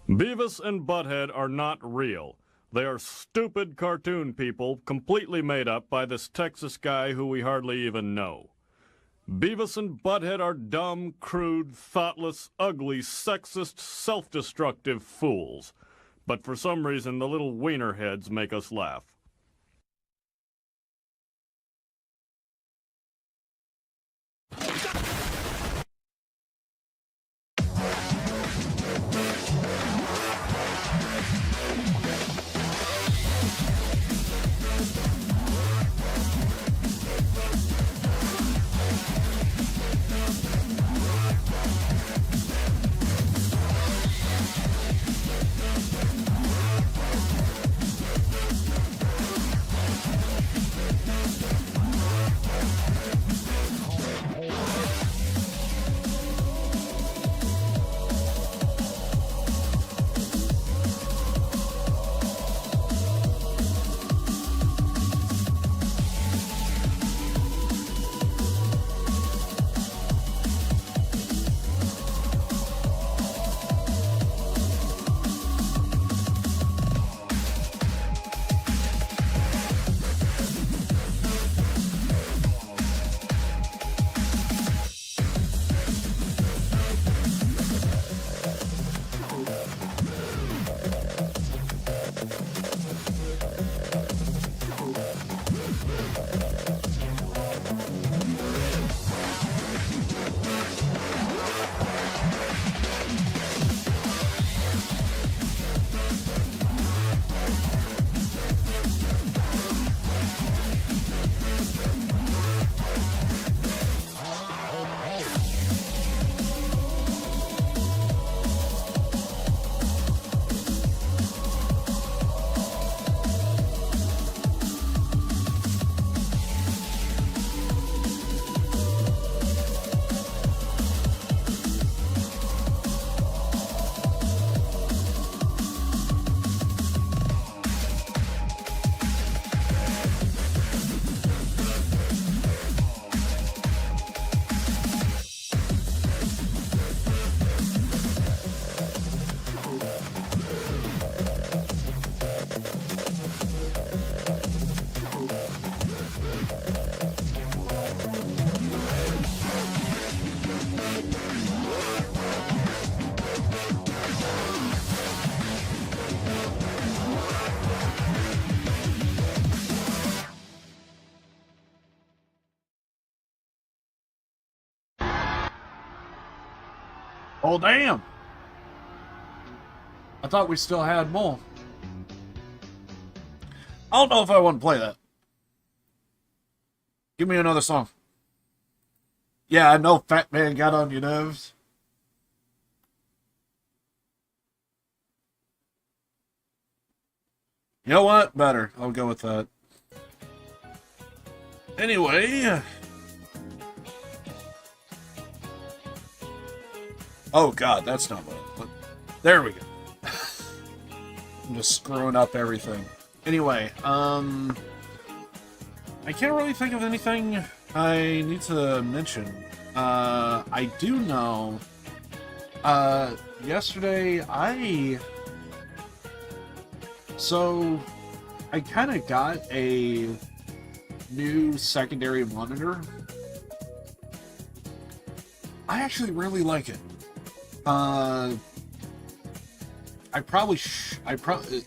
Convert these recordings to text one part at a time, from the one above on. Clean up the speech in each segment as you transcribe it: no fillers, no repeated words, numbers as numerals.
Beavis and Butthead are not real. They are stupid cartoon people completely made up by this Texas guy who we hardly even know. Beavis and Butthead are dumb, crude, thoughtless, ugly, sexist, self-destructive fools. But for some reason, the little wiener heads make us laugh. Oh, damn! I thought we still had more. I don't know if I want to play that. Give me another song. Yeah, I know Fat Man got on your nerves. You know what? Better. I'll go with that. Anyway. Oh god, that's not what. There we go. I'm just screwing up everything. Anyway, I can't really think of anything I need to mention. I do know, yesterday I kind of got a new secondary monitor. I actually really like it.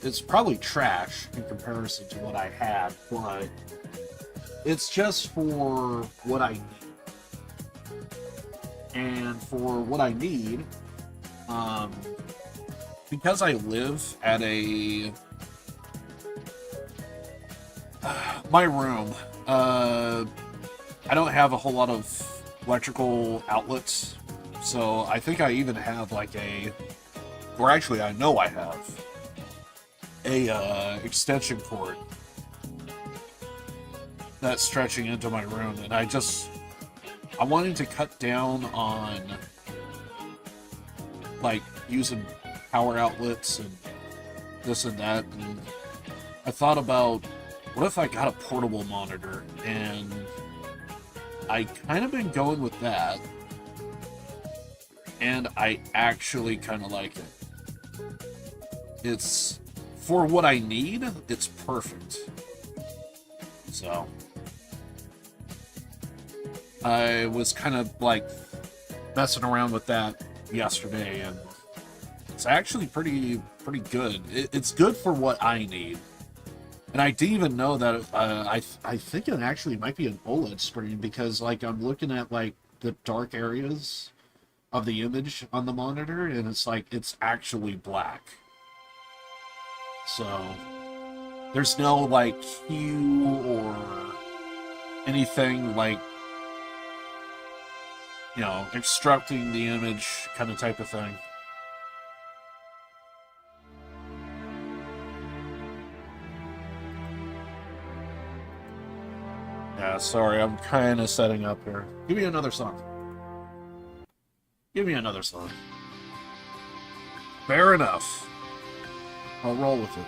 It's probably trash in comparison to what I had, but it's just for what I need. And for what I need, because I live at my room, I don't have a whole lot of electrical outlets. So I think I even have like or actually I know I have a extension cord that's stretching into my room, and I'm wanting to cut down on like using power outlets and this and that, and I thought about what if I got a portable monitor, and I kind of been going with that. And I actually kind of like it. it's for what I need, it's perfect. So I was kind of like messing around with that yesterday, and it's actually pretty good. It's good for what I need. And I didn't even know that I think it actually might be an OLED screen, because like I'm looking at like the dark areas of the image on the monitor, and it's like it's actually black. So there's no like hue or anything like, you know, obstructing the image kind of type of thing. Yeah, sorry, I'm kind of setting up here. Give me another song. Give me another song. Fair enough. I'll roll with it.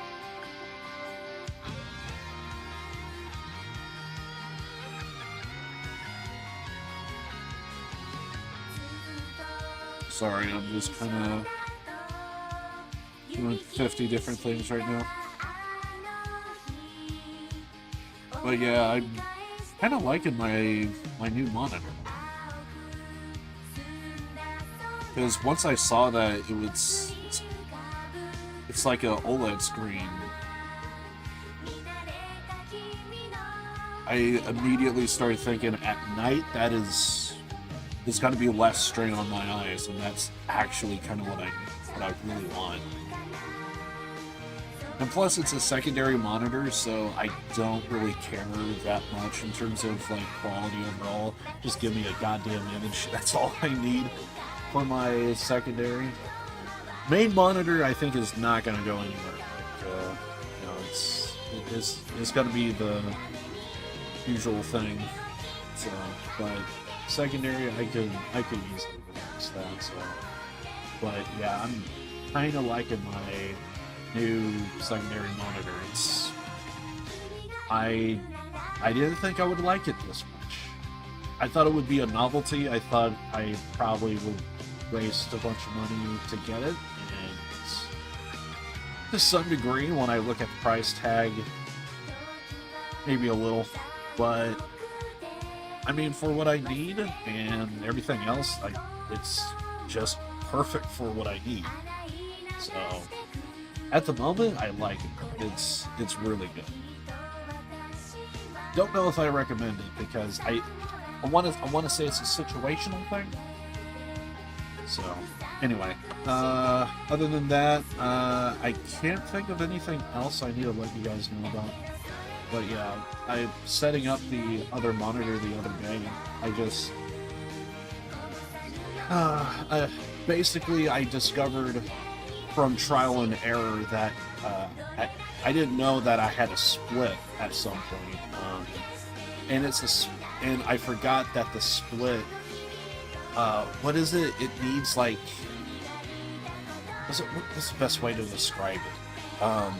Sorry, I'm just kind of doing 50 different things right now. But yeah, I'm kind of liking my new monitor. Because once I saw that it's like a OLED screen, I immediately started thinking at night it's got to be less strain on my eyes, and that's actually kind of what I really want. And plus, it's a secondary monitor, so I don't really care that much in terms of like quality overall. Just give me a goddamn image. That's all I need for my secondary. Main monitor, I think, is not going to go anywhere. Like, you know, it's got to be the usual thing. So, but secondary, I could easily relax that. So, but yeah, I'm kind of liking my new secondary monitor. I didn't think I would like it this much. I thought it would be a novelty. I thought I probably would waste a bunch of money to get it, and to some degree, when I look at the price tag, maybe a little, but I mean, for what I need and everything else, it's just perfect for what I need. So at the moment, I like it. It's really good. Don't know if I recommend it, because I want to say it's a situational thing. So anyway, other than that, I can't think of anything else I need to let you guys know about. But yeah, I'm setting up the other monitor the other day. Basically I discovered from trial and error that I didn't know that I had a split at some point, and and I forgot that the split. What is it? It needs like. What's the best way to describe it?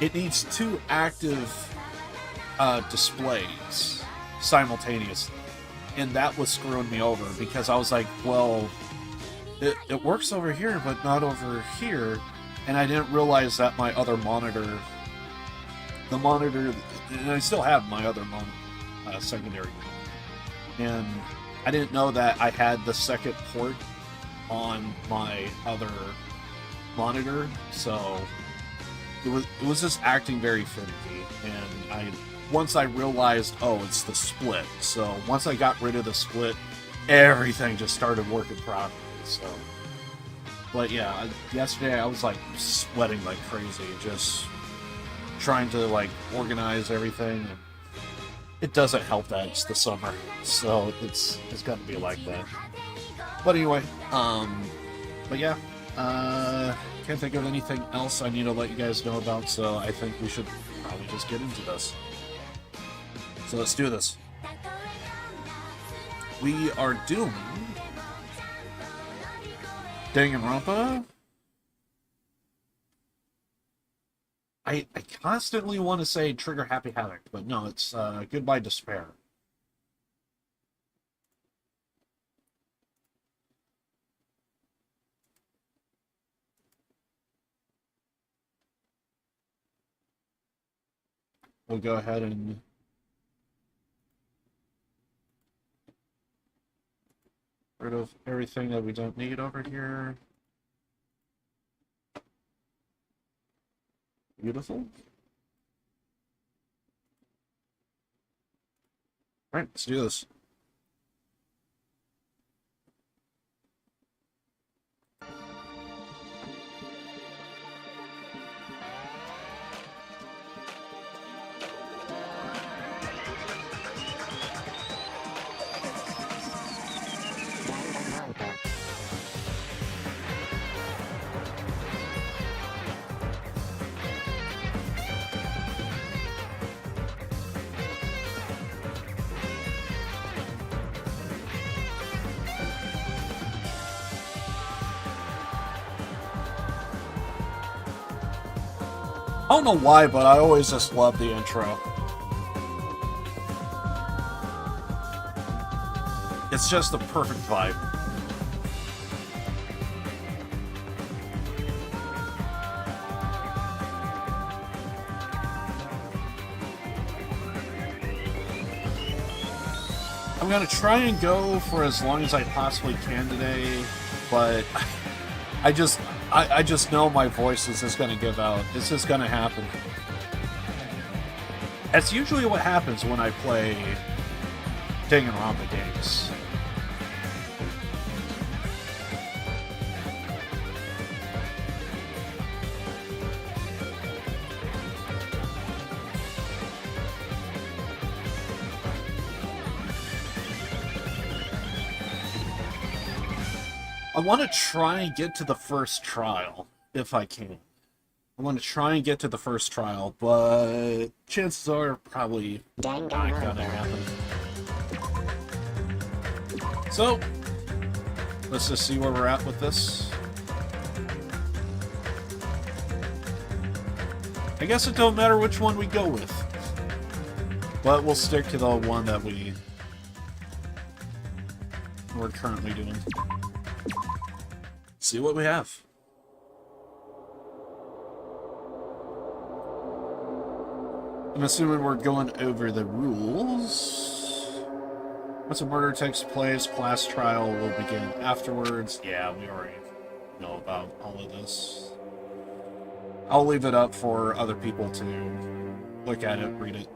It needs two active displays simultaneously, and that was screwing me over, because I was like, well, it works over here, but not over here, and I didn't realize that my other monitor, and I still have my other secondary monitor, and I didn't know that I had the second port on my other monitor, so it was just acting very finicky. And once I realized, oh, it's the split. So once I got rid of the split, everything just started working properly. So, but yeah, yesterday I was like sweating like crazy, just trying to like organize everything. It doesn't help that it's the summer, so it's got to be like that. But anyway, but yeah, can't think of anything else I need to let you guys know about, so I think we should probably just get into this. So let's do this. We are doing Danganronpa. I constantly want to say Trigger Happy Havoc, but no, it's Goodbye Despair. we'll go ahead and rid of everything that we don't need over here. Beautiful. Alright, let's do this. I don't know why, but I always just love the intro. It's just the perfect vibe. I'm gonna try and go for as long as I possibly can today, but I just know my voice is just gonna give out. It's just gonna happen. That's usually what happens when I play Danganronpa games. I want to try and get to the first trial, if I can. I want to try and get to the first trial, but chances are probably not gonna happen. So, let's just see where we're at with this. I guess it don't matter which one we go with, but we'll stick to the one that we're currently doing. See what we have. I'm assuming we're going over the rules. Once a murder takes place, class trial will begin afterwards. Yeah, we already know about all of this. I'll leave it up for other people to look at it, read it.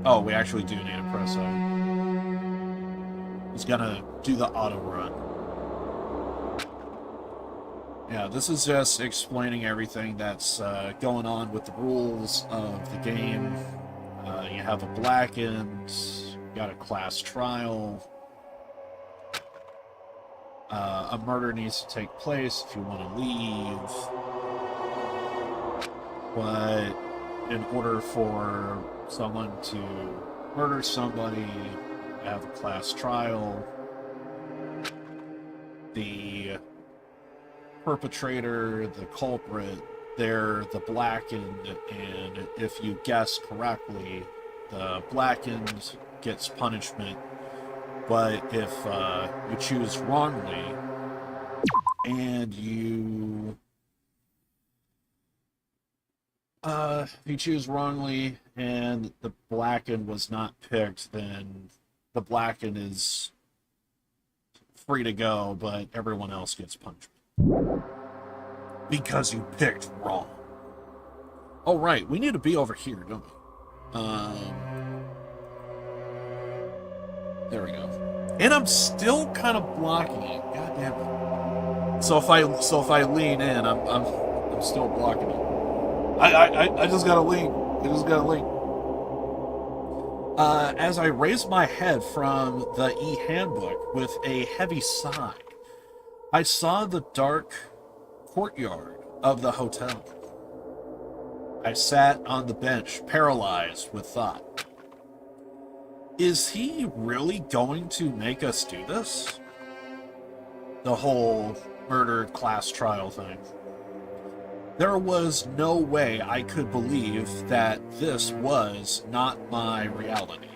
Oh, we actually do need to press A. He's gonna do the auto run. Yeah, this is just explaining everything that's going on with the rules of the game. You have a blackened, you got a class trial. A murder needs to take place if you want to leave. But in order for someone to murder somebody, have a class trial. The perpetrator, the culprit, they're the blackened, and if you guess correctly, the blackened gets punishment. But if you choose wrongly, and the blackened was not picked, then the blackened is free to go, but everyone else gets punishment. Because you picked wrong. Oh, right, we need to be over here, don't we? There we go. And I'm still kind of blocking it. God damn it. So if I lean in, I'm still blocking it. I just gotta lean. I just gotta lean. As I raised my head from the e-handbook with a heavy sigh, I saw the dark courtyard of the hotel. I sat on the bench, paralyzed with thought. Is he really going to make us do this? The whole murder class trial thing. There was no way I could believe that this was not my reality.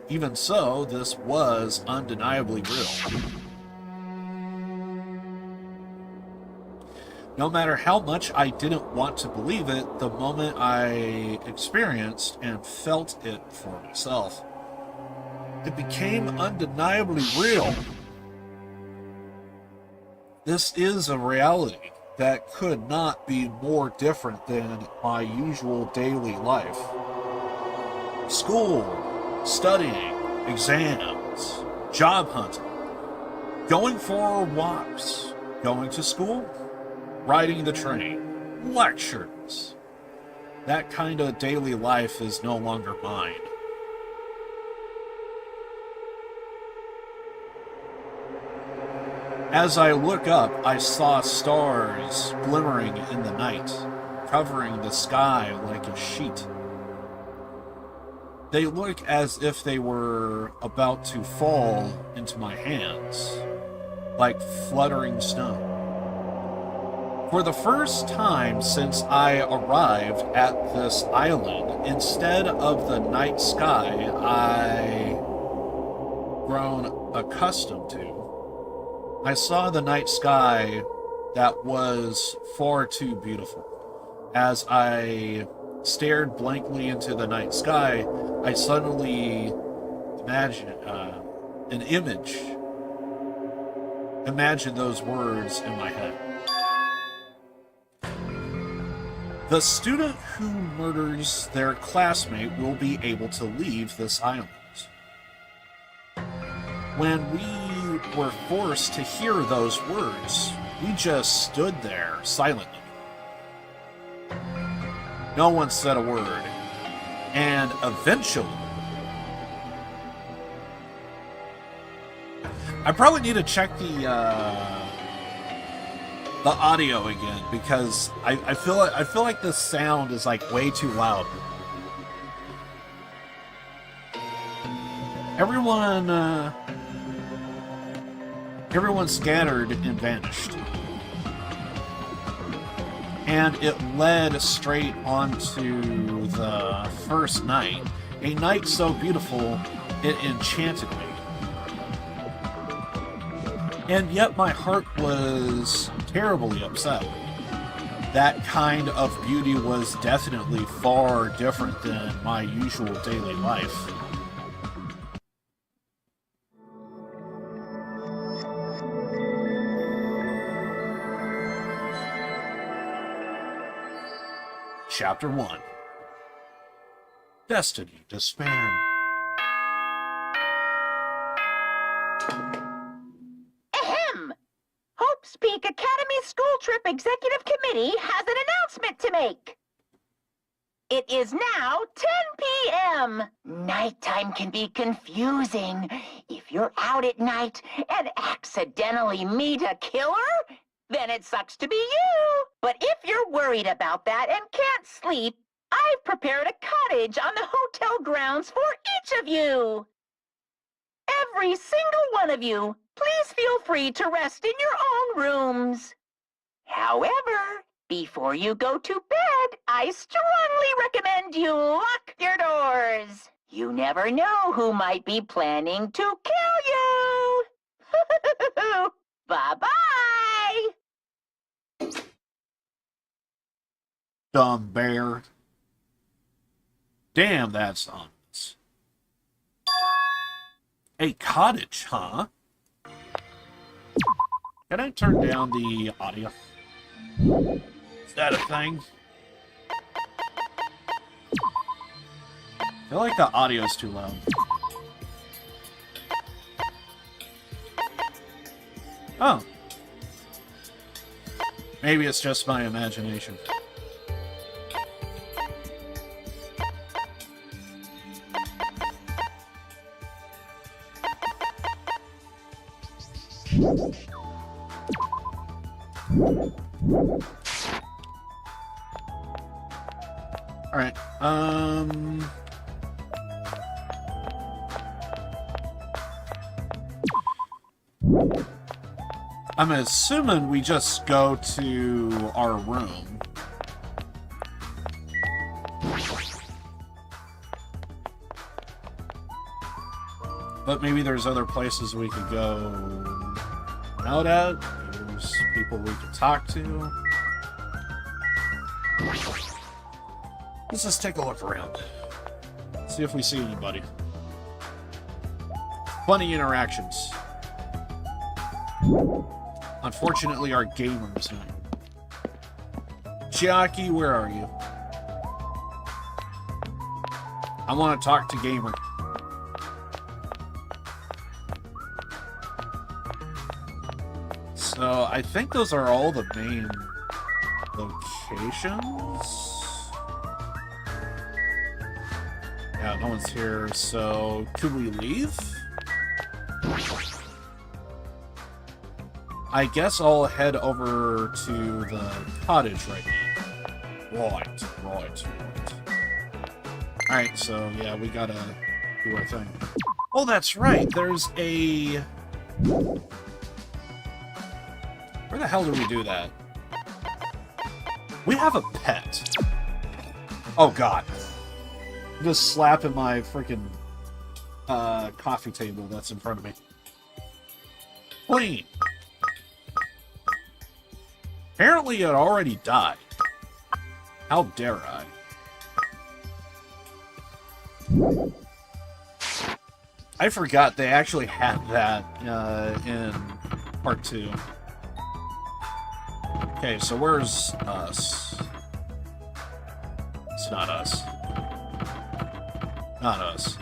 Even so, this was undeniably real. No matter how much I didn't want to believe it, the moment I experienced and felt it for myself, it became undeniably real. This is a reality that could not be more different than my usual daily life. School, studying, exams, job hunting, going for walks, going to school, riding the train, lectures. That kind of daily life is no longer mine. As I look up, I saw stars glimmering in the night, covering the sky like a sheet. They look as if they were about to fall into my hands, like fluttering snow. For the first time since I arrived at this island, instead of the night sky I've grown accustomed to, I saw the night sky that was far too beautiful. As I stared blankly into the night sky, I suddenly imagined an image. Imagine those words in my head. The student who murders their classmate will be able to leave this island. When we were forced to hear those words, we just stood there silently. No one said a word. And eventually, I probably need to check the audio again, because I feel like this sound is like way too loud. Everyone scattered and vanished. And it led straight onto the first night. A night so beautiful, it enchanted me. And yet my heart was terribly upset. That kind of beauty was definitely far different than my usual daily life. Chapter 1. Destiny Despair. Ahem! Hope's Peak Academy School Trip Executive Committee has an announcement to make. It is now 10 p.m. Nighttime can be confusing. If you're out at night and accidentally meet a killer, then it sucks to be you. But if you're worried about that and can't sleep, I've prepared a cottage on the hotel grounds for each of you. Every single one of you, please feel free to rest in your own rooms. However, before you go to bed, I strongly recommend you lock your doors. You never know who might be planning to kill you. Bye-bye. Dumb bear. Damn, that's ominous. A cottage, huh? Can I turn down the audio? Is that a thing? I feel like the audio's too loud. Oh. Maybe it's just my imagination. Alright, I'm assuming we just go to our room. But maybe there's other places we could go out at. There's people we could talk to. Let's just take a look around. See if we see anybody. Funny interactions. Unfortunately, our gamer's not. Chiaki, where are you? I want to talk to Gamer. So, I think those are all the main locations. Yeah, no one's here, so could we leave? I guess I'll head over to the cottage right now. Right. Alright, so yeah, we gotta do our thing. Oh, that's right, there's a... Where the hell do we do that? We have a pet. Oh god. I'm just slapping my freaking coffee table that's in front of me. Clean. Apparently it already died. How dare I? I forgot they actually had that in part 2. Okay, so where's us? It's not us. Not us.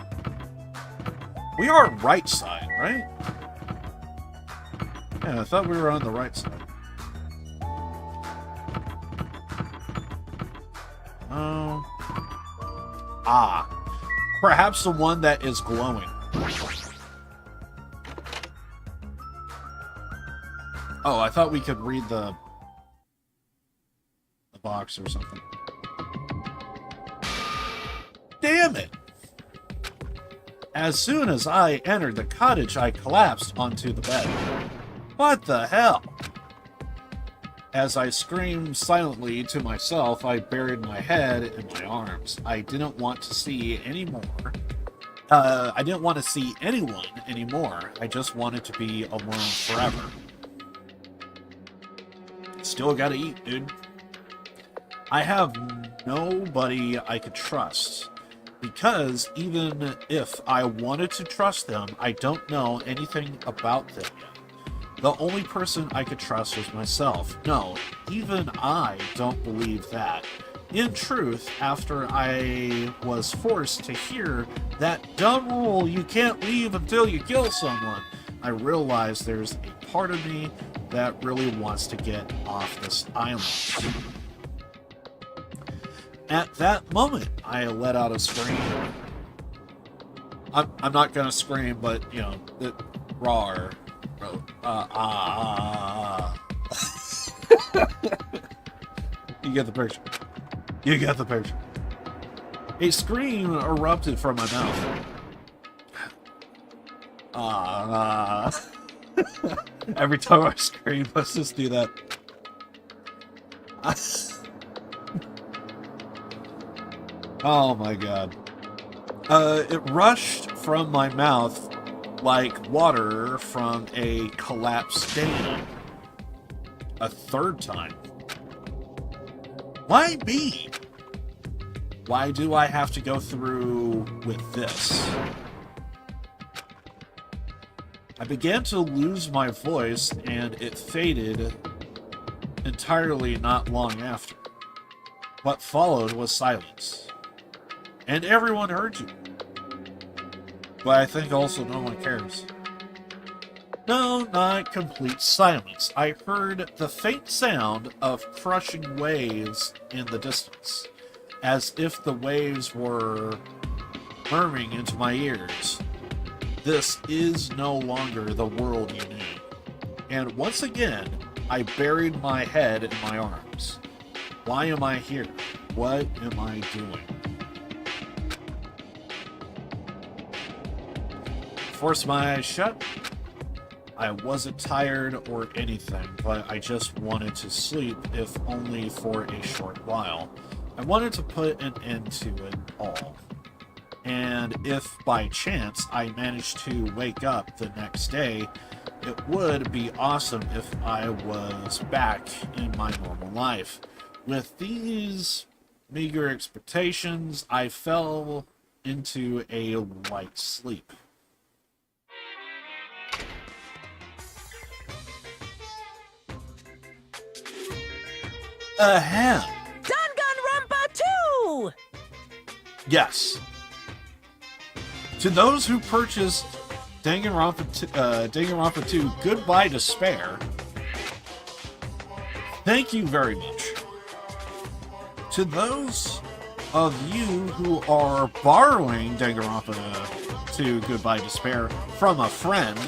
We are right side, right? Yeah, I thought we were on the right side. Oh. Ah. Perhaps the one that is glowing. Oh, I thought we could read the box or something. Damn it! As soon as I entered the cottage, I collapsed onto the bed. What the hell? As I screamed silently to myself, I buried my head in my arms. I didn't want to see anymore. I didn't want to see anyone anymore. I just wanted to be alone forever. Still gotta eat, dude. I have nobody I could trust. Because even if I wanted to trust them, I don't know anything about them yet. The only person I could trust was myself. No, even I don't believe that. In truth, after I was forced to hear that dumb rule, you can't leave until you kill someone, I realized there's a part of me that really wants to get off this island. At that moment, I let out a scream. I'm not gonna scream, but, you know, roar. You get the picture. You get the picture. A scream erupted from my mouth. Every time I scream, let's just do that. Oh my god. It rushed from my mouth like water from a collapsed dam. A third time. Why me? Why do I have to go through with this? I began to lose my voice, and it faded entirely not long after. What followed was silence. And everyone heard you. But I think also no one cares. No, not complete silence. I heard the faint sound of crushing waves in the distance, as if the waves were murmuring into my ears. This is no longer the world you knew. And once again, I buried my head in my arms. Why am I here? What am I doing? Forced my eyes shut. I wasn't tired or anything, but I just wanted to sleep, if only for a short while. I wanted to put an end to it all. And if by chance I managed to wake up the next day, it would be awesome if I was back in my normal life. with these meager expectations, I fell into a light sleep. Ahem. Danganronpa 2! Yes. To those who purchased Danganronpa 2 Goodbye Despair, thank you very much. To those of you who are borrowing Danganronpa 2 Goodbye Despair from a friend,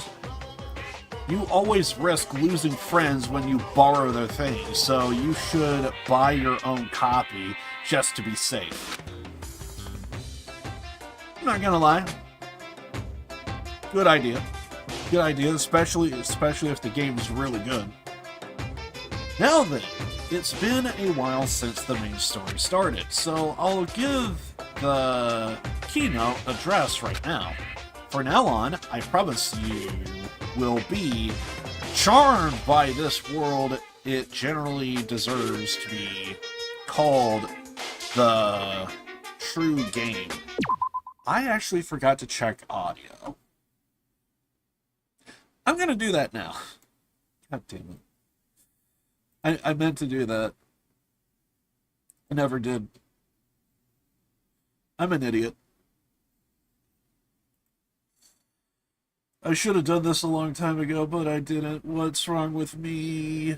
you always risk losing friends when you borrow their things, so you should buy your own copy just to be safe. I'm not gonna lie. Good idea. Good idea, especially if the game is really good. Now then, it's been a while since the main story started, so I'll give the keynote address right now. For now on, I promise you will be charmed by this world. It generally deserves to be called the true game. I actually forgot to check audio. I'm gonna do that now. God damn it. I meant to do that. I never did. I'm an idiot. I should have done this a long time ago, but I didn't. What's wrong with me?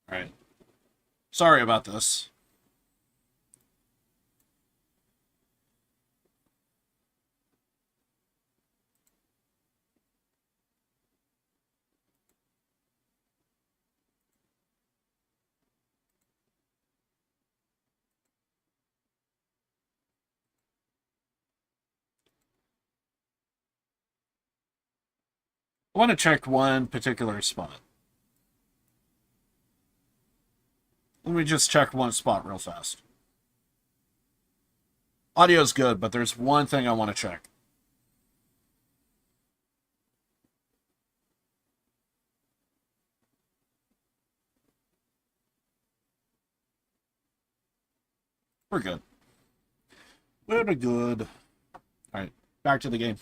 Alright. Sorry about this. I want to check one particular spot. Let me just check one spot real fast. Audio's good, but there's one thing I want to check. We're good. We're good. Alright, back to the game.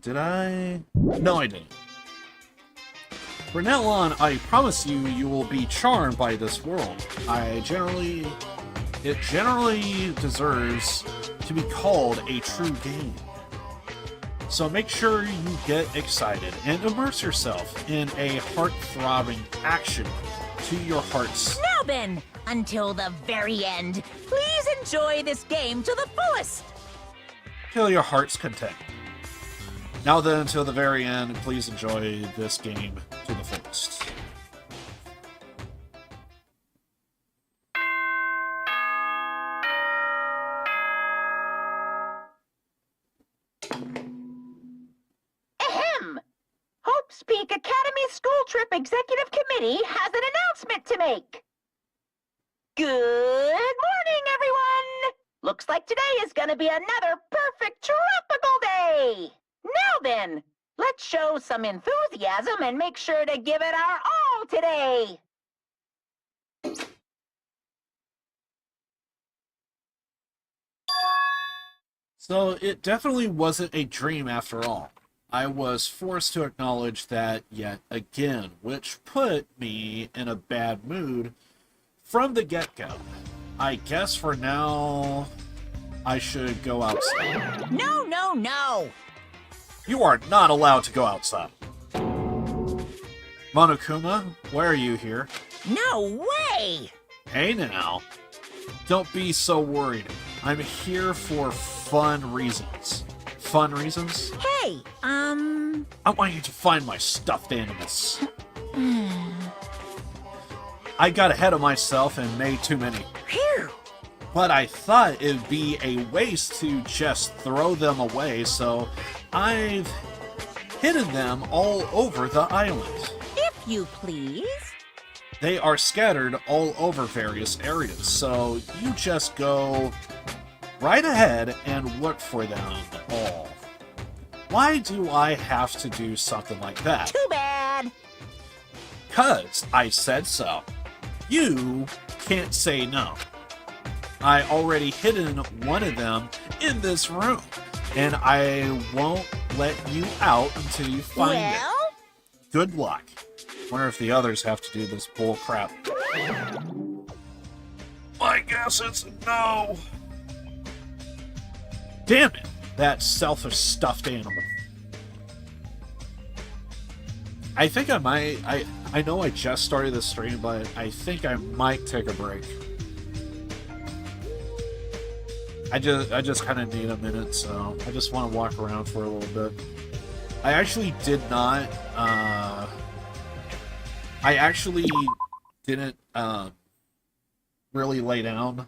Did I? No, I didn't. For now on, I promise you, you will be charmed by this world. It generally deserves to be called a true game. So make sure you get excited and immerse yourself in a heart-throbbing action to your heart's... Now then, until the very end, please enjoy this game to the fullest! Till your heart's content. Now then, until the very end, please enjoy this game to the fullest. Ahem! Hope's Peak Academy School Trip Executive Committee has an announcement to make. Good morning, everyone! Looks like today is gonna be another perfect tropical day! Now then, let's show some enthusiasm and make sure to give it our all today! So it definitely wasn't a dream after all. I was forced to acknowledge that yet again, which put me in a bad mood from the get-go. I guess for now, I should go outside. No, no, no! You are not allowed to go outside. Monokuma, why are you here? No way! Hey now. Don't be so worried. I'm here for fun reasons. Fun reasons? Hey, I want you to find my stuffed animals. I got ahead of myself and made too many. Phew! But I thought it'd be a waste to just throw them away, so I've hidden them all over the island. If you please. They are scattered all over various areas, so you just go right ahead and look for them all. Why do I have to do something like that? Too bad. 'Cause I said so. You can't say no. I already hidden one of them in this room, and I won't let you out until you find it. Well, Good luck. Wonder if the others have to do this bull crap. I guess it's a no. Damn it, that selfish stuffed animal. I think I might. I know I just started the stream, but I think I might take a break. I just kind of need a minute, so I just want to walk around for a little bit. I actually did not. I actually didn't really lay down.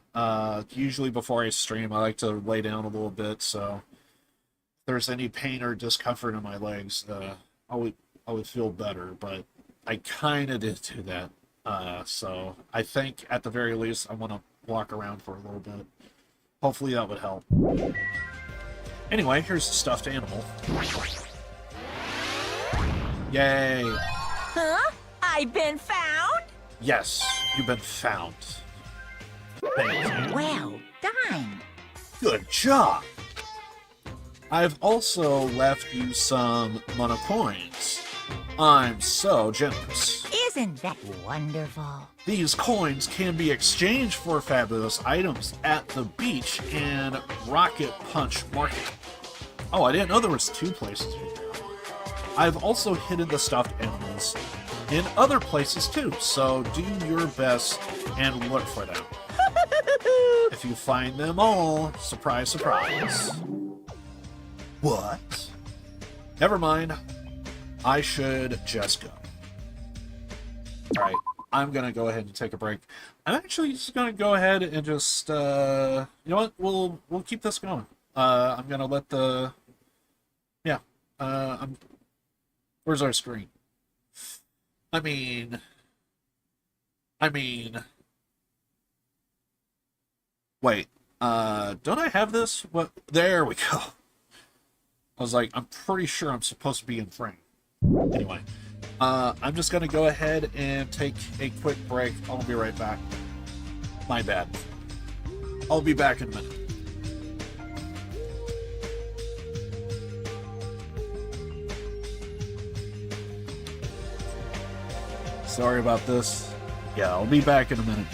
Usually before I stream, I like to lay down a little bit. So if there's any pain or discomfort in my legs, I would feel better. But I kind of did do that. So I think at the very least, I want to walk around for a little bit. Hopefully that would help. Anyway, here's the stuffed animal. Yay! huh? I've been found? Yes, you've been found. Thank you. Well done. Good job! I've also left you some mana coins. I'm so generous. Isn't that wonderful? These coins can be exchanged for fabulous items at the beach and Rocket Punch Market. Oh, I didn't know there was 2 places here. I've also hidden the stuffed animals in other places too, so do your best and look for them. If you find them all, surprise, surprise. What? Never mind. I should just go. Alright, I'm gonna go ahead and take a break. I'm actually just gonna go ahead and just, you know what, we'll keep this going. I'm gonna let the, yeah, where's our screen? I mean, wait, don't I have this? What? There we go. I was like, I'm pretty sure I'm supposed to be in frame. Anyway, I'm just gonna go ahead and take a quick break. I'll be right back. My bad. I'll be back in a minute. Sorry about this. Yeah, I'll be back in a minute.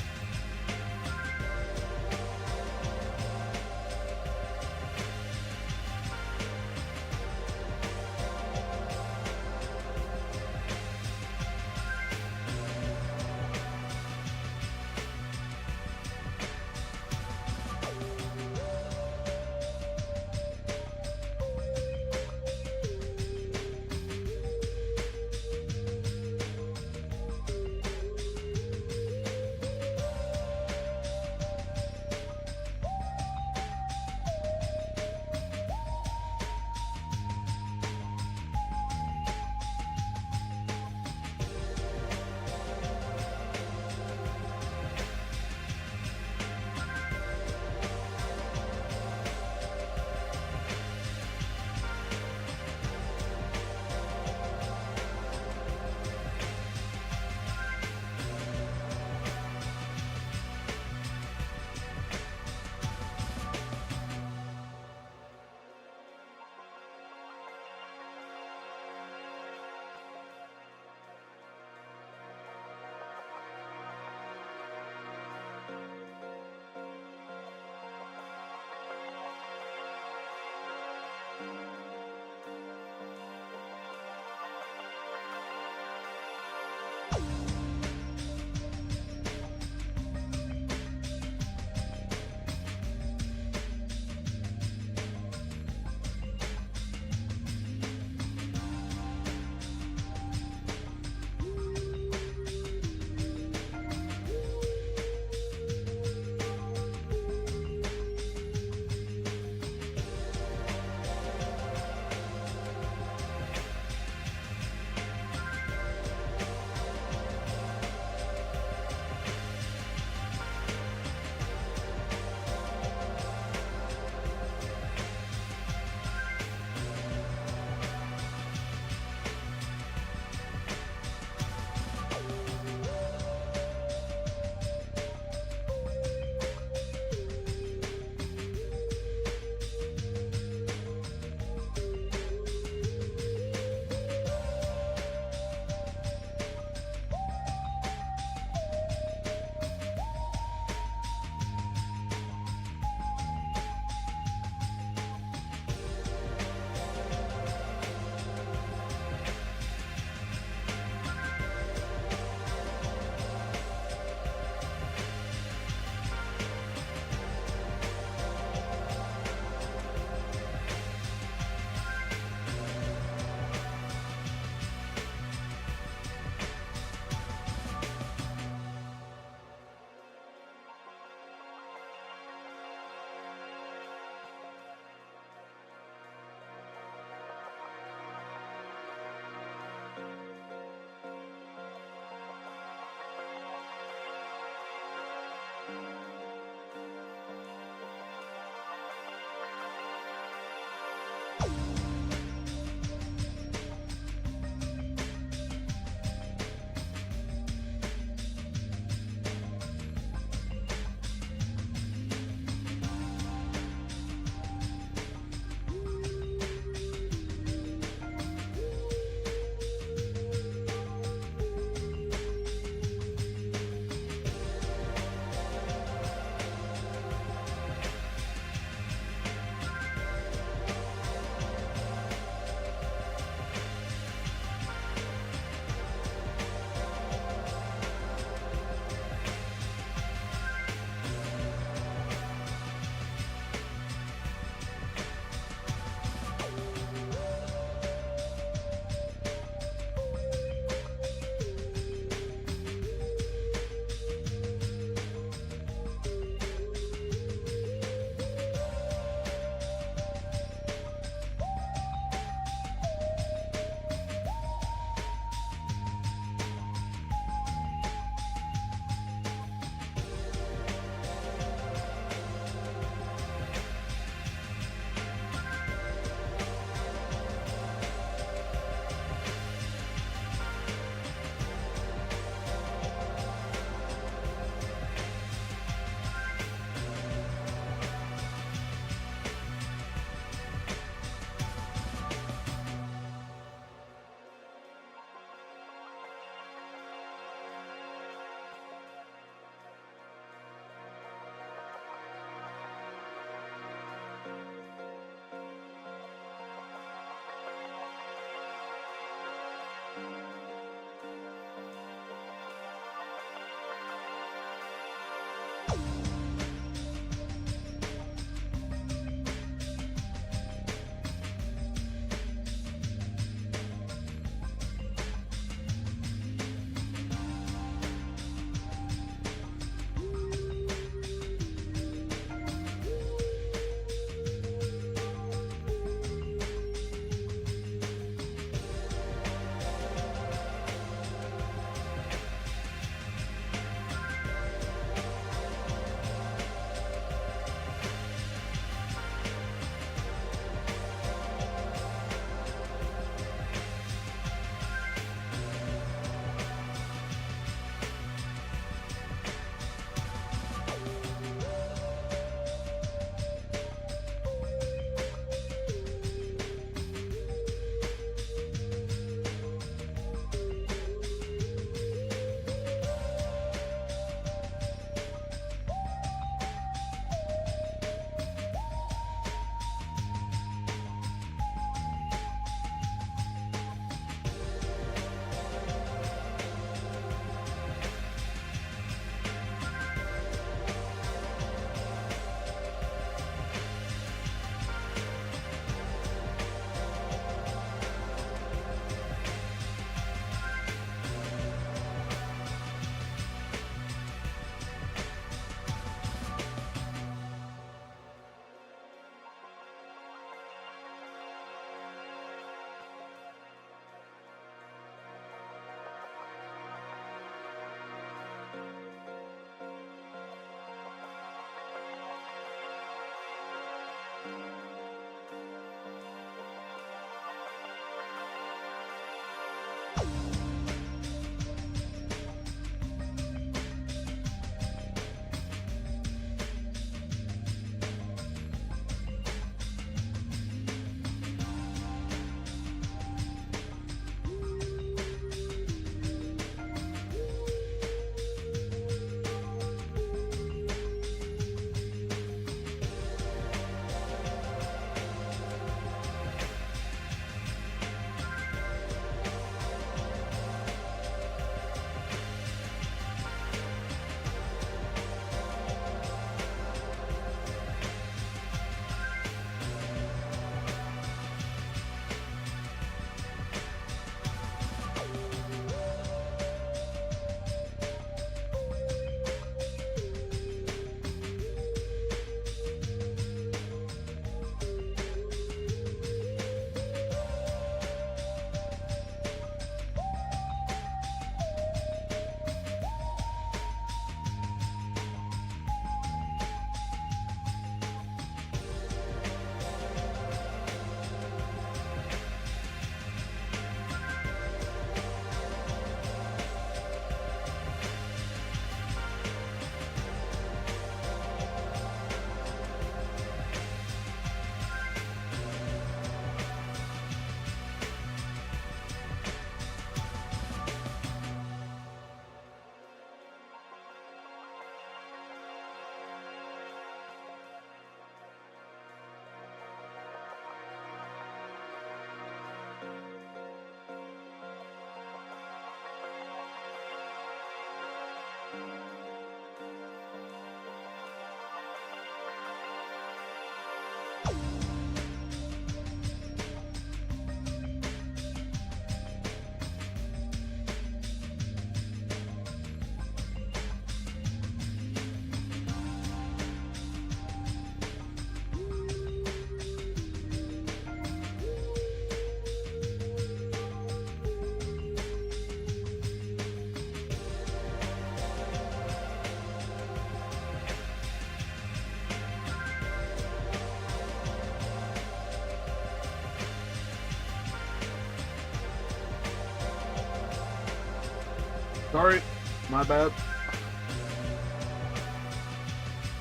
Sorry, my bad.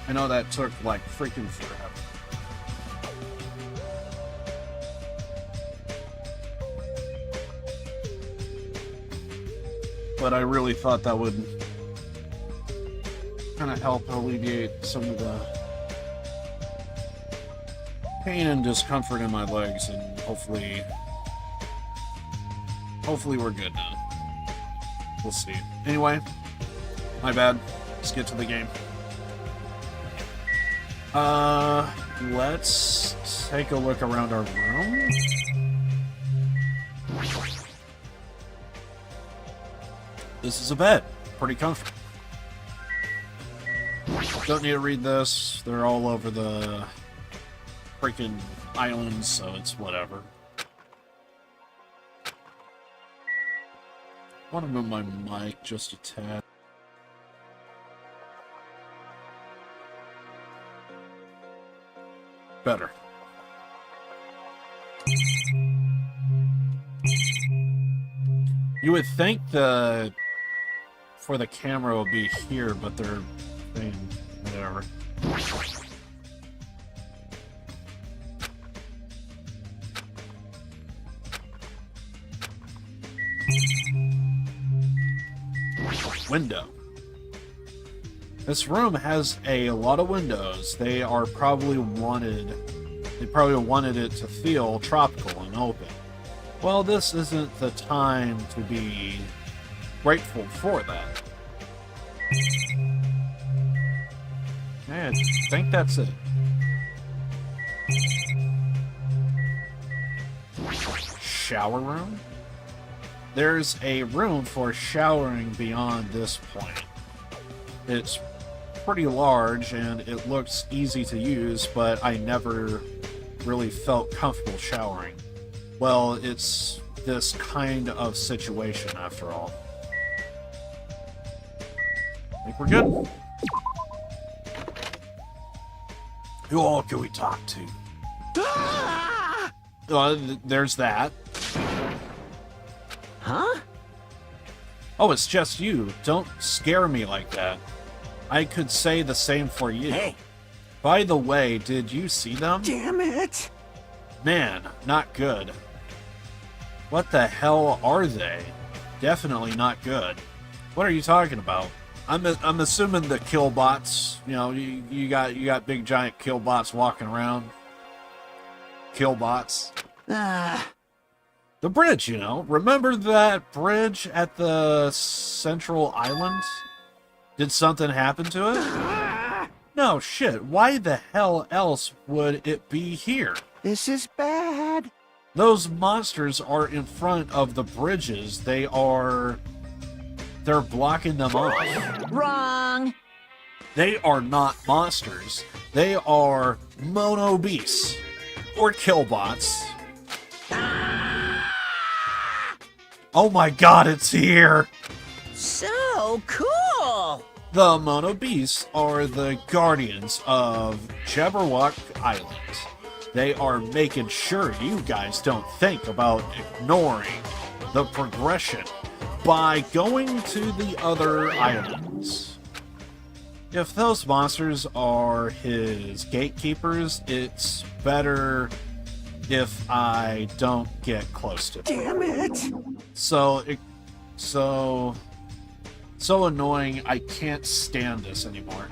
I know that took like freaking forever. But I really thought that would kind of help alleviate some of the pain and discomfort in my legs, and hopefully we're good now. We'll see. Anyway, my bad. Let's get to the game. Let's take a look around our room. This is a bed. Pretty comfortable. Don't need to read this. They're all over the freaking islands, so it's whatever. I want to move my mic just a tad. Better. You would think for the camera will be here, but they're saying whatever. Window. This room has a lot of windows. They probably wanted it to feel tropical and open. Well, this isn't the time to be grateful for that. I think that's it. Shower room? There's a room for showering beyond this point. It's pretty large and it looks easy to use, but I never really felt comfortable showering. Well, it's this kind of situation after all. I think we're good. Who all can we talk to? There's that. Huh? Oh, it's just you. Don't scare me like that. I could say the same for you. Hey. By the way, did you see them? Damn it! Man, not good. What the hell are they? Definitely not good. What are you talking about? I'm assuming the killbots. You know, you got big giant killbots walking around. Killbots. The bridge, you know. Remember that bridge at the central island? Did something happen to it? No, shit. Why the hell else would it be here? This is bad. Those monsters are in front of the bridges. They're blocking them off. Wrong. They are not monsters. They are mono beasts. Or killbots. Oh my god, it's here! So cool. The mono beasts are the guardians of Jabberwock Island. They are making sure you guys don't think about ignoring the progression by going to the other islands. If those monsters are his gatekeepers, it's better if I don't get close to them. Damn it! So annoying, I can't stand this anymore.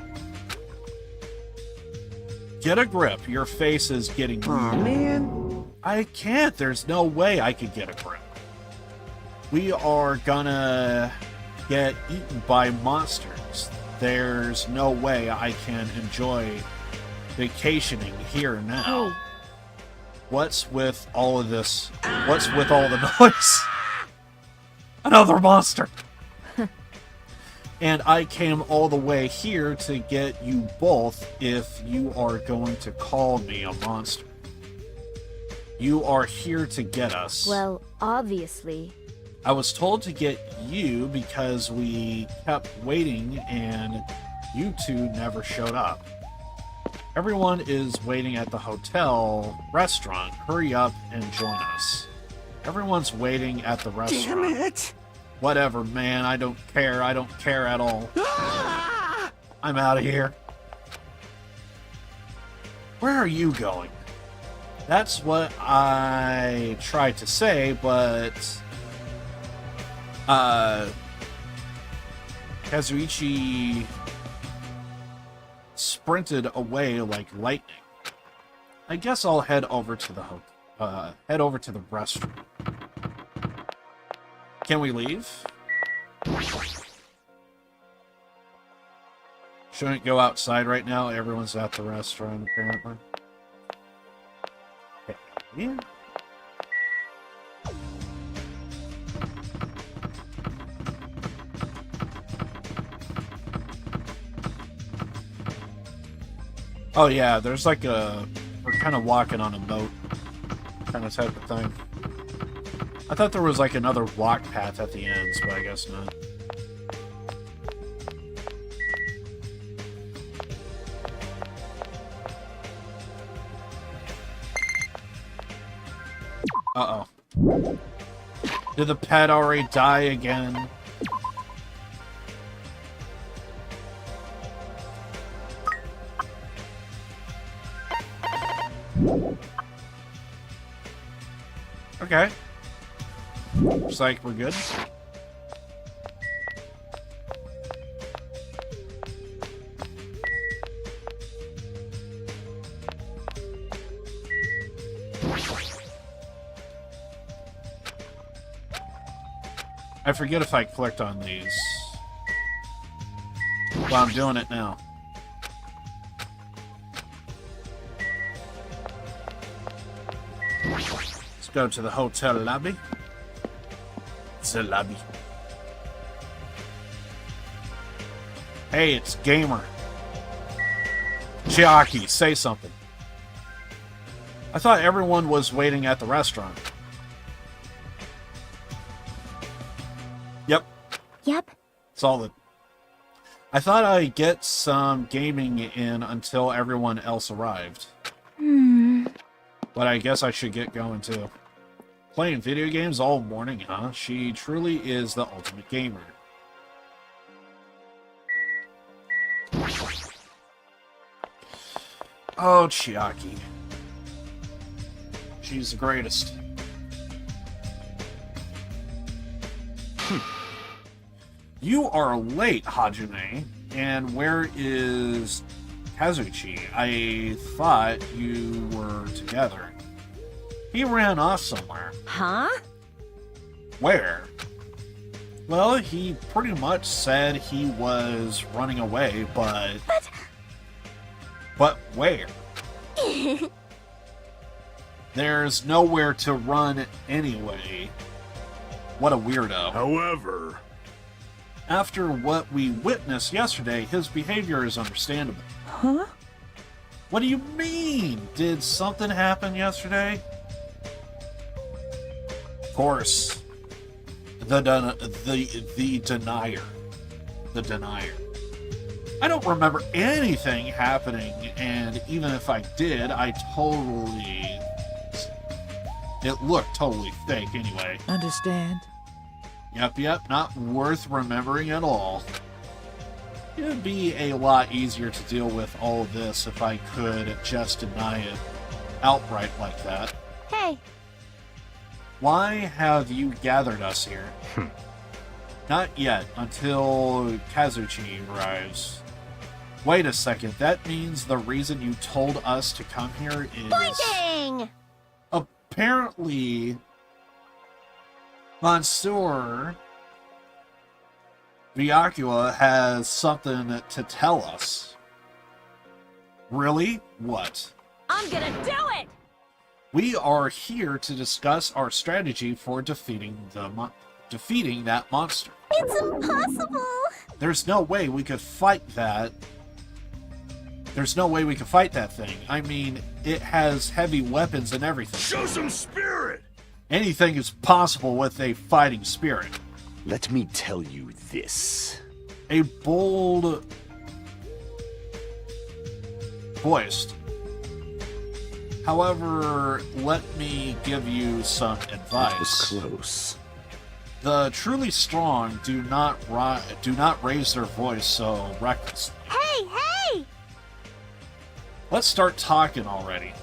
Get a grip. Your face is getting... Aw, man. I can't. There's no way I could get a grip. We are gonna get eaten by monsters. There's no way I can enjoy vacationing here now. What's with all of this? What's with all the noise? Another monster! And I came all the way here to get you both if you are going to call me a monster. You are here to get us. Well, obviously. I was told to get you because we kept waiting and you two never showed up. Everyone is waiting at the hotel restaurant. Hurry up and join us. Everyone's waiting at the restaurant. Damn it! Whatever, man. I don't care. I don't care at all. Ah! I'm out of here. Where are you going? That's what I tried to say, but Kazuichi sprinted away like lightning. I guess I'll head over to the restroom. Can we leave? Shouldn't go outside right now. Everyone's at the restaurant, apparently. Okay. Yeah. Oh yeah, there's like we're kind of walking on a moat kind of type of thing. I thought there was like another walk path at the ends, but I guess not. Uh-oh. Did the pet already die again? Okay. Looks like we're good. I forget if I clicked on these. Well, I'm doing it now. Let's go to the hotel lobby. It's a lobby. Hey, it's Gamer. Chiaki, say something. I thought everyone was waiting at the restaurant. Yep. Yep. Solid. I thought I'd get some gaming in until everyone else arrived. But I guess I should get going too. Playing video games all morning, huh? She truly is the ultimate gamer. Oh, Chiaki. She's the greatest. You are late, Hajime. And where is Kazuichi? I thought you were together. He ran off somewhere. Huh? Where? Well, he pretty much said he was running away, but... But where? There's nowhere to run anyway. What a weirdo. However, After what we witnessed yesterday, his behavior is understandable. Huh? What do you mean? Did something happen yesterday? Of course. The denier. The denier. I don't remember anything happening, and even if I did, it looked totally fake anyway. Understand? Yep, not worth remembering at all. It would be a lot easier to deal with all of this if I could just deny it outright like that. Hey. Why have you gathered us here? Not yet, until Kazuichi arrives. Wait a second, that means the reason you told us to come here is... Pointing! Apparently, Monsieur Byakua has something to tell us. Really? What? I'm gonna do it! We are here to discuss our strategy for defeating that monster. It's impossible! There's no way we could fight that. There's no way we could fight that thing. I mean, it has heavy weapons and everything. show some spirit! Anything is possible with a fighting spirit. Let me tell you this. A bold voiced. However, let me give you some It was advice. close. The truly strong do not raise their voice so recklessly. Hey, hey! Let's start talking already.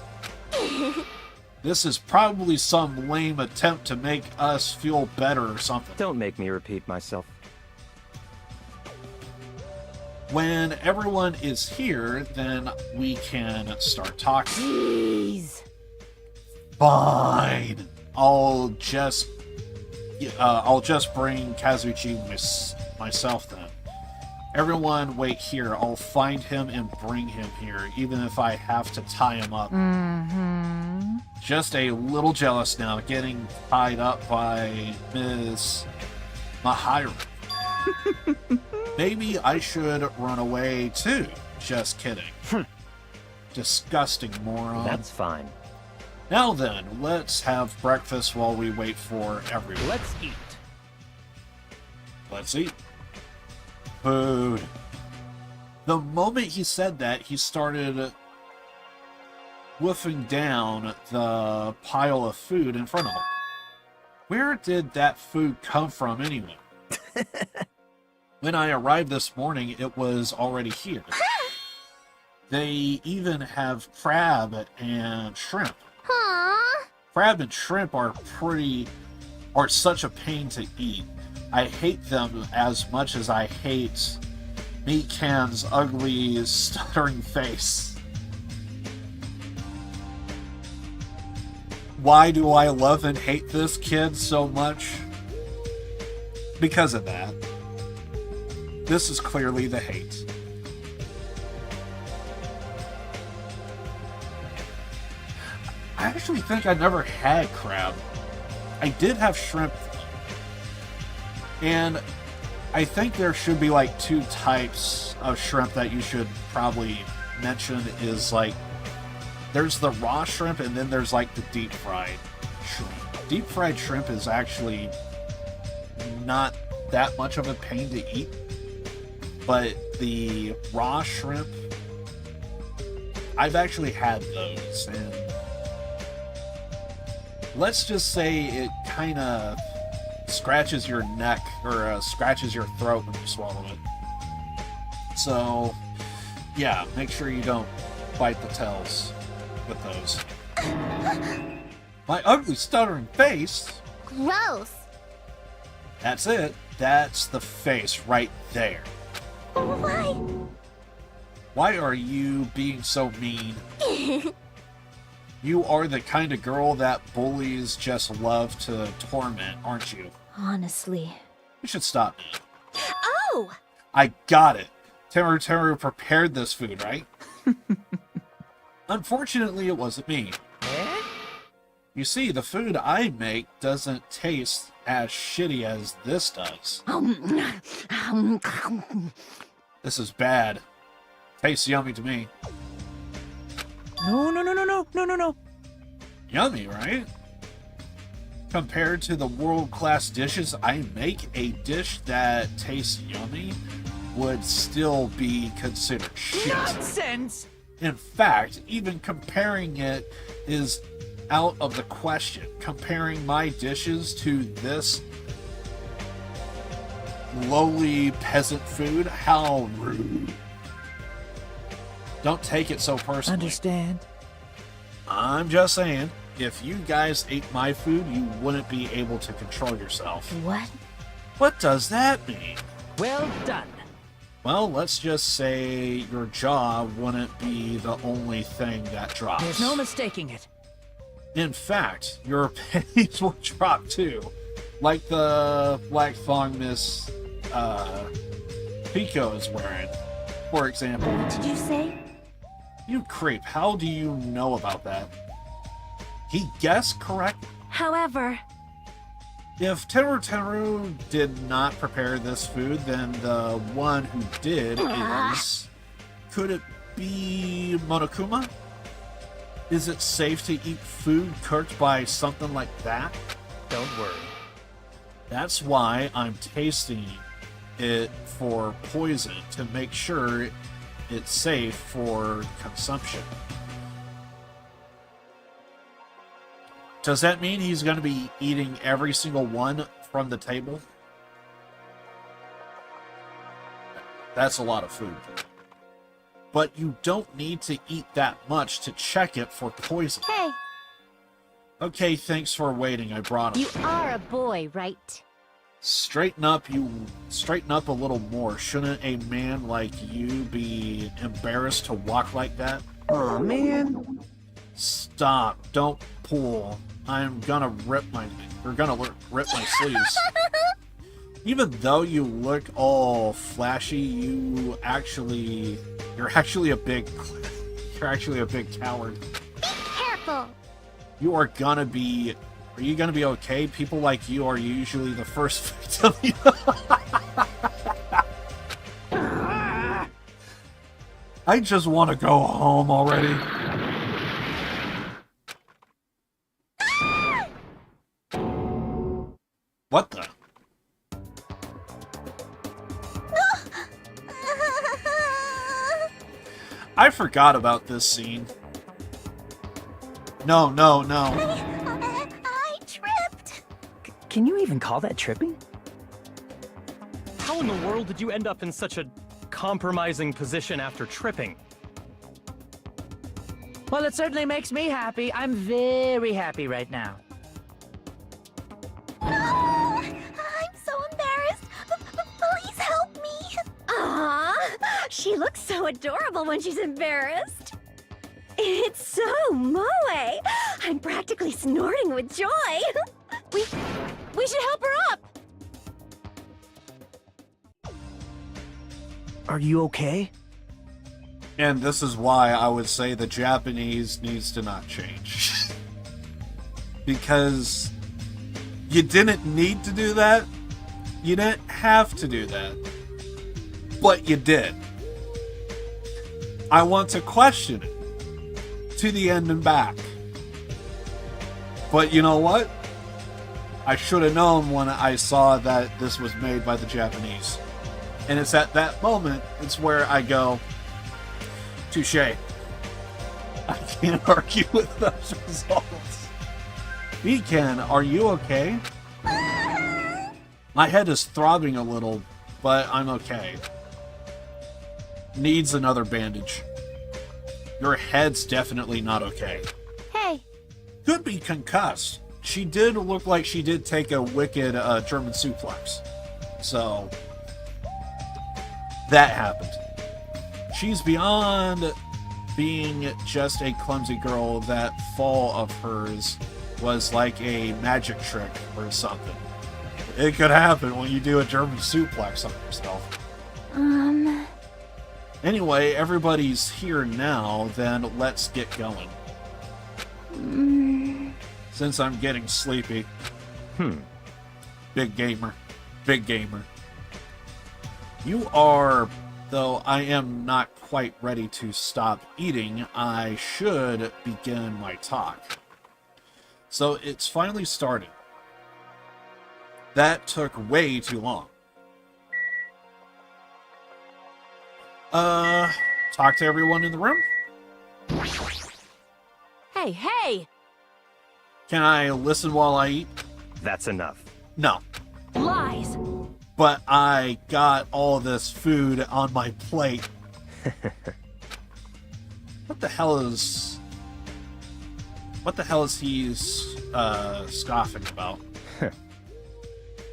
This is probably some lame attempt to make us feel better or something. Don't make me repeat myself. When everyone is here, then we can start talking. Jeez. Fine. I'll just bring Kazuchi myself then. Everyone wait here. I'll find him and bring him here, even if I have to tie him up. Mm-hmm. Just a little jealous now, getting tied up by Ms. Mahiru. Maybe I should run away too. Just kidding. Disgusting moron. That's fine. Now then, let's have breakfast while we wait for everyone. Let's eat. Let's eat. Food. The moment he said that, he started wolfing down the pile of food in front of him. Where did that food come from anyway? When I arrived this morning, it was already here. They even have crab and shrimp. Huh? Crab and shrimp are such a pain to eat. I hate them as much as I hate Meat Can's ugly, stuttering face. Why do I love and hate this kid so much? Because of that. This is clearly the hate. I actually think I never had crab. I did have shrimp. And I think there should be like 2 types of shrimp that you should probably mention is like, there's the raw shrimp and then there's like the deep fried shrimp. Deep fried shrimp is actually not that much of a pain to eat, but the raw shrimp, I've actually had those, and let's just say it kind of scratches your neck or scratches your throat when you swallow it. So, yeah, make sure you don't bite the tails with those. My ugly stuttering face? Gross. That's it. That's the face right there. Why? Why are you being so mean? You are the kind of girl that bullies just love to torment, aren't you? Honestly. You should stop now. Oh! I got it. Teru prepared this food, right? Unfortunately, it wasn't me. You see, the food I make doesn't taste as shitty as this does. This is bad. Tastes yummy to me. No. Yummy, right? Compared to the world-class dishes I make, a dish that tastes yummy would still be considered shit. Nonsense! In fact, even comparing it is out of the question. Comparing my dishes to this lowly peasant food? How rude. Don't take it so personally. Understand? I'm just saying, if you guys ate my food, you wouldn't be able to control yourself. What? What does that mean? Well done. Well, let's just say your jaw wouldn't be the only thing that drops. There's no mistaking it. In fact, your panties will drop too. Like the black thong Miss Pico is wearing, for example. Did you say? You creep, how do you know about that? He guessed correct? However. If Teru did not prepare this food, then the one who did is... Could it be Monokuma? Is it safe to eat food cooked by something like that? Don't worry. That's why I'm tasting it for poison, to make sure it's safe for consumption. Does that mean he's going to be eating every single one from the table. That's a lot of food. But you don't need to eat that much to check it for poison. Hey, Okay, thanks for waiting. I brought him. you are a boy, right? Straighten up a little more. Shouldn't a man like you be embarrassed to walk like that? Aw, man. Stop. Don't pull. I'm gonna rip my sleeves. Even though you look all flashy, you're actually a big coward. Careful. Are you gonna be okay? People like you are usually the first victim. I just want to go home already. What the? I forgot about this scene. No. I tripped. Can you even call that tripping? How in the world did you end up in such a compromising position after tripping? Well, it certainly makes me happy. I'm very happy right now. I'm so embarrassed. Please help me. Aww, she looks so adorable when she's embarrassed. It's so moe. I'm practically snorting with joy. We should help her up. Are you okay? And this is why I would say the Japanese needs to not change. Because you didn't need to do that. You didn't have to do that. But you did. I want to question it. To the end and back. But you know what? I should have known when I saw that this was made by the Japanese. And it's at that moment, it's where I go, touche. I can't argue with those results. Beacon, are you okay? My head is throbbing a little, but I'm okay. Needs another bandage. Your head's definitely not okay. Hey, Could be concussed. She did look like she did take a wicked German suplex. So, that happened. She's beyond being just a clumsy girl. That fall of hers was like a magic trick or something. It could happen when you do a German suplex on yourself. Anyway, everybody's here now, then let's get going. Since I'm getting sleepy. Big gamer. Big gamer. You are, though I am not quite ready to stop eating, I should begin my talk. So it's finally started. That took way too long. Talk to everyone in the room? Hey! Can I listen while I eat? That's enough. No. Lies! But I got all this food on my plate. What the hell is he scoffing about?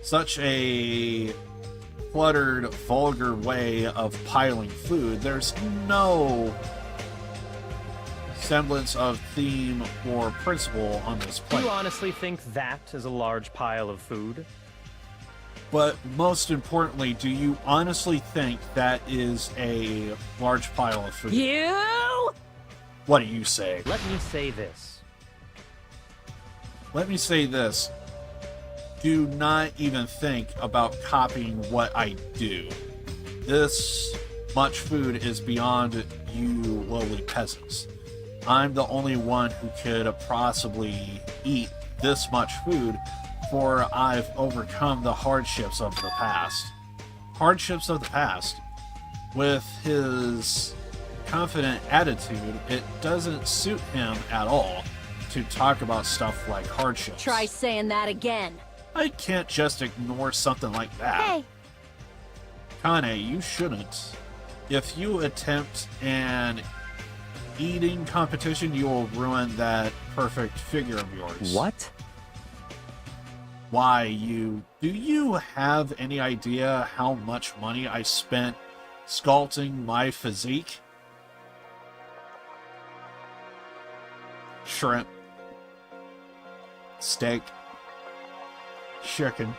Such a cluttered, vulgar way of piling food. There's no semblance of theme or principle on this Do plate. you honestly think that is a large pile of food? But most importantly, do you honestly think that is a large pile of food? You! What do you say? Let me say this. Let me say this. Do not even think about copying what I do. This much food is beyond you lowly peasants. I'm the only one who could possibly eat this much food, for I've overcome the hardships of the past. Hardships of the past. With his confident attitude, it doesn't suit him at all to talk about stuff like hardships. try saying that again. I can't just ignore something like that. Hey, Kane, you shouldn't. If you attempt an eating competition, you will ruin that perfect figure of yours. What? Why, do you have any idea how much money I spent sculpting my physique? Shrimp, steak, chicken,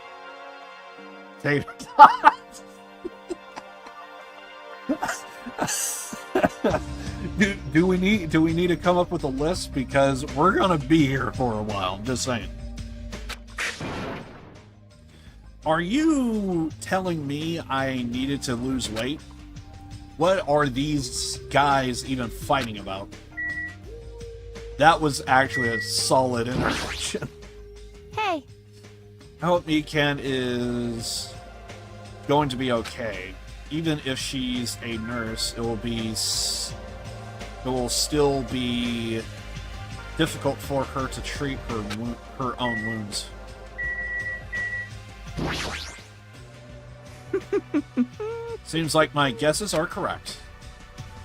potato tots. do we need to come up with a list, because we're gonna be here for a while? I'm just saying. Are you telling me I needed to lose weight? What are these guys even fighting about? That was actually a solid interaction. hey. I hope Mikan is going to be okay. Even if she's a nurse, it will still be difficult for her to treat her own wounds. Seems like my guesses are correct.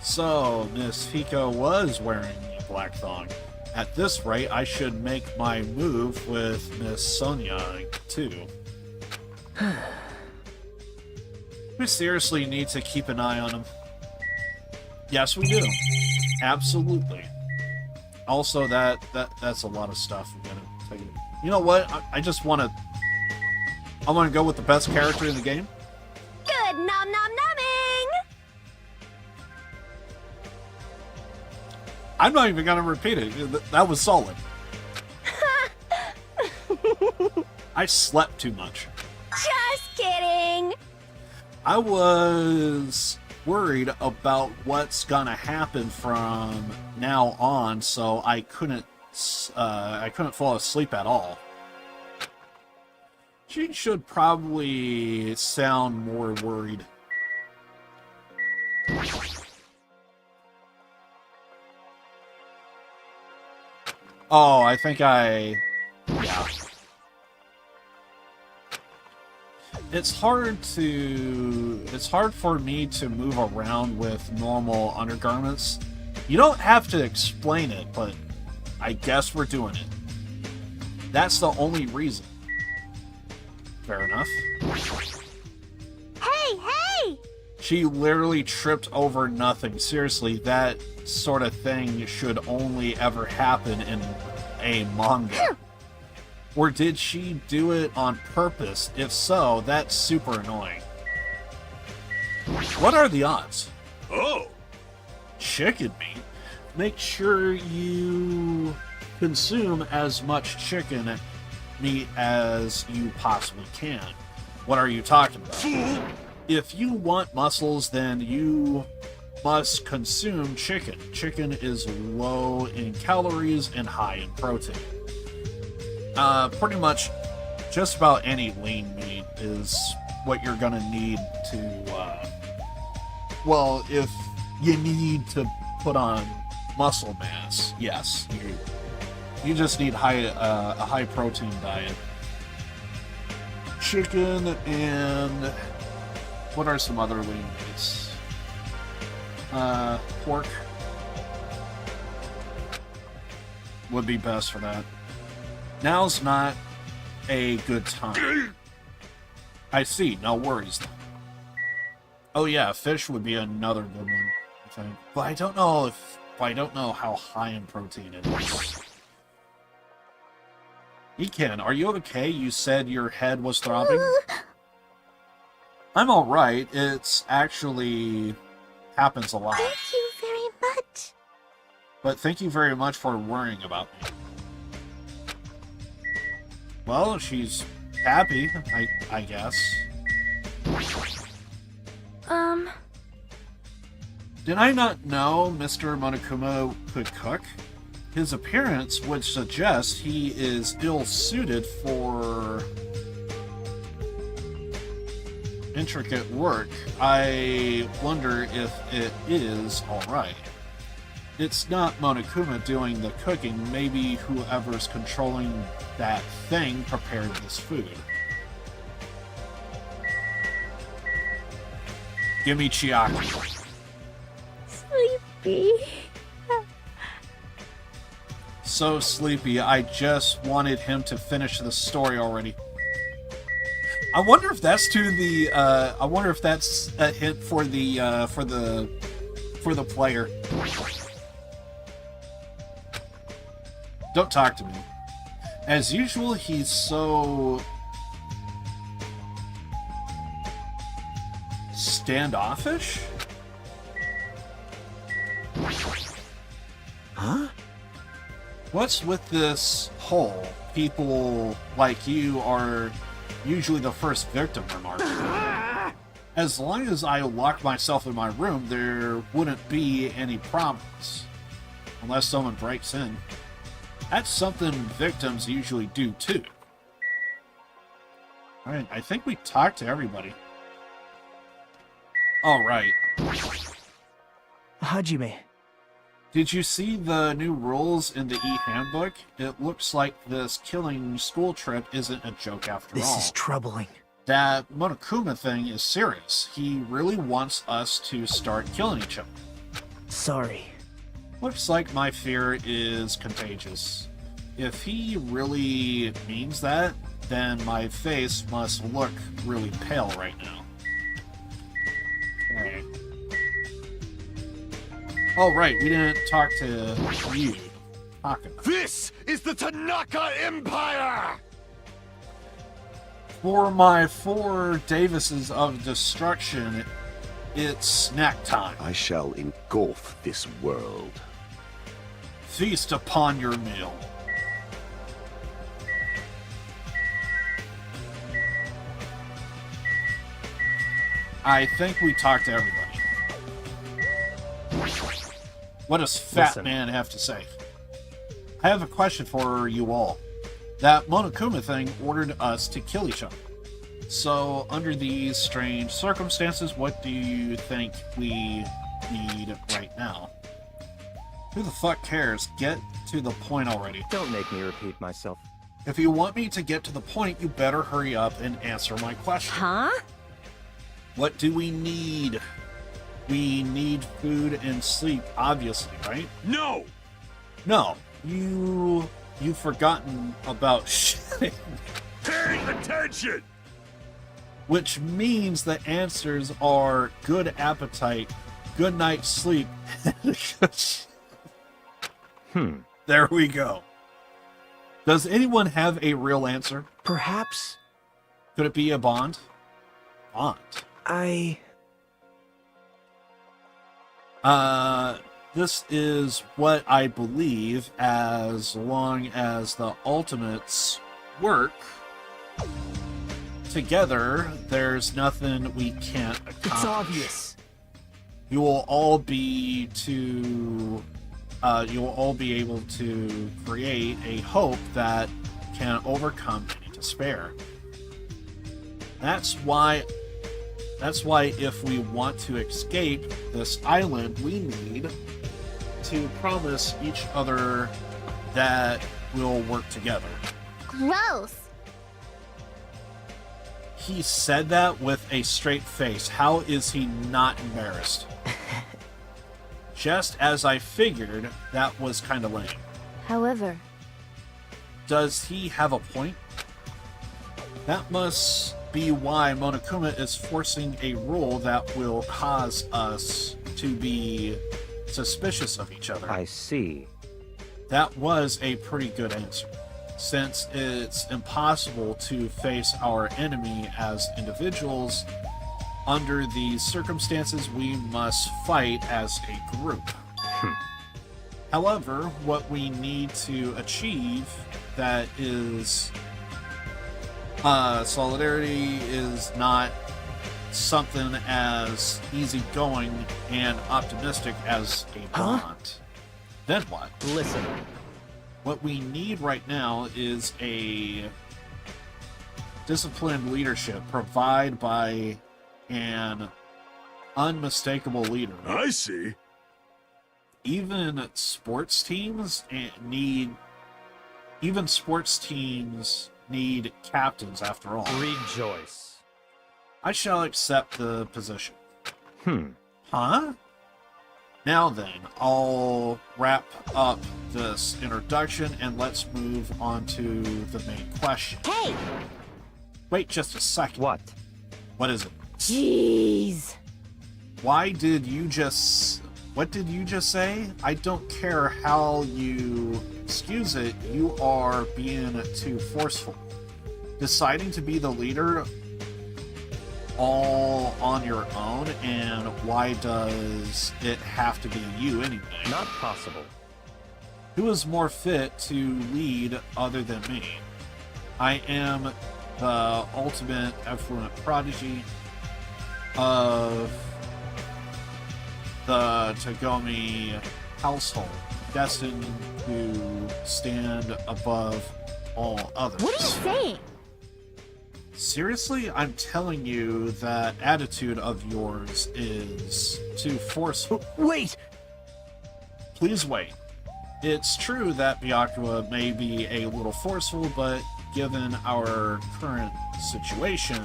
So, Miss Fiko was wearing a black thong. At this rate, I should make my move with Miss Sonia, too. We seriously need to keep an eye on him. Yes, we do. Absolutely. Also, that's a lot of stuff. We're gonna take it. You know what? I just want to... I want to go with the best character in the game. Good nom nom nomming! I'm not even going to repeat it. That was solid. I slept too much. Just kidding! I was worried about what's gonna happen from now on, so I couldn't fall asleep at all. She should probably sound more worried. Oh, I think yeah. It's hard for me to move around with normal undergarments. You don't have to explain it, but I guess we're doing it. That's the only reason. Fair enough. Hey! She literally tripped over nothing. Seriously, that sort of thing should only ever happen in a manga. Or did she do it on purpose? If so, that's super annoying. What are the odds? Oh! Chicken meat? Make sure you consume as much chicken meat as you possibly can. What are you talking about? If you want muscles, then you must consume chicken. Chicken is low in calories and high in protein. Pretty much just about any lean meat is what you're gonna need to, well, if you need to put on muscle mass, yes, you just need a high protein diet. Chicken and what are some other lean meats? Pork would be best for that. Now's not a good time. I see, no worries. Oh yeah, fish would be another good one, I think. But I don't know how high in protein it is. Iken, are you okay? You said your head was throbbing? I'm alright. It's actually happens a lot. Thank you very much. But thank you very much for worrying about me. Well, she's happy, I guess. Did I not know Mr. Monokuma could cook? His appearance would suggest he is ill-suited for intricate work. I wonder if it is alright. it's not Monokuma doing the cooking. Maybe whoever's controlling that thing prepared this food. Give me Chiaki. Sleepy. So sleepy, I just wanted him to finish the story already. I wonder if that's to the, I wonder if that's a hint for the player. Don't talk to me. As usual, he's so standoffish? Huh? What's with this whole people like you are usually the first victim remark? As long as I lock myself in my room, there wouldn't be any problems. Unless someone breaks in. That's something victims usually do too. Alright, I think we talked to everybody. Alright. Hajime. Did you see the new rules in the e-handbook? It looks like this killing school trip isn't a joke after all. This is troubling. That Monokuma thing is serious. He really wants us to start killing each other. Sorry. Looks like my fear is contagious. If he really means that, then my face must look really pale right now. Alright. Oh, right, we didn't talk to you. Taka. This is the Tanaka Empire! For my 4 Davises of destruction, it's snack time. I shall engulf this world. Feast upon your meal. I think we talked to everybody. What does Fat Listen. Man have to say? I have a question for you all. That Monokuma thing ordered us to kill each other. So, under these strange circumstances, what do you think we need right now? Who the fuck cares? Get to the point already. Don't make me repeat myself. If you want me to get to the point, you better hurry up and answer my question. Huh? What do we need? We need food and sleep, obviously, right? No! No, you've forgotten about shitting. Pay attention! Which means the answers are good appetite, good night's sleep, There we go. Does anyone have a real answer? Perhaps Could it be a bond? Bond. This is what I believe, as long as the ultimates work together, there's nothing we can't accomplish. It's obvious. You will all be able to create a hope that can overcome any despair. That's why if we want to escape this island, we need to promise each other that we'll work together. Gross. He said that with a straight face. How is he not embarrassed? Just as I figured, that was kind of lame. However, Does he have a point? That must be why Monokuma is forcing a rule that will cause us to be suspicious of each other. I see. That was a pretty good answer, since it's impossible to face our enemy as individuals. Under these circumstances, we must fight as a group. However, what we need to achieve, that is solidarity, is not something as easygoing and optimistic as a bond. Then what? Listen. What we need right now is a disciplined leadership provided by an unmistakable leader. I see. even sports teams need captains after all. Rejoice. I shall accept the position. Hmm. Huh? Now then, I'll wrap up this introduction and let's move on to the main question. Hey! Wait just a second. What? What is it? Jeez. What did you just say? I don't care how you excuse it, you are being too forceful. Deciding to be the leader all on your own, and why does it have to be you anyway? Not possible. Who is more fit to lead other than me? I am the ultimate affluent prodigy of the Tagomi household, destined to stand above all others. What are you saying? Seriously? I'm telling you that attitude of yours is too forceful. Wait! Please wait. It's true that Byakuya may be a little forceful, but given our current situation,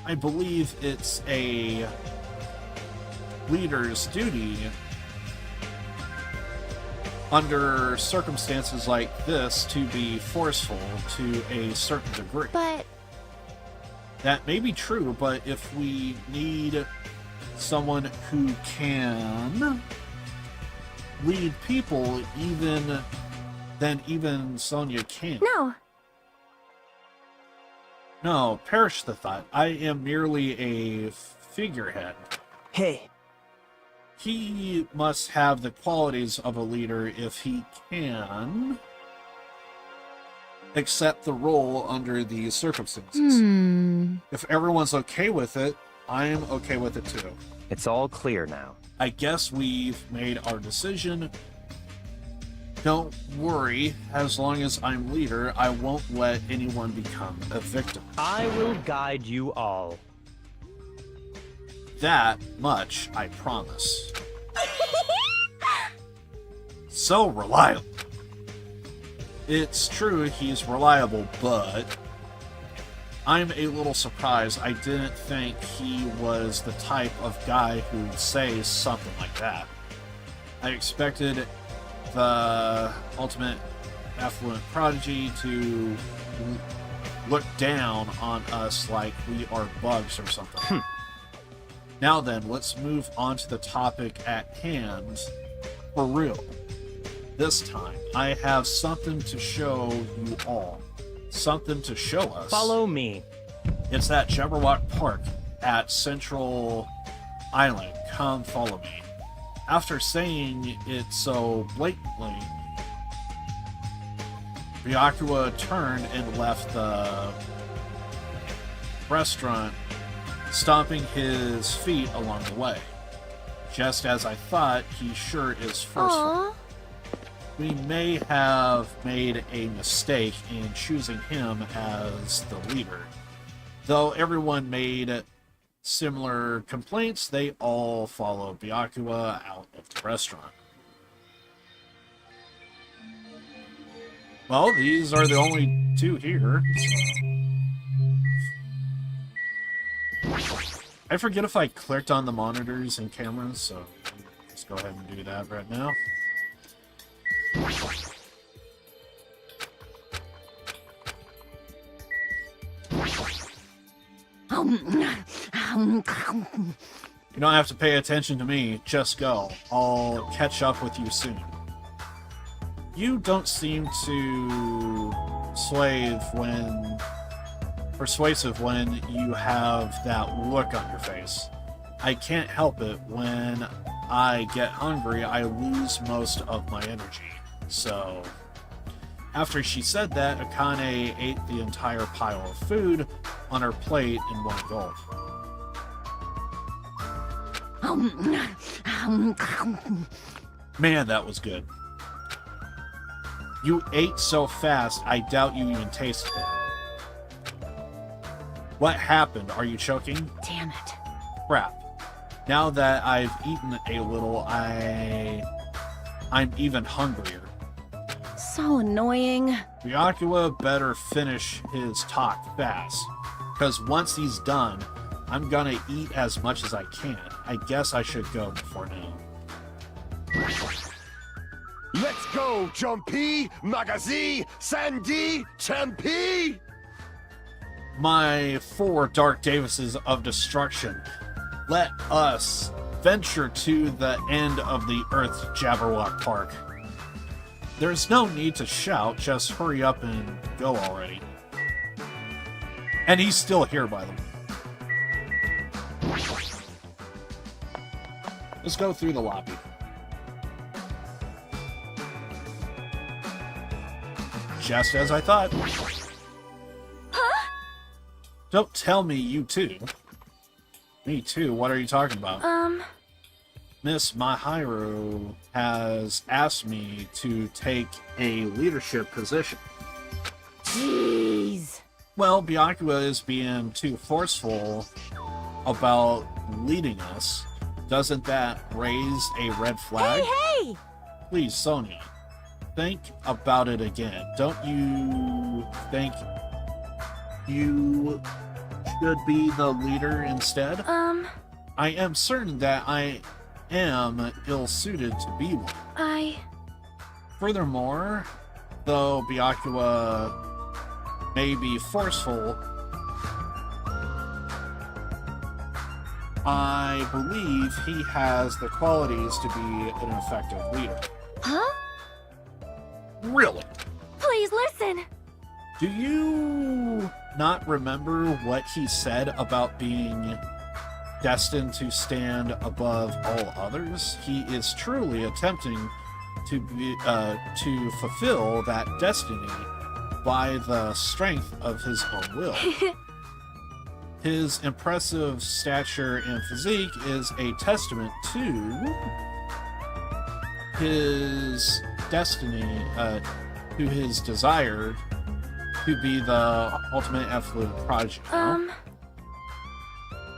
I believe it's a leader's duty under circumstances like this to be forceful to a certain degree. But That may be true, but if we need someone who can lead people, even Sonya can't. no. No, perish the thought. I am merely a figurehead. Hey, He must have the qualities of a leader if he can accept the role under these circumstances. If everyone's okay with it, I'm okay with it too. It's all clear now. I guess we've made our decision. Don't worry, as long as I'm leader, I won't let anyone become a victim. I will guide you all. That much I promise. So reliable. It's true he's reliable, but I'm a little surprised. I didn't think he was the type of guy who'd say something like that. I expected the ultimate affluent prodigy to look down on us like we are bugs or something. Now then, let's move on to the topic at hand. For real. This time, I have something to show you all. Something to show us. Follow me. It's at Jabberwock Park at Central Island. Come follow me. After saying it so blatantly, Byakuya turned and left the restaurant, stomping his feet along the way. Just as I thought, he sure is forceful. Aww. We may have made a mistake in choosing him as the leader. Though everyone made similar complaints, they all followed Byakuya out of the restaurant. Well, these are the only two here. So. I forget if I clicked on the monitors and cameras, so let's go ahead and do that right now. You don't have to pay attention to me, just go. I'll catch up with you soon. You don't seem too persuasive when you have that look on your face. I can't help it. When I get hungry, I lose most of my energy. So, after she said that, Akane ate the entire pile of food on her plate in one gulp. Man, that was good. You ate so fast, I doubt you even tasted it. What happened? Are you choking? Damn it. Crap. Now that I've eaten a little, I'm even hungrier. So annoying. Byakuya better finish his talk fast, because once he's done, I'm gonna eat as much as I can. I guess I should go for now. Let's go, Jumpy, Magazi, Sandy, Champi! My 4 Dark Davises of destruction, let us venture to the end of the Earth Jabberwock Park. There's no need to shout, just hurry up and go already. And he's still here, by the way. Let's go through the lobby. Just as I thought. Huh? Don't tell me you too. Me too? What are you talking about? Miss Mahiro has asked me to take a leadership position. Jeez. Well, Byakuya is being too forceful about leading us. Doesn't that raise a red flag? Hey! Please, Sonia, think about it again. Don't you think you should be the leader instead? I am certain that I am ill-suited to be one. Furthermore, though Byakuya may be forceful, I believe he has the qualities to be an effective leader. Huh? Really? Please listen. Do you not remember what he said about being destined to stand above all others? He is truly attempting to fulfill that destiny by the strength of his own will. His impressive stature and physique is a testament to his destiny, to his desire to be the ultimate absolute prodigy.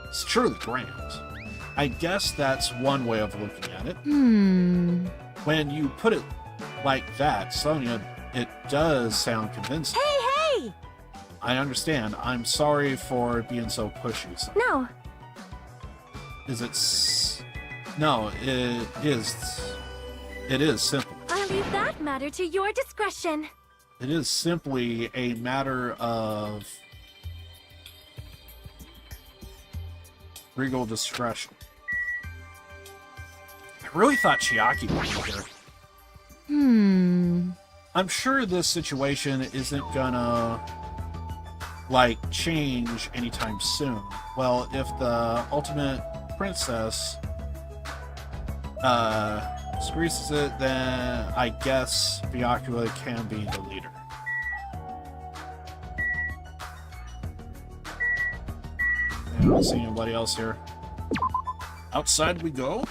It's truly grand. I guess that's one way of looking at it. When you put it like that, Sonia, it does sound convincing. Hey! I understand. I'm sorry for being so pushy. So. No. Is it... No, it is... It is simple. I'll leave that matter to your discretion. It is simply a matter of regal discretion. I really thought Chiaki would be here. I'm sure this situation isn't gonna, like, change anytime soon. Well, if the ultimate princess squeezes it, then I guess Byakuya can be the leader. I don't see anybody else here. Outside we go?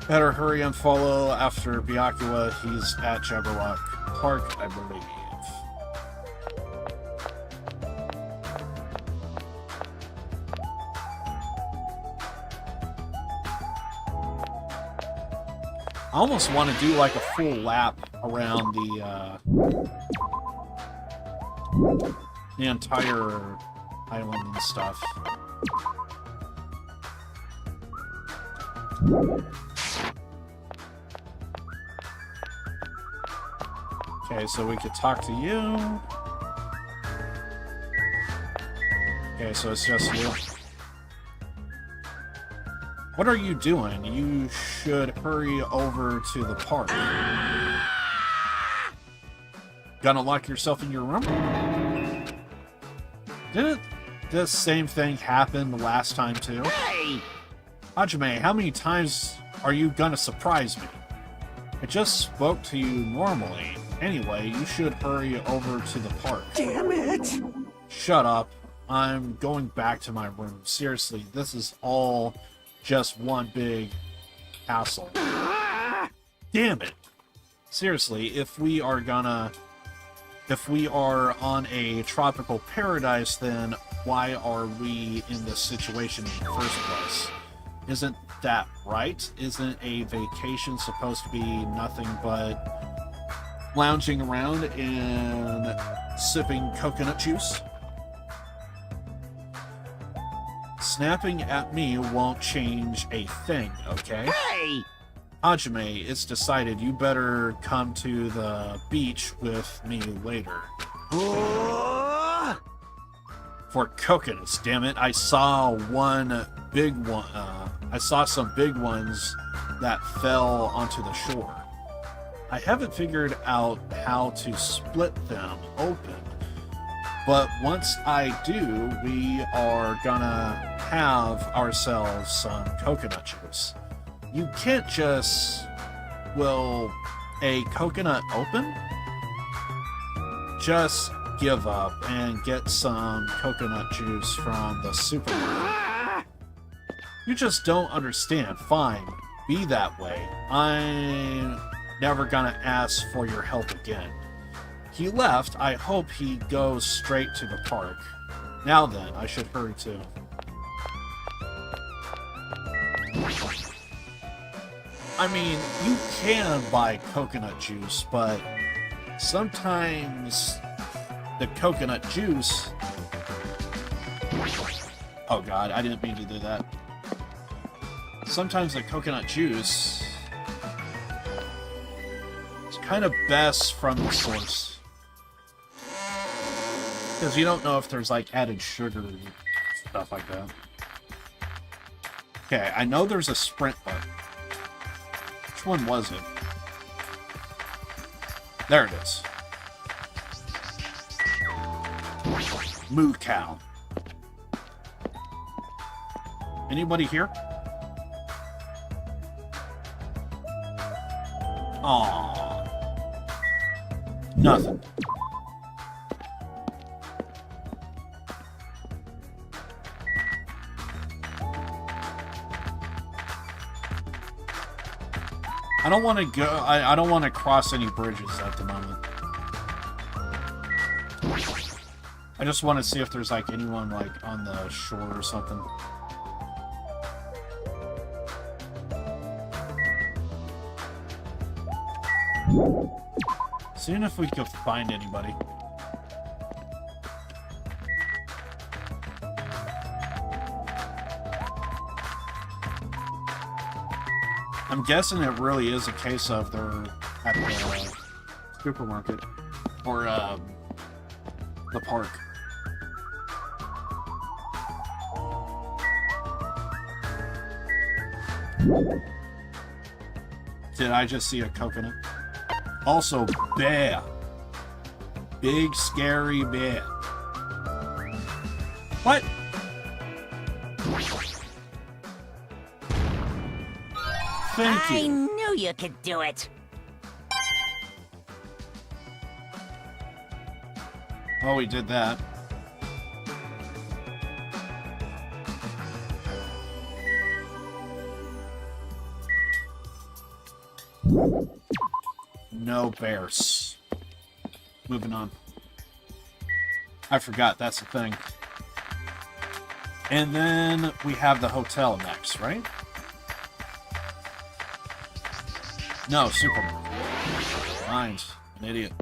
Better hurry and follow after Byakuya. He's at Jabberwock Park, I believe. I almost want to do like a full lap around the entire island and stuff. Okay, so we could talk to you. Okay, so it's just you. What are you doing? You should hurry over to the park. Gonna lock yourself in your room? Didn't this same thing happen last time too? Hey! Hajime, how many times are you gonna surprise me? I just spoke to you normally. Anyway, you should hurry over to the park. Damn it! Shut up. I'm going back to my room. Seriously, this is all just one big hassle. Damn it. Seriously, if we are on a tropical paradise, then why are we in this situation in the first place? Isn't that right? Isn't a vacation supposed to be nothing but lounging around and sipping coconut juice? Snapping at me won't change a thing, okay? Hey! Hajime, it's decided you better come to the beach with me later. For coconuts, damn it. I saw one big one. I saw some big ones that fell onto the shore. I haven't figured out how to split them open. But once I do, we are gonna have ourselves some coconut juice. You can't just... Will a coconut open? Just give up and get some coconut juice from the supermarket. You just don't understand. Fine, be that way. I'm never gonna ask for your help again. He left. I hope he goes straight to the park. Now then, I should hurry too. I mean, you can buy coconut juice, but sometimes the coconut juice... Oh god, I didn't mean to do that. Sometimes the coconut juice is kind of best from the source. Because you don't know if there's like added sugar and stuff like that. Okay, I know there's a sprint button. Which one was it? There it is. Moo cow. Anybody here? Aww. Nothing. I don't want to go... I don't want to cross any bridges at the moment. I just want to see if there's, like, anyone, like, on the shore or something. Seeing if we could find anybody. I'm guessing it really is a case of they're at the supermarket. Or, the park. Did I just see a coconut? Also, bear. Big, scary bear. What? Thank you. I knew you could do it. Oh, we did that. No bears. Moving on. I forgot, that's the thing. And then we have the hotel next, right? No, supermarket. Mind. An idiot.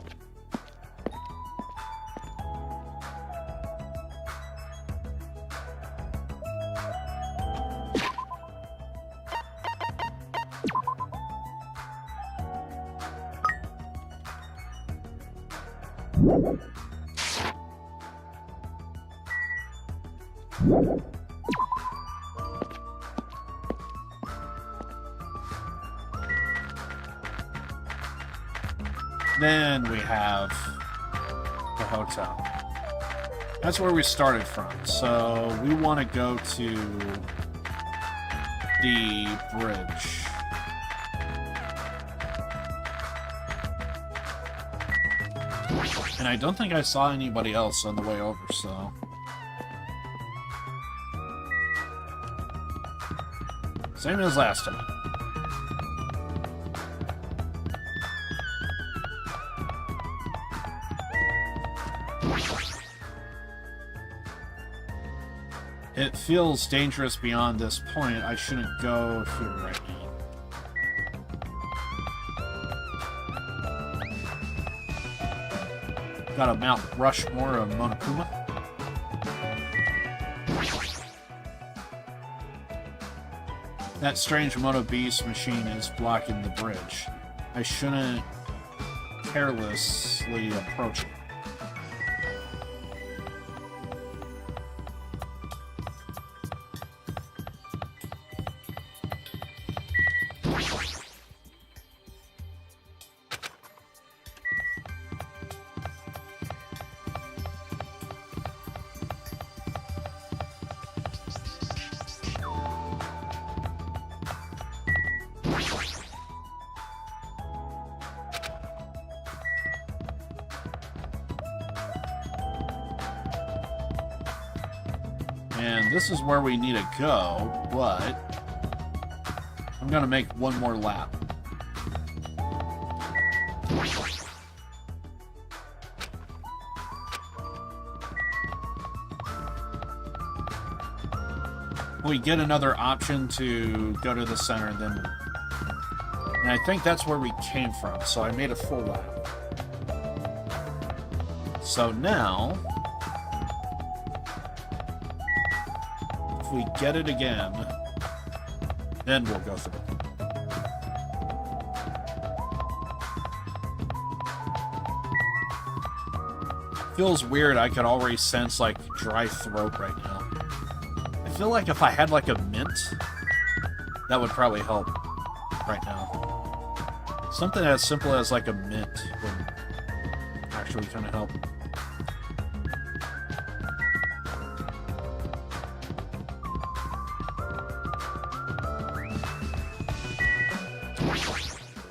Then we have the hotel. That's where we started from. So we want to go to the bridge. And I don't think I saw anybody else on the way over, so... Same as last time. It feels dangerous beyond this point. I shouldn't go here right now. Got a Mount Rushmore of Monokuma. That strange Moto Beast machine is blocking the bridge. I shouldn't carelessly approach it. And this is where we need to go, but I'm gonna make one more lap. We get another option to go to the center, then... And I think that's where we came from, so I made a full lap. So now... if we get it again, then we'll go through. Feels weird, I can already sense, like, dry throat right now. I feel like if I had, like, a mint, that would probably help right now. Something as simple as, like, a mint would actually kind of help.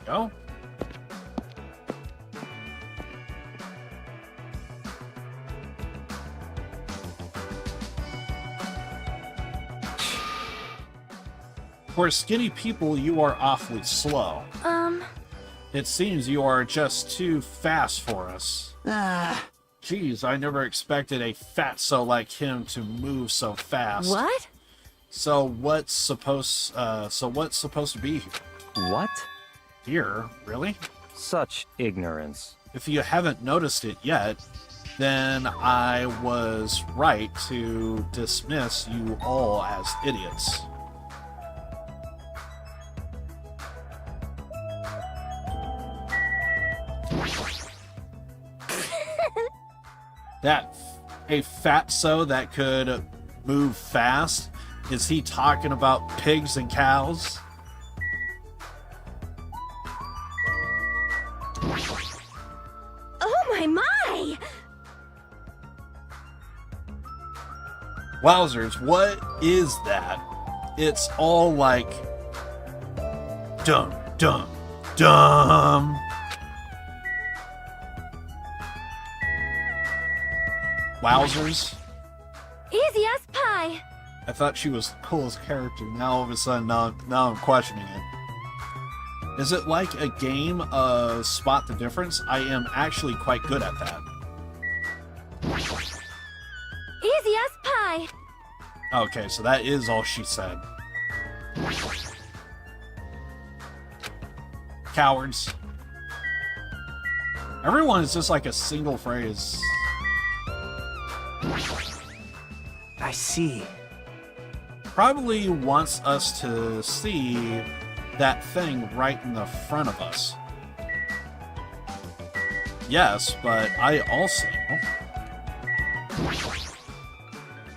Go. For skinny people, you are awfully slow. It seems you are just too fast for us. Geez, I never expected a fatso like him to move so fast. What? So what's supposed to be here? What? Here? Really? Such ignorance. If you haven't noticed it yet, then I was right to dismiss you all as idiots. That a fatso that could move fast? Is he talking about pigs and cows? Oh my! Wowzers, what is that? It's all like dum dum dum. Wowzers. Easy as pie. I thought she was the coolest character. Now all of a sudden, now I'm questioning it. Is it like a game of spot the difference? I am actually quite good at that. Easy as pie. Okay, so that is all she said. Cowards. Everyone is just like a single phrase. I see. Probably wants us to see that thing right in the front of us. Yes, but I also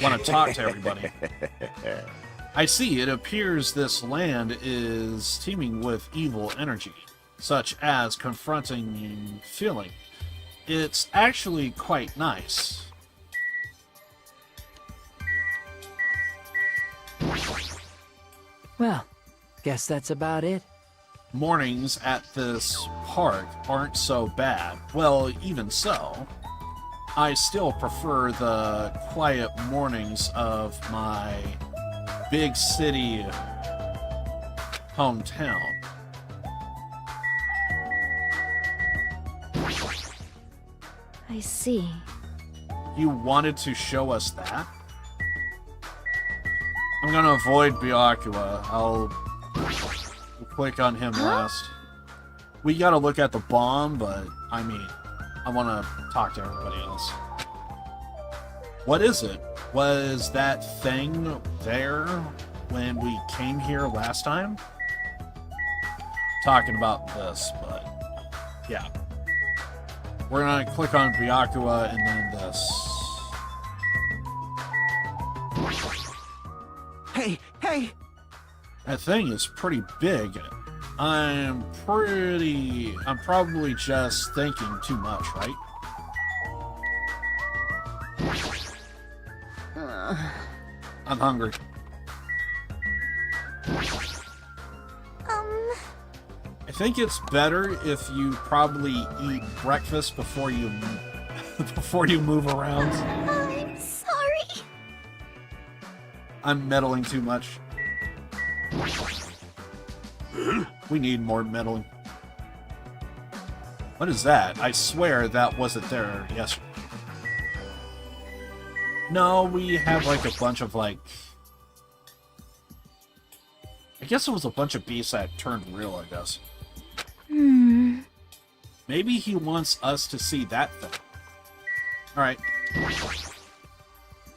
want to talk to everybody. I see, it appears this land is teeming with evil energy, such as confronting feeling. It's actually quite nice. Well, guess that's about it. Mornings at this park aren't so bad. Well, even so, I still prefer the quiet mornings of my big city hometown. I see. You wanted to show us that? I'm gonna avoid Byakuya. I'll click on him last. We gotta look at the bomb, but I mean, I wanna talk to everybody else. What is it? Was that thing there when we came here last time? Talking about this, but yeah. We're gonna click on Byakuya and then this. Hey! That thing is pretty big. I'm probably just thinking too much, right? I'm hungry. I think it's better if you probably eat breakfast before you move around. I'm sorry. I'm meddling too much. We need more meddling. What is that? I swear that wasn't there yesterday. No, we have like a bunch of like... I guess it was a bunch of beasts that turned real, I guess. Maybe he wants us to see that thing. Alright.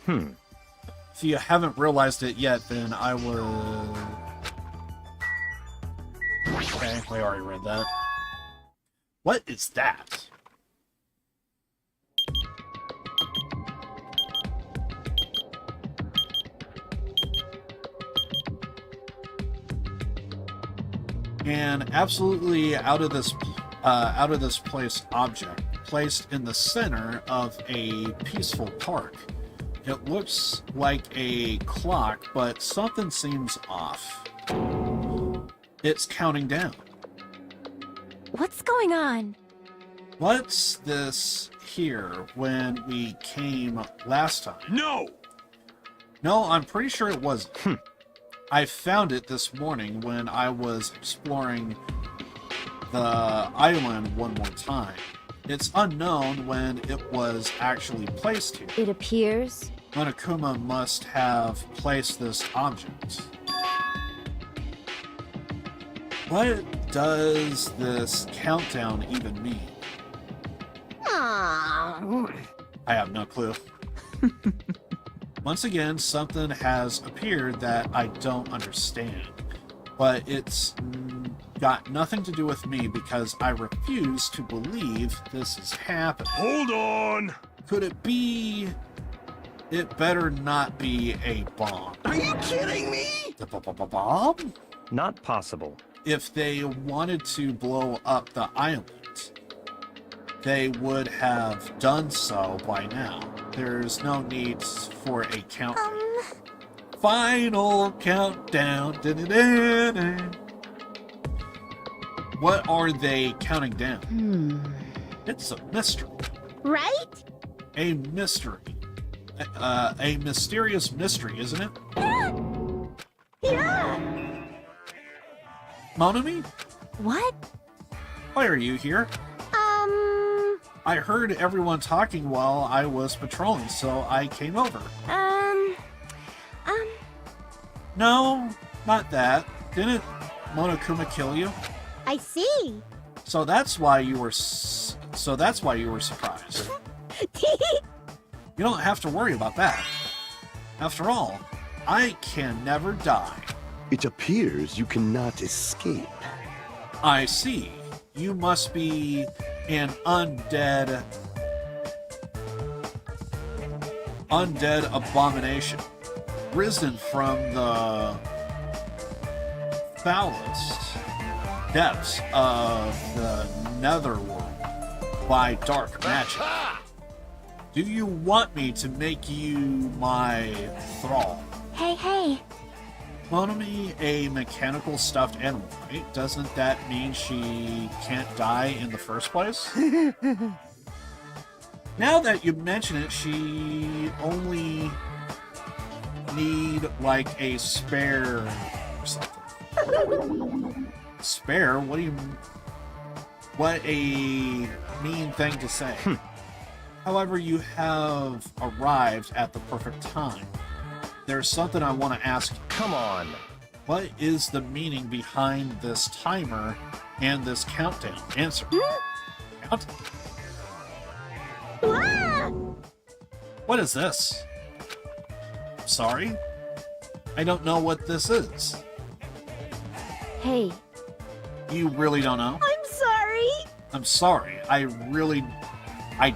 If you haven't realized it yet, then I will... Okay, we already read that. What is that? An absolutely out of this place object placed in the center of a peaceful park. It looks like a clock, but something seems off. It's counting down. What's going on? What's this here when we came last time? No! No, I'm pretty sure it wasn't. I found it this morning when I was exploring the island one more time. It's unknown when it was actually placed here. It appears. Monokuma must have placed this object. What does this countdown even mean? I have no clue. Once again, something has appeared that I don't understand. But it's got nothing to do with me because I refuse to believe this is happening. Hold on! Could it be... It better not be a bomb. Are you kidding me? The bomb? Not possible. If they wanted to blow up the island, they would have done so by now. There's no need for a countdown. Final countdown. Da-da-da-da. What are they counting down? It's a mystery. Right? A mystery. A mysterious mystery, isn't it? Yeah! Monami? What? Why are you here? I heard everyone talking while I was patrolling, so I came over. No, not that. Didn't Monokuma kill you? I see. So that's why you were surprised. You don't have to worry about that. After all, I can never die. It appears you cannot escape. I see. You must be an undead abomination, risen from the foulest depths of the netherworld by dark magic. Do you want me to make you my thrall? Hey. Monami, a mechanical stuffed animal, right? Doesn't that mean she can't die in the first place? Now that you mention it, she only need like a spare or something. Spare? What a mean thing to say. However, you have arrived at the perfect time. there's something I want to ask you. Come on. What is the meaning behind this timer and this countdown? Answer. Count. What is this? Sorry? I don't know what this is. Hey, You really don't know? I'm sorry. I'm sorry. I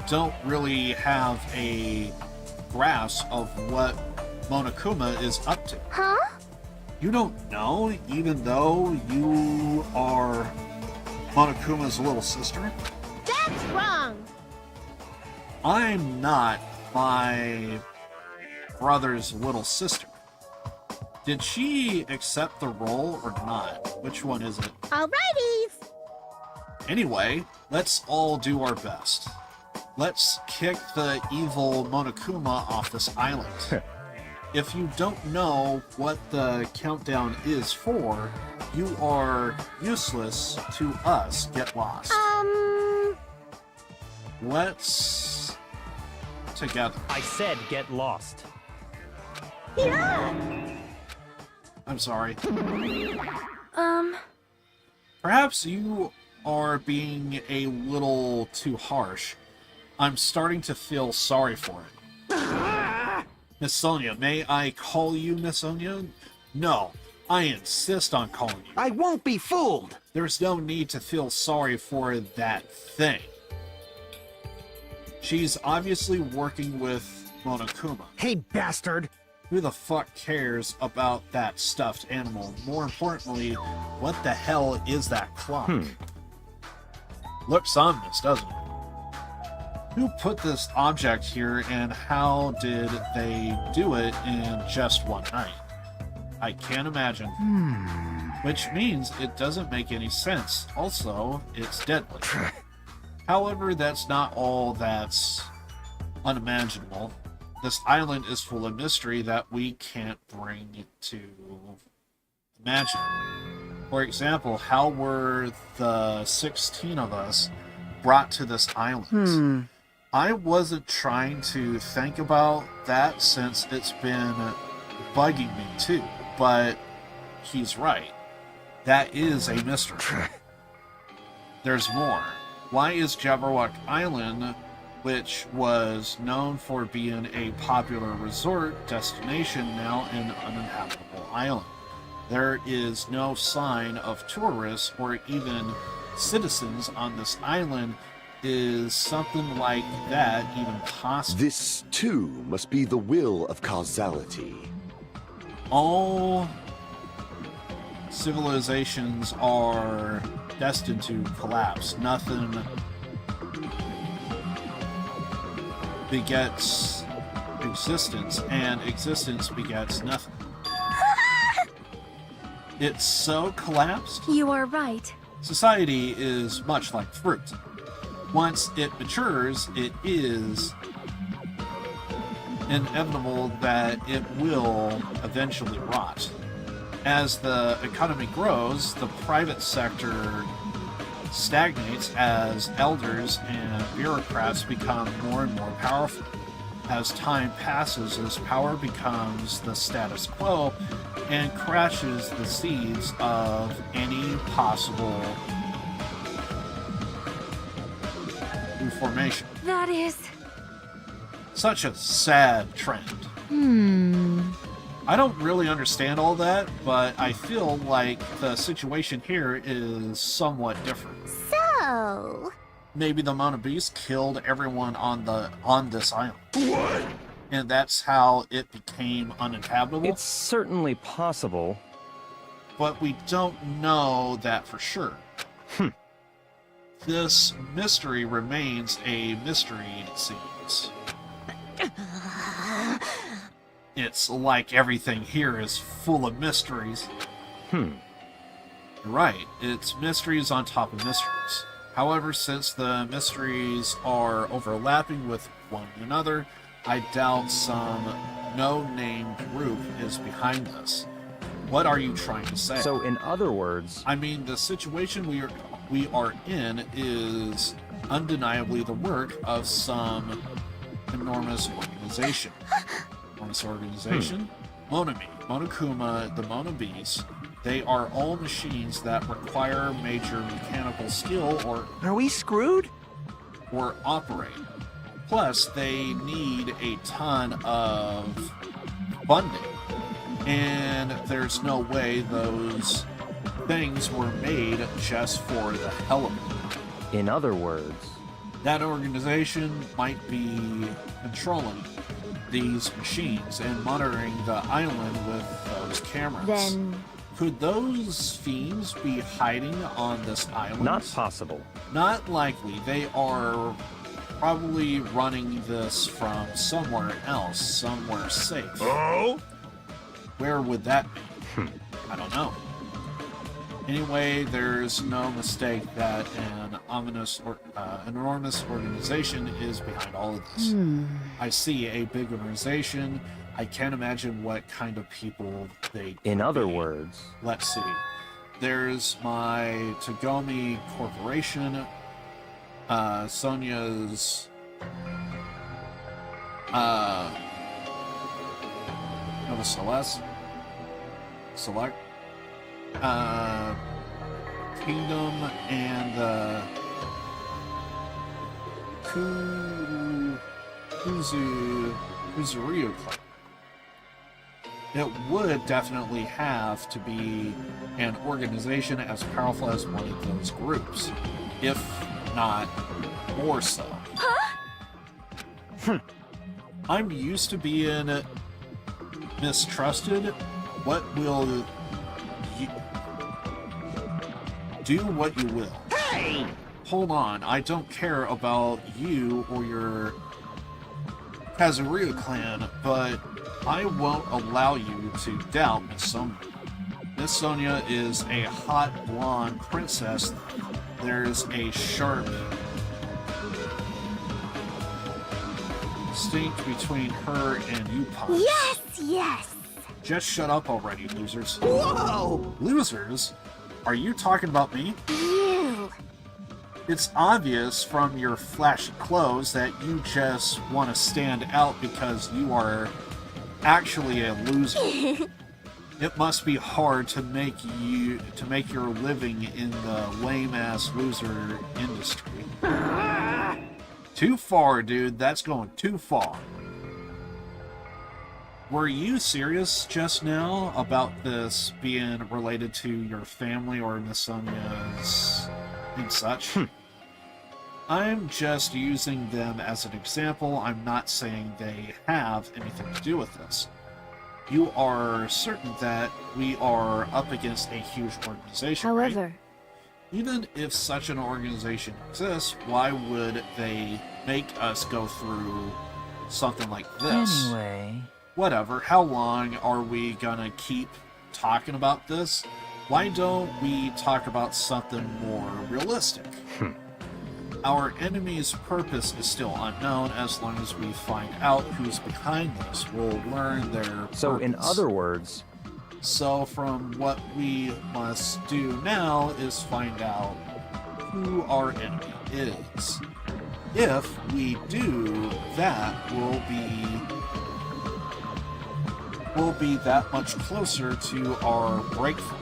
don't really have a grasp of what Monokuma is up to. Huh? You don't know, even though you are Monokuma's little sister? That's wrong. I'm not my brother's little sister. Did she accept the role or not? Which one is it? Alrighties. Anyway, let's all do our best. Let's kick the evil Monokuma off this island. If you don't know what the countdown is for, you are useless to us. Get lost. Let's... together. I said get lost. Yeah. I'm sorry. Um, Perhaps you are being a little too harsh. I'm starting to feel sorry for it. Miss Sonia, may I call you Miss Sonia? No, I insist on calling you. I won't be fooled. There's no need to feel sorry for that thing. She's obviously working with Monokuma. Hey, bastard. Who the fuck cares about that stuffed animal? More importantly, what the hell is that clock? Looks ominous, doesn't it? Who put this object here and how did they do it in just one night? I can't imagine. Which means it doesn't make any sense. Also, it's deadly. However, that's not all that's unimaginable. This island is full of mystery that we can't bring to imagine. For example, how were the 16 of us brought to this island? I wasn't trying to think about that since it's been bugging me too, but he's right. That is a mystery. There's more. Why is Jabberwock Island, which was known for being a popular resort destination, now an uninhabitable island? There is no sign of tourists or even citizens on this island. Is something like that even possible? This, too, must be the will of causality. All civilizations are destined to collapse. Nothing begets existence, and existence begets nothing. It's so collapsed. you are right. Society is much like fruit. Once it matures, it is inevitable that it will eventually rot. As the economy grows, the private sector stagnates as elders and bureaucrats become more and more powerful. As time passes, this power becomes the status quo and crashes the seeds of any possible formation. That is... Such a sad trend. I don't really understand all that, but I feel like the situation here is somewhat different. So... Maybe the Mono Beast killed everyone on this island. What? And that's how it became uninhabitable. It's certainly possible. But we don't know that for sure. This mystery remains a mystery, it seems. It's like everything here is full of mysteries. You're right, it's mysteries on top of mysteries. However, since the mysteries are overlapping with one another, I doubt some no-name group is behind this. What are you trying to say? So, in other words... I mean, the situation we are in is undeniably the work of some enormous organization. Enormous organization? Monokuma, the Monobes, they are all machines that require major mechanical skill Are we screwed? or operate. Plus, they need a ton of funding. And there's no way those things were made just for the hell of it. In other words, That organization might be controlling these machines and monitoring the island with those cameras. Then Could those fiends be hiding on this island? not possible. Not likely. They are probably running this from somewhere else, somewhere safe. Oh? Where would that be? I don't know. Anyway, there's no mistake that an enormous organization is behind all of this. I see a big organization. I can't imagine what kind of people they In other be. words, Let's see. There's my Tagomi Corporation, Sonia's Nova Select, Kingdom, and Kuzuryu Clan. It would definitely have to be an organization as powerful as one of those groups, if not more so. I'm used to being mistrusted. What will you do? What you will. Hey! Hold on, I don't care about you or your Kazuryu clan, but I won't allow you to doubt Miss Sonia. Miss Sonia is a hot blonde princess. There's a sharp distinct between her and you, Punch. yes, yes. Just shut up already, losers. Whoa! Losers? Are you talking about me? You. It's obvious from your flashy clothes that you just want to stand out because you are actually a loser. It must be hard to make your living in the lame-ass loser industry. Too far, dude. That's going too far. Were you serious just now about this being related to your family or Miss Sonia's and such? I'm just using them as an example. I'm not saying they have anything to do with this. You are certain that we are up against a huge organization, right? However, Even if such an organization exists, why would they make us go through something like this? Anyway. Whatever, how long are we gonna keep talking about this? Why don't we talk about something more realistic? Our enemy's purpose is still unknown. As long as we find out who's behind this, we'll learn their so in purpose. other words, So from what we must do now is find out who our enemy is. If we do that, we'll be that much closer to our breakthrough.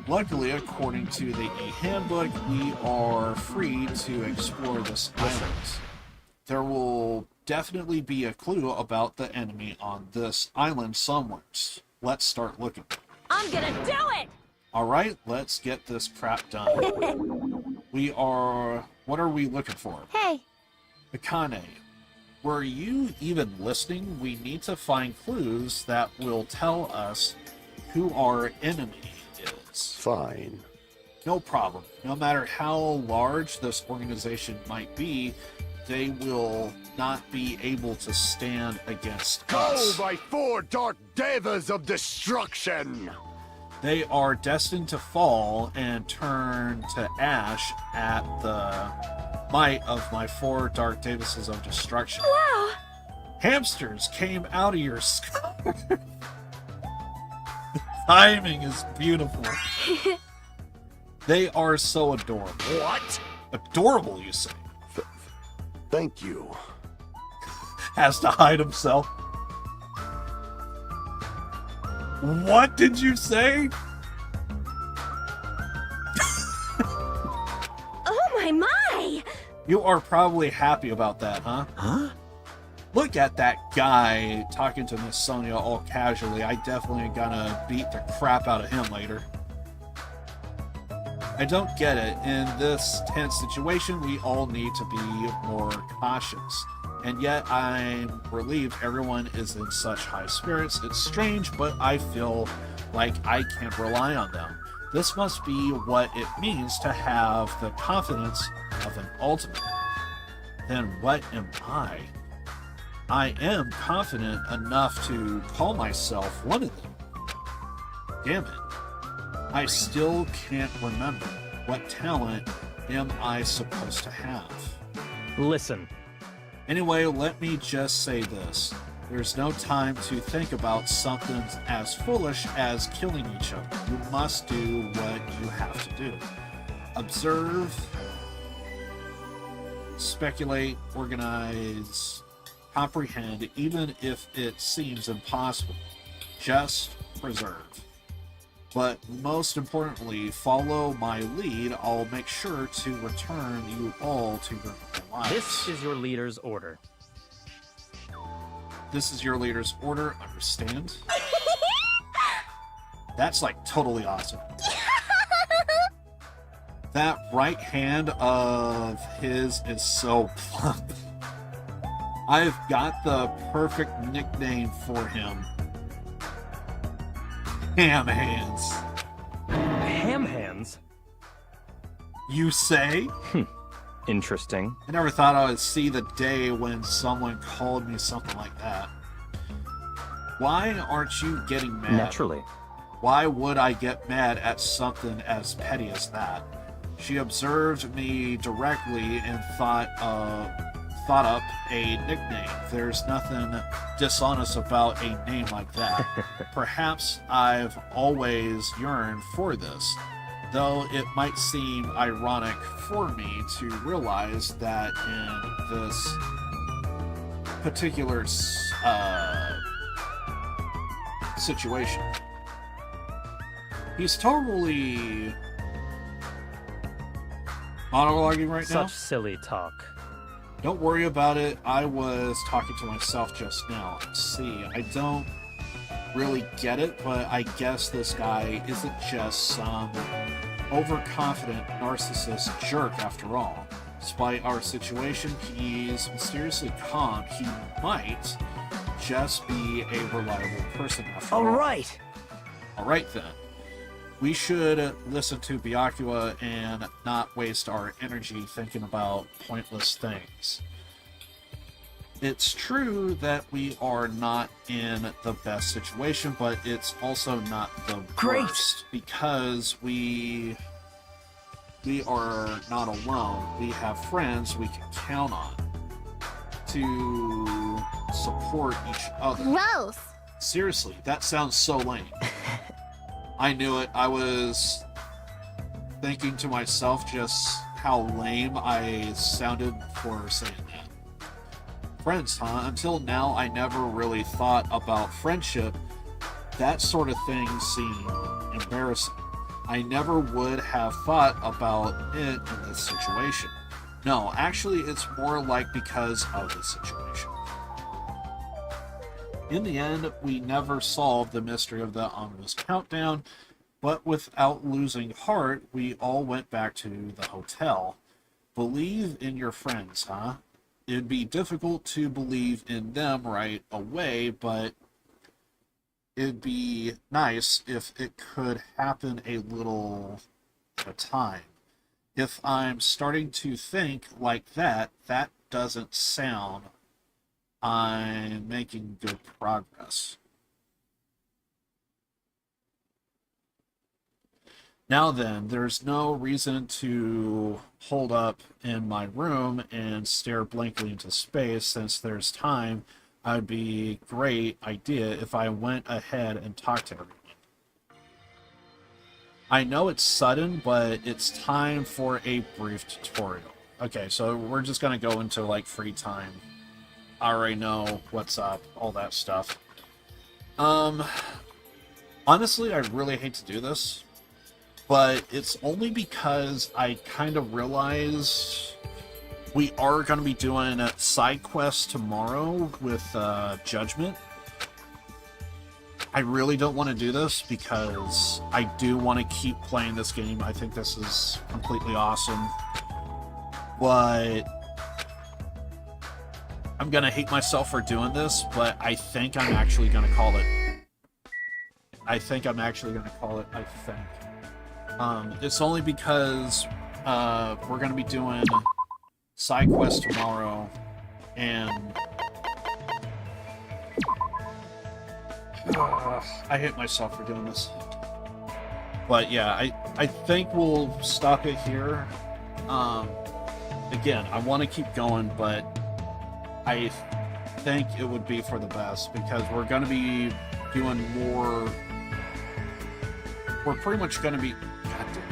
Luckily, according to the e-handbook, we are free to explore this island. There will definitely be a clue about the enemy on this island somewhere. Let's start looking. I'm gonna do it! Alright, let's get this crap done. What are we looking for? hey, Akane, were you even listening? We need to find clues that will tell us who our enemy is. Fine. No problem. No matter how large this organization might be, they will not be able to stand against us. By 4 dark devas of destruction! They are destined to fall and turn to ash at the might of my 4 dark Davises of destruction. wow. Hamsters came out of your skull. The timing is beautiful. They are so adorable. What? Adorable, you say? Thank you. Has to hide himself. What did you say? Oh my! You are probably happy about that, huh? Huh? Look at that guy talking to Miss Sonia all casually. I definitely gonna beat the crap out of him later. I don't get it. In this tense situation, we all need to be more cautious. And yet, I'm relieved everyone is in such high spirits. It's strange, but I feel like I can't rely on them. This must be what it means to have the confidence of an ultimate. Then what am I? I am confident enough to call myself one of them. Damn it. I still can't remember. What talent am I supposed to have? Listen. Anyway, let me just say this. There's no time to think about something as foolish as killing each other. You must do what you have to do. Observe, speculate, organize, comprehend, even if it seems impossible. Just preserve. But most importantly, follow my lead. I'll make sure to return you all to your lives. This is your leader's order. This is your leader's order, understand? That's like totally awesome. That right hand of his is so plump. I've got the perfect nickname for him. Ham Hands. Ham hands? You say? Interesting. I never thought I would see the day when someone called me something like that. Why aren't you getting mad? Naturally. Why would I get mad at something as petty as that? She observed me directly and thought up a nickname. There's nothing dishonest about a name like that. Perhaps I've always yearned for this, though it might seem ironic for me to realize that in this particular situation. He's totally monologuing right now. Such silly talk. Don't worry about it. I was talking to myself just now. See, I don't really get it, but I guess this guy isn't just some overconfident narcissist jerk after all. Despite our situation, he's mysteriously calm. He might just be a reliable person after all. Alright! Alright then. We should listen to Byakuya and not waste our energy thinking about pointless things. It's true that we are not in the best situation, but it's also not the Great. worst because we are not alone. We have friends we can count on to support each other. Gross! Seriously, that sounds so lame. I knew it. I was thinking to myself just how lame I sounded for saying that. Friends, huh? Until now, I never really thought about friendship. That sort of thing seemed embarrassing. I never would have thought about it in this situation. No, actually, it's more like because of the situation. In the end, we never solved the mystery of the ominous countdown, but without losing heart, we all went back to the hotel. Believe in your friends, huh? It'd be difficult to believe in them right away, but it'd be nice if it could happen a little at a time. If I'm starting to think like that, that doesn't sound I'm making good progress. Now then, there's no reason to hold up in my room and stare blankly into space since there's time. I'd be a great idea if I went ahead and talked to everyone. I know it's sudden, but it's time for a brief tutorial. Okay, so we're just gonna go into like free time. I already know what's up, all that stuff. Honestly, I really hate to do this, but it's only because I kind of realize we are going to be doing a side quest tomorrow with Judgment. I really don't want to do this because I do want to keep playing this game. I think this is completely awesome. But I'm going to hate myself for doing this, but I think I'm actually going to call it. I think. It's only because we're going to be doing side quest tomorrow, and I hate myself for doing this. But yeah, I think we'll stop it here. Again, I want to keep going, but I think it would be for the best because we're going to be doing more. We're pretty much going to be. God damn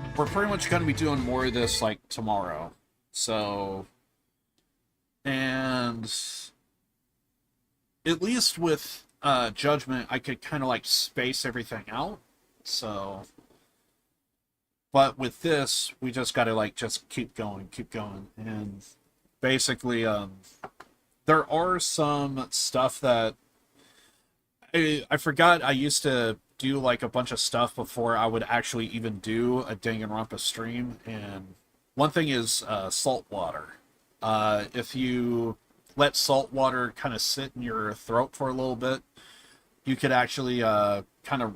it. We're pretty much going to be doing more of this like tomorrow. So. And. At least with Judgment, I could kind of like space everything out. So. But with this, we just got to like just keep going. And basically, there are some stuff that I forgot I used to do like a bunch of stuff before I would actually even do a Danganronpa stream. And one thing is salt water. If you let salt water kind of sit in your throat for a little bit, you could actually kind of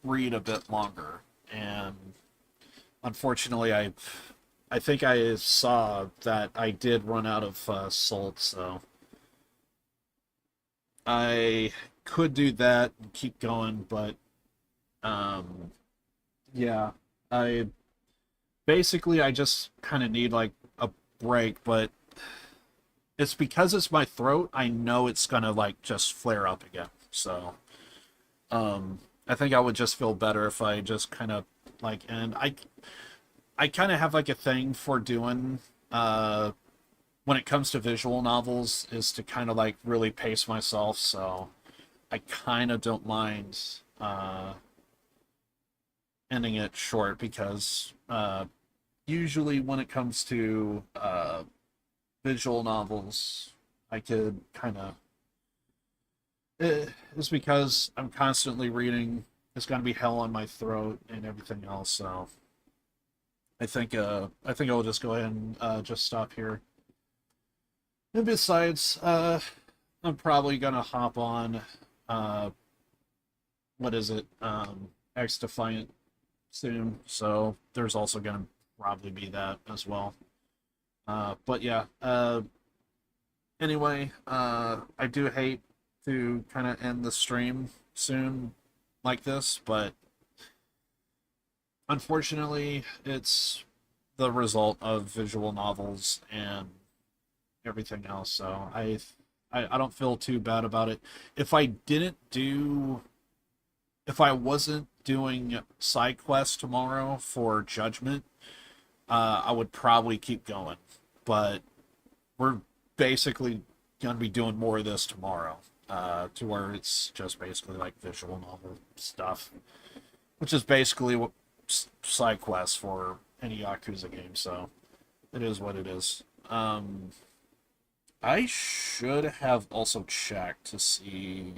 read a bit longer. And unfortunately, I think I saw that I did run out of salt, so I could do that and keep going, but yeah, I just kind of need like a break, but it's because it's my throat, I know it's gonna like just flare up again. So I think I would just feel better if I just kind of like, and I kind of have like a thing for doing when it comes to visual novels is to kind of like really pace myself, so I kind of don't mind ending it short because usually when it comes to visual novels, I could kind of it's because I'm constantly reading. It's gonna be hell on my throat and everything else, so I think I'll just go ahead and just stop here. And besides, I'm probably gonna hop on what is it? Xdefiant soon, so there's also gonna probably be that as well. But yeah, anyway, I do hate to kind of end the stream soon like this, but unfortunately, it's the result of visual novels and everything else, so I don't feel too bad about it. If I wasn't doing side quests tomorrow for Judgment, I would probably keep going. But we're basically going to be doing more of this tomorrow, to where it's just basically like visual novel stuff, which is basically what side quests for any Yakuza game, so it is what it is. I should have also checked to see.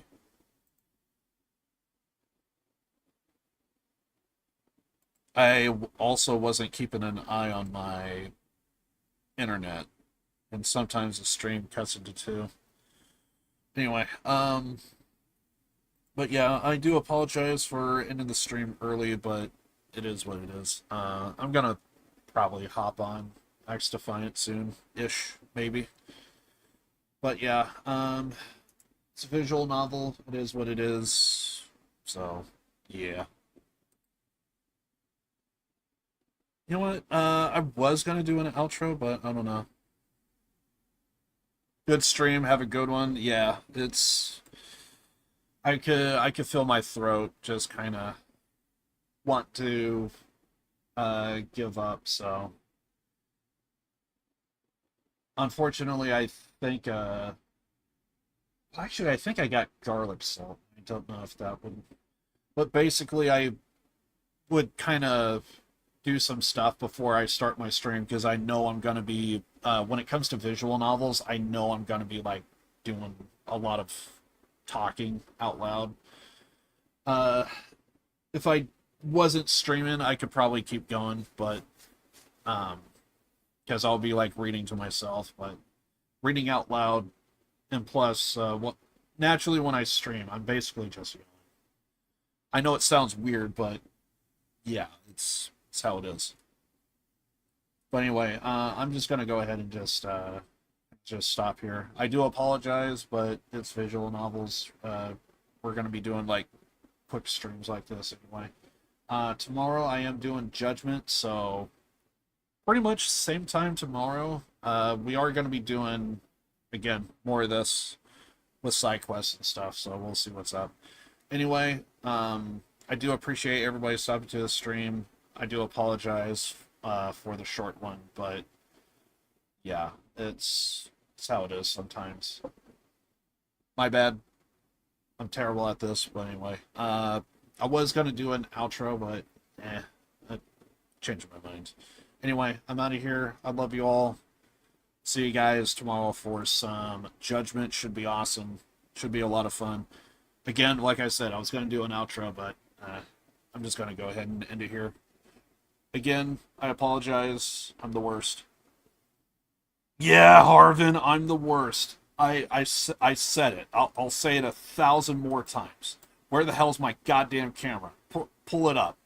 I also wasn't keeping an eye on my internet, and sometimes the stream cuts into two. Anyway, but yeah, I do apologize for ending the stream early, but it is what it is. I'm gonna probably hop on Xdefiant soon-ish, maybe. But yeah, it's a visual novel. It is what it is. So, yeah. You know what? I was gonna do an outro, but I don't know. Good stream. Have a good one. Yeah, it's. I could feel my throat just kind of want to give up. So, unfortunately, I think Actually, I think I got garlic salt. I don't know if that would... But basically, I would kind of do some stuff before I start my stream, because I know I'm going to be... when it comes to visual novels, I know I'm going to be, like, doing a lot of talking out loud. If I wasn't streaming, I could probably keep going, but... because I'll be, like, reading to myself, but reading out loud, and plus, naturally when I stream, I'm basically just yelling. I know it sounds weird, but yeah, it's how it is. But anyway, I'm just gonna go ahead and just stop here. I do apologize, but it's visual novels. We're gonna be doing like quick streams like this anyway. Tomorrow I am doing Judgment, so pretty much same time tomorrow. We are gonna be doing, again, more of this with side quests and stuff, so we'll see what's up. Anyway, I do appreciate everybody stopping to the stream. I do apologize for the short one, but yeah, it's how it is sometimes. My bad. I'm terrible at this, but anyway. I was going to do an outro, but I changed my mind. Anyway, I'm out of here. I love you all. See you guys tomorrow for some Judgment. Should be awesome. Should be a lot of fun. Again, like I said, I was going to do an outro, but I'm just going to go ahead and end it here. Again, I apologize. I'm the worst. Yeah, Harvin, I'm the worst. I said it. I'll say it 1,000 more times. Where the hell's my goddamn camera? Pull it up.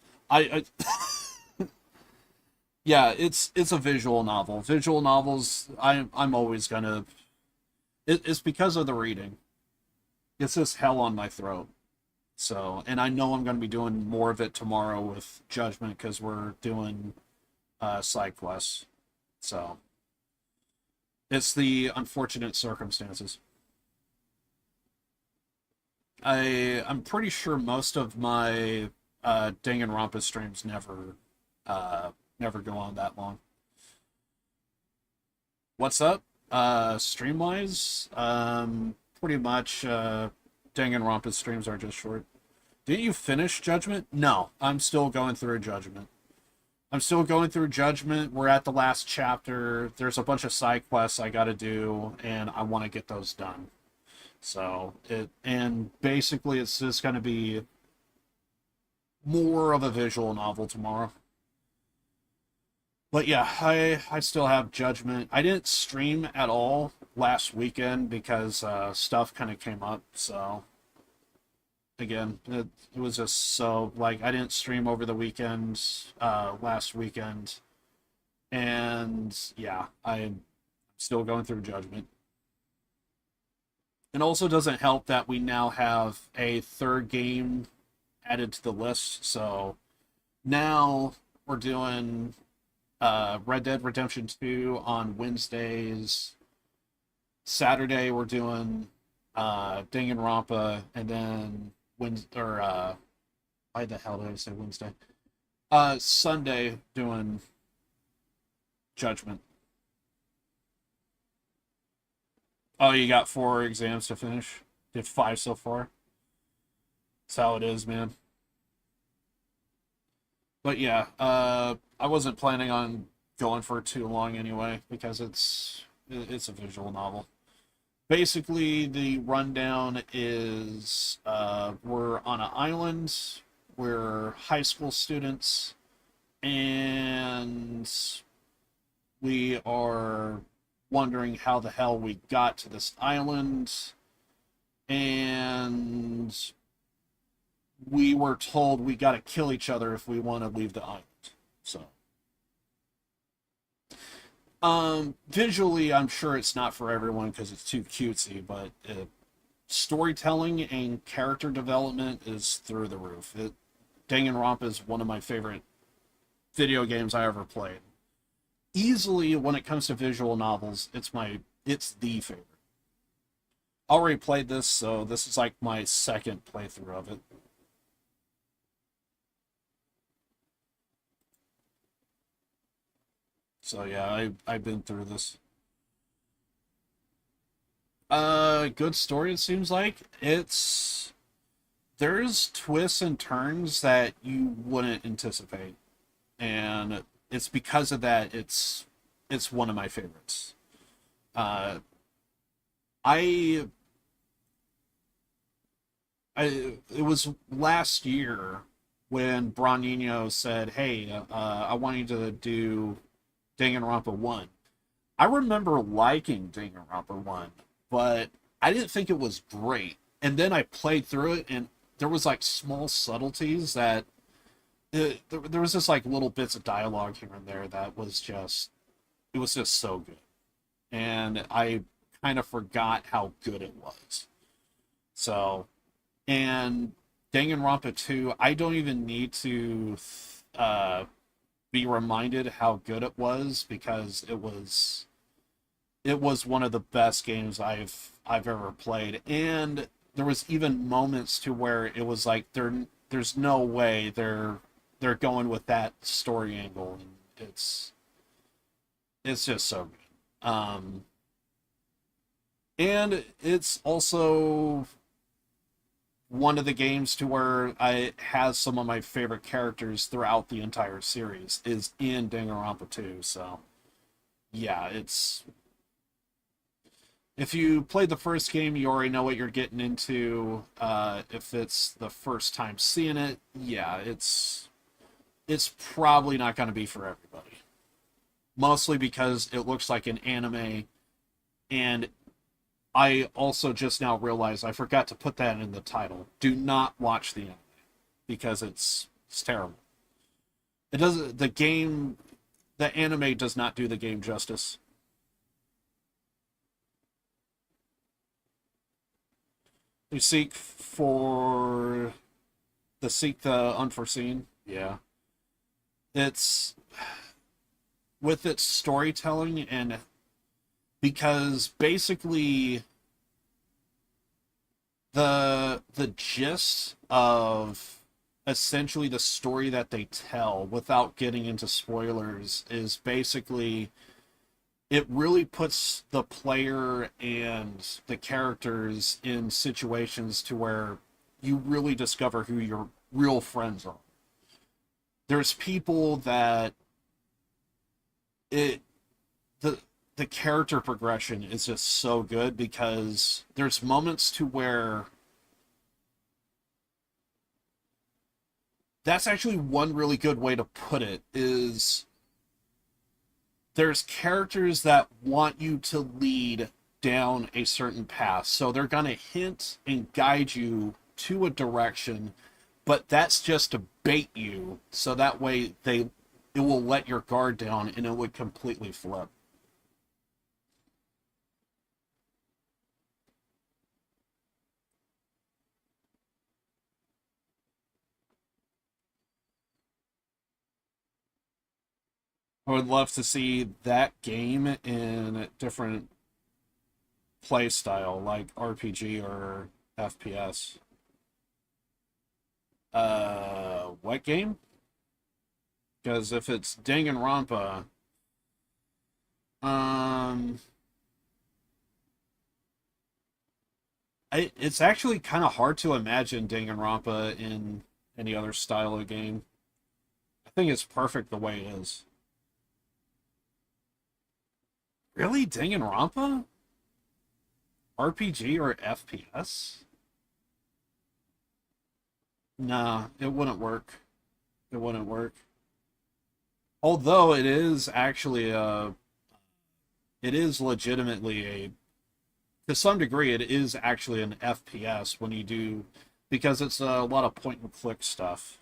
Yeah, it's a visual novel. Visual novels, I'm always gonna... It's because of the reading. It's just hell on my throat. So, and I know I'm going to be doing more of it tomorrow with Judgment, because we're doing side quests. So, it's the unfortunate circumstances. I'm pretty sure most of my Danganronpa streams never go on that long. What's up? Stream-wise? Pretty much Danganronpa streams are just short. Did you finish Judgment? No, I'm still going through Judgment. We're at the last chapter. There's a bunch of side quests I gotta do, and I want to get those done. So, and basically it's just gonna be more of a visual novel tomorrow. But yeah, I still have Judgment. I didn't stream at all last weekend because stuff kind of came up, so again, it was just so, like, I didn't stream over the weekend, last weekend, and yeah, I'm still going through Judgment. It also doesn't help that we now have a third game added to the list, so now we're doing Red Dead Redemption 2 on Wednesdays. Saturday we're doing Danganronpa, and then why the hell did I say Wednesday? Sunday doing Judgment. Oh, you got 4 exams to finish? You have 5 so far? That's how it is, man. But yeah, I wasn't planning on going for too long anyway, because it's a visual novel. Basically, the rundown is we're on an island, we're high school students, and we are wondering how the hell we got to this island, and we were told we gotta kill each other if we want to leave the island. So, visually, I'm sure it's not for everyone because it's too cutesy, but storytelling and character development is through the roof. Danganronpa is one of my favorite video games I ever played. Easily, when it comes to visual novels, it's the favorite. I already played this, so this is like my second playthrough of it. So yeah, I've been through this. Good story, it seems like. There's twists and turns that you wouldn't anticipate. And it's because of that, it's one of my favorites. Uh, I it was last year when Bronino said, "Hey, I want you to do Danganronpa 1." I remember liking Danganronpa 1, but I didn't think it was great. And then I played through it, and there was like small subtleties that there was just like little bits of dialogue here and there that was just it was just so good, and I kind of forgot how good it was. So, and Danganronpa 2, I don't even need to be reminded how good it was because it was one of the best games I've ever played, and there was even moments to where it was like there's no way they're going with that story angle, and it's just so good. And it's also one of the games to where it has some of my favorite characters throughout the entire series is in Danganronpa 2. So yeah, if you played the first game, you already know what you're getting into. If it's the first time seeing it, yeah, it's probably not going to be for everybody. Mostly because it looks like an anime, and I also just now realized I forgot to put that in the title. Do not watch the anime because it's terrible. It doesn't. The anime does not do the game justice. You seek the unforeseen. Yeah, it's with its storytelling, and because basically the gist of essentially the story that they tell without getting into spoilers is basically it really puts the player and the characters in situations to where you really discover who your real friends are. There's people that the character progression is just so good because there's moments to where that's actually one really good way to put it is there's characters that want you to lead down a certain path. So they're going to hint and guide you to a direction, but that's just to bait you. So that way it will let your guard down and it would completely flip. I would love to see that game in a different play style, like RPG or FPS. What game? Because if it's Danganronpa, it's actually kind of hard to imagine Danganronpa in any other style of game. I think it's perfect the way it is. Really? Danganronpa? RPG or FPS? Nah, it wouldn't work. It wouldn't work. Although it is actually it is legitimately to some degree, it is actually an FPS when you do, because it's a lot of point and click stuff.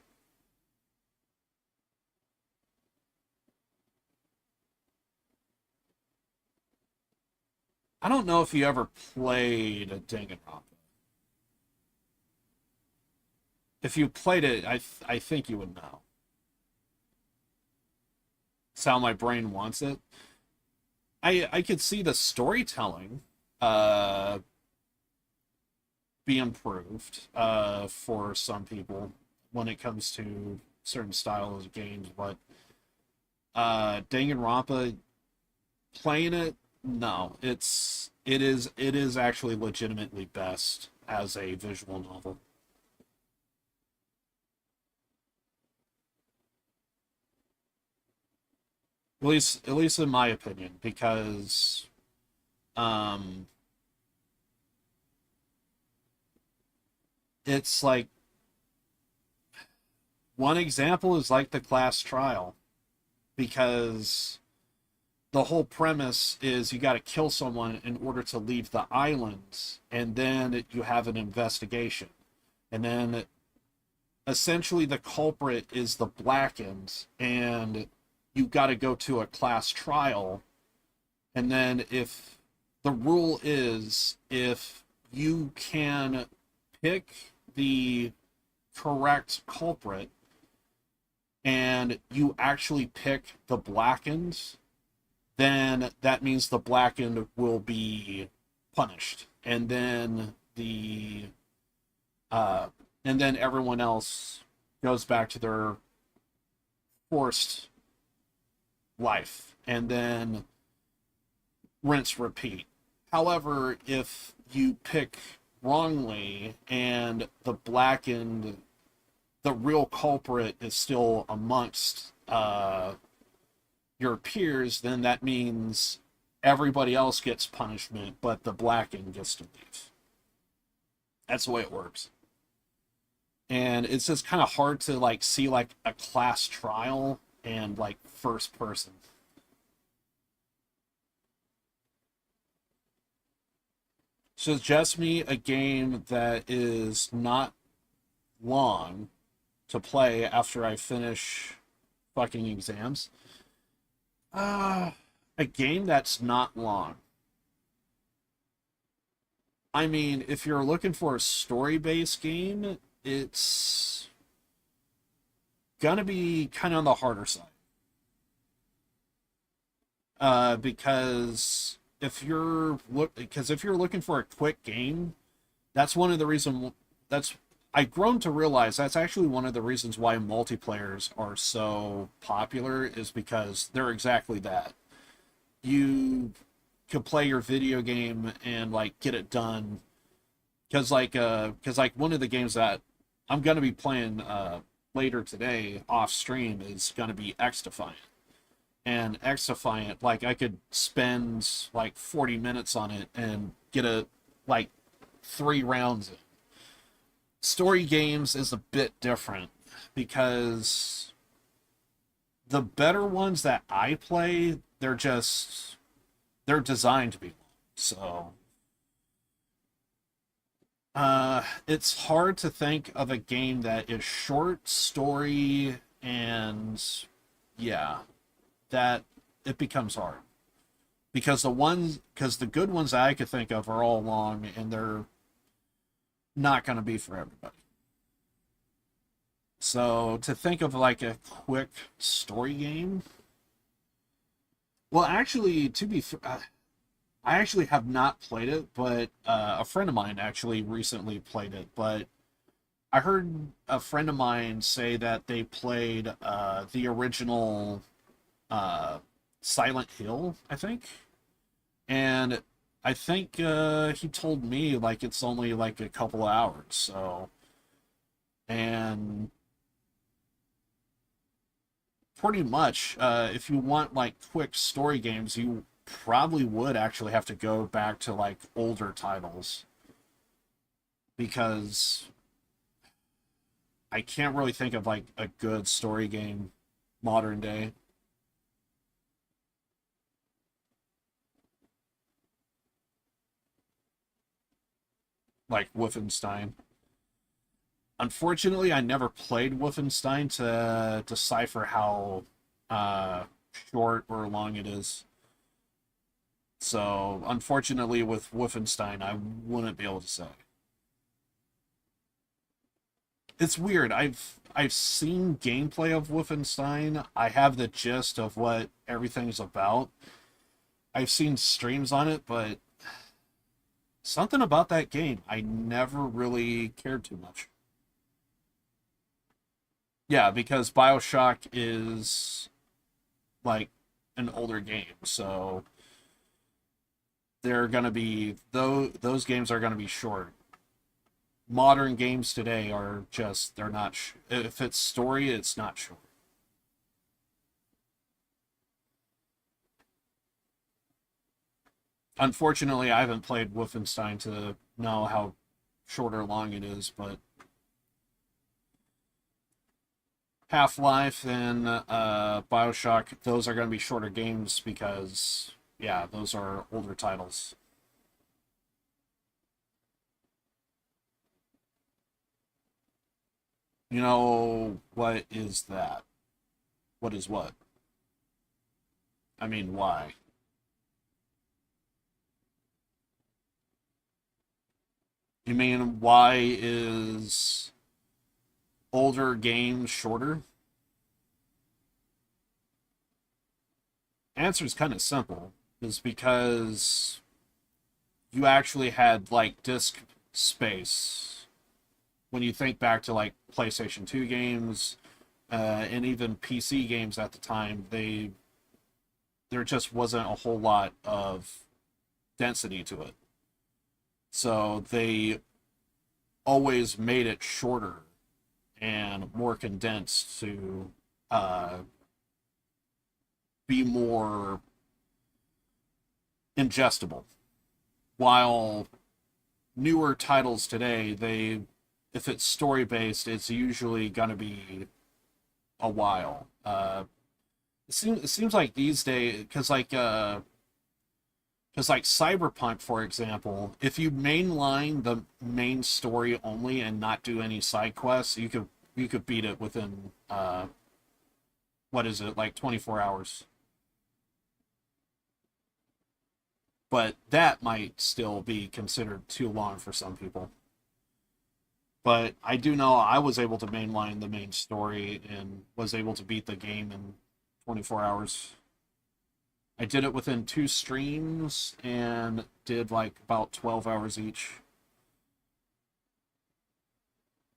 I don't know if you ever played Danganronpa. If you played it, I think you would know. It's how my brain wants it. I could see the storytelling be improved for some people when it comes to certain styles of games, but Danganronpa, playing it No, it is actually legitimately best as a visual novel. At least in my opinion, because um it's like one example is like the class trial, because the whole premise is you got to kill someone in order to leave the islands, and then you have an investigation, and then essentially the culprit is the Blackened, and you got to go to a class trial, and then if the rule is if you can pick the correct culprit and you actually pick the Blackened, then that means the Blackened will be punished, and then everyone else goes back to their forced life, and then rinse repeat. However, if you pick wrongly and the Blackened, the real culprit is still amongst your peers, then that means everybody else gets punishment, but the Blackened gets to leave. That's the way it works. And it's just kind of hard to like see like a class trial and like first person. Suggest me a game that is not long to play after I finish fucking exams. A game that's not long. I mean, if you're looking for a story-based game, it's gonna be kind of on the harder side. Because if you're looking for a quick game, that's one of the reasons. That's I've grown to realize that's actually one of the reasons why multiplayers are so popular, is because they're exactly that. You could play your video game and like get it done, because one of the games that I'm gonna be playing later today off stream is gonna be Xdefiant. And Xdefiant, like I could spend like 40 minutes on it and get a like 3 rounds in. Story games is a bit different, because the better ones that I play, they're designed to be long. So it's hard to think of a game that is short story, and yeah, that it becomes hard. Because the good ones I could think of are all long, and they're not going to be for everybody. So to think of like a quick story game, well, actually, I actually have not played it, but a friend of mine actually recently played it. But I heard a friend of mine say that they played the original Silent Hill, I think, and I think he told me like it's only like a couple hours. So, and pretty much, if you want like quick story games, you probably would actually have to go back to like older titles, because I can't really think of like a good story game modern day. Like Wolfenstein. Unfortunately, I never played Wolfenstein to decipher how short or long it is. So, unfortunately, with Wolfenstein, I wouldn't be able to say. It's weird. I've seen gameplay of Wolfenstein. I have the gist of what everything's about. I've seen streams on it, but something about that game I never really cared too much. Yeah, because BioShock is like an older game, so they're going to be, those games are going to be short. Modern games today are just, they're not, if it's story, it's not short. Unfortunately, I haven't played Wolfenstein to know how short or long it is, but Half-Life and Bioshock, those are going to be shorter games because, yeah, those are older titles. You know, what is that? What is what? I mean, why? You mean, why is older games shorter? Answer is kind of simple. Is because you actually had, like, disk space. When you think back to, like, PlayStation 2 games, and even PC games at the time, there just wasn't a whole lot of density to it. So they always made it shorter and more condensed to be more ingestible. While newer titles today, if it's story based, it's usually gonna be a while. It seems like these days, because like Cyberpunk, for example, if you mainline the main story only and not do any side quests, you could beat it within what is it, like 24 hours. But that might still be considered too long for some people. But I do know I was able to mainline the main story and was able to beat the game in 24 hours. I did it within 2 streams and did like about 12 hours each.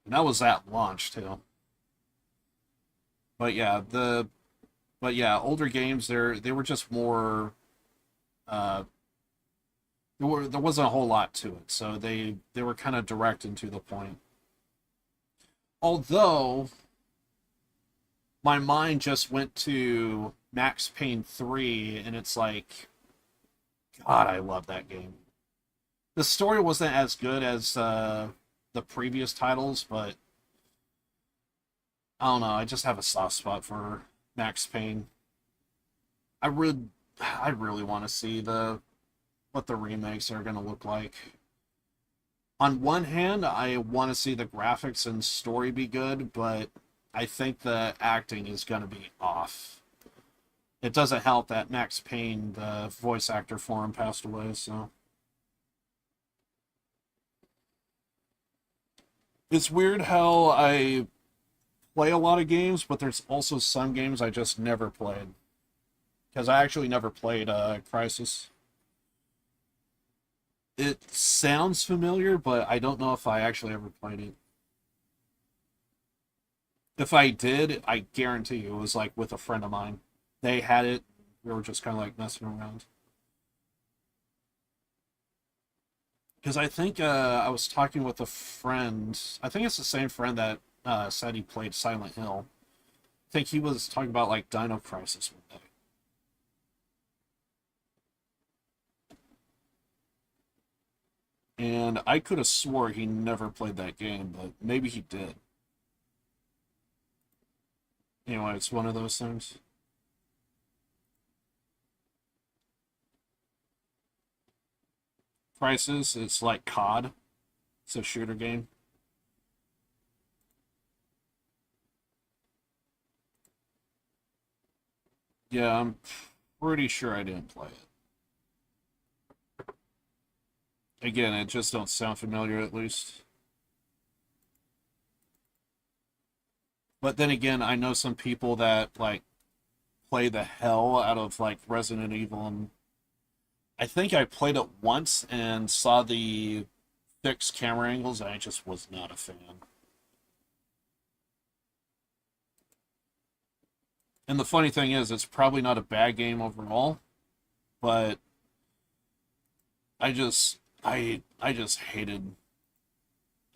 And that was at launch too. But yeah, older games they were just more there wasn't a whole lot to it. So they were kind of direct and to the point. Although my mind just went to Max Payne 3, and it's like, God, I love that game. The story wasn't as good as the previous titles, but I don't know. I just have a soft spot for Max Payne. I really want to see what the remakes are going to look like. On one hand, I want to see the graphics and story be good, but I think the acting is going to be off. It doesn't help that Max Payne, the voice actor for him, passed away, so. It's weird how I play a lot of games, but there's also some games I just never played. Because I actually never played Crysis. It sounds familiar, but I don't know if I actually ever played it. If I did, I guarantee you it was like with a friend of mine. They had it. We were just kind of like messing around. Because I think I was talking with a friend. I think it's the same friend that said he played Silent Hill. I think he was talking about like Dino Crisis one day. And I could have swore he never played that game, but maybe he did. Anyway, it's one of those things. Crysis, it's like COD. It's a shooter game. Yeah, I'm pretty sure I didn't play it. Again, it just don't sound familiar, at least. But then again, I know some people that, like, play the hell out of, like, Resident Evil, and I think I played it once and saw the fixed camera angles, and I just was not a fan. And the funny thing is, it's probably not a bad game overall, but I just hated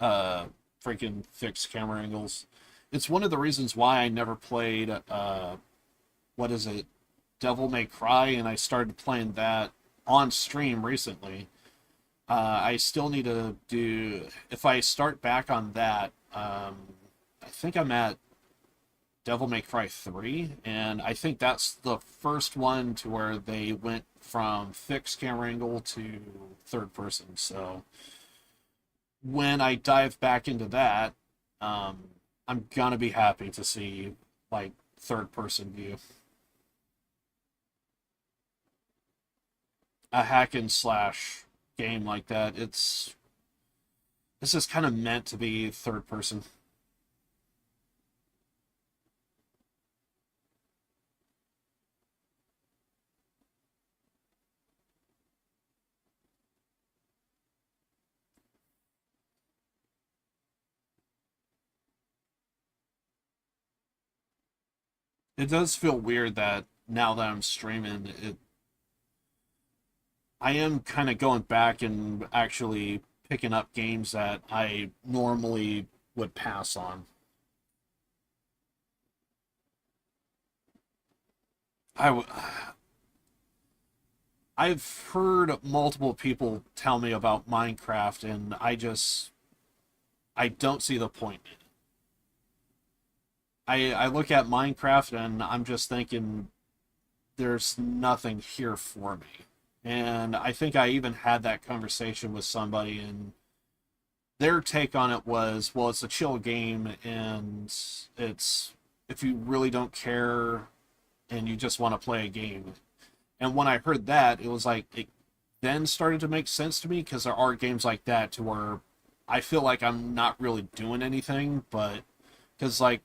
freaking fixed camera angles. It's one of the reasons why I never played what is it, Devil May Cry, and I started playing that on stream recently. I still need to do, if I start back on that, I think I'm at Devil May Cry 3, and I think that's the first one to where they went from fixed camera angle to third person. So when I dive back into that, I'm gonna be happy to see like third person view. A hack and slash game like that, this is kind of meant to be third person. It does feel weird that now that I'm streaming, I am kind of going back and actually picking up games that I normally would pass on. I've heard multiple people tell me about Minecraft, and I don't see the point in it. I look at Minecraft and I'm just thinking there's nothing here for me. And I think I even had that conversation with somebody, and their take on it was, well, it's a chill game, and it's, if you really don't care and you just want to play a game. And when I heard that, it was like, it then started to make sense to me, because there are games like that to where I feel like I'm not really doing anything, but because like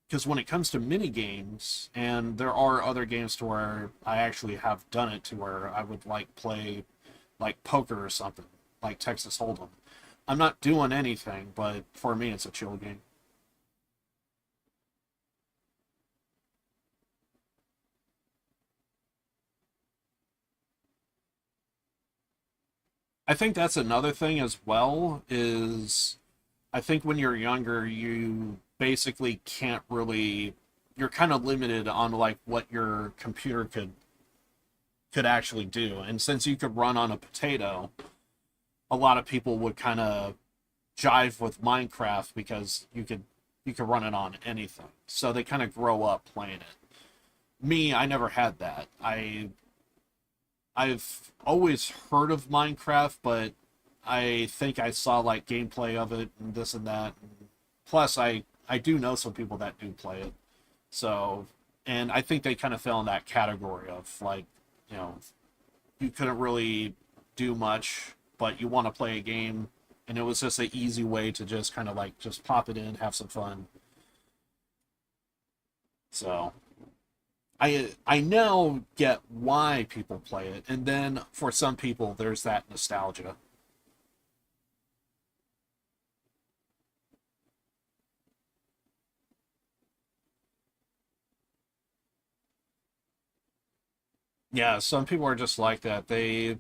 because when it comes to mini games, and there are other games to where I actually have done it to where I would like play like poker or something, like Texas Hold'em. I'm not doing anything, but for me it's a chill game. I think that's another thing as well, is I think when you're younger, you basically can't really, you're kind of limited on like what your computer could actually do. And since you could run on a potato, a lot of people would kind of jive with Minecraft because you could run it on anything. So they kind of grow up playing it. Me, I never had that. I've always heard of Minecraft, but I think I saw like gameplay of it and this and that. Plus, I do know some people that do play it. So, and I think they kind of fell in that category of like, you know, you couldn't really do much, but you want to play a game, and it was just an easy way to just kind of like just pop it in, have some fun. So, I now get why people play it, and then for some people, there's that nostalgia. Yeah, some people are just like that. They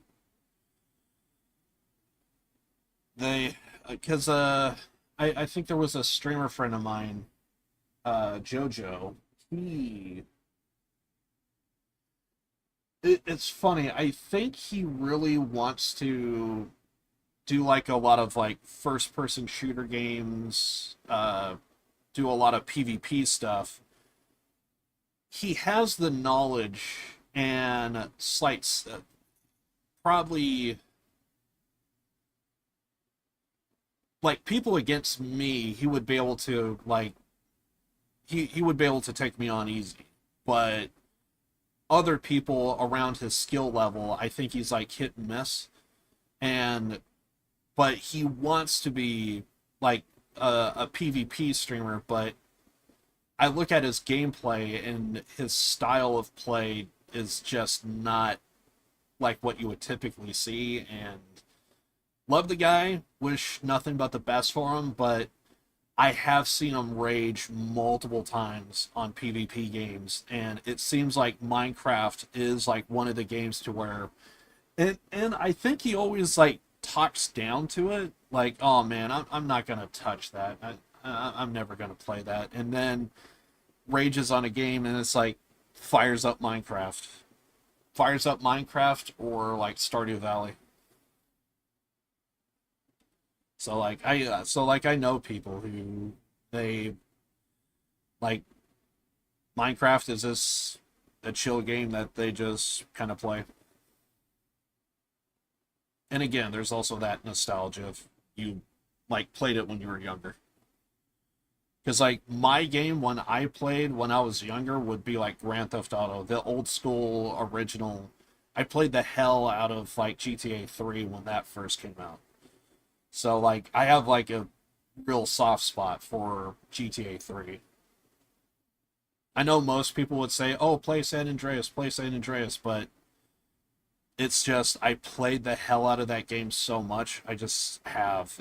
because I think there was a streamer friend of mine, Jojo. He it's funny. I think he really wants to do like a lot of like first person shooter games, do a lot of PvP stuff. He has the knowledge and slights, probably like people against me, he would be able to like he would be able to take me on easy. But other people around his skill level, I think he's like hit and miss. And but he wants to be like a PvP streamer, but I look at his gameplay and his style of play is just not like what you would typically see. And love the guy, wish nothing but the best for him, but I have seen them rage multiple times on PvP games, and it seems like Minecraft is like one of the games to where, and I think he always like talks down to it, like, oh man, I'm not gonna touch that, I'm never gonna play that, and then rages on a game, and it's like fires up Minecraft, or like Stardew Valley. So like I know people who they like Minecraft is just a chill game that they just kind of play. And again, there's also that nostalgia of you like played it when you were younger. Because like my game when I played when I was younger would be like Grand Theft Auto, the old school original. I played the hell out of like GTA 3 when that first came out. So like I have like a real soft spot for GTA 3. I know most people would say, "Oh, play San Andreas, but it's just I played the hell out of that game so much. I just have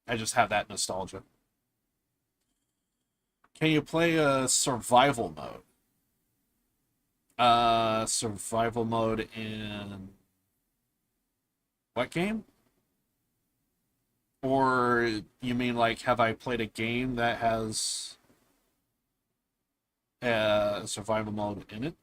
that nostalgia. Can you play a survival mode? Survival mode in what game? Or you mean like have I played a game that has a survival mode in it?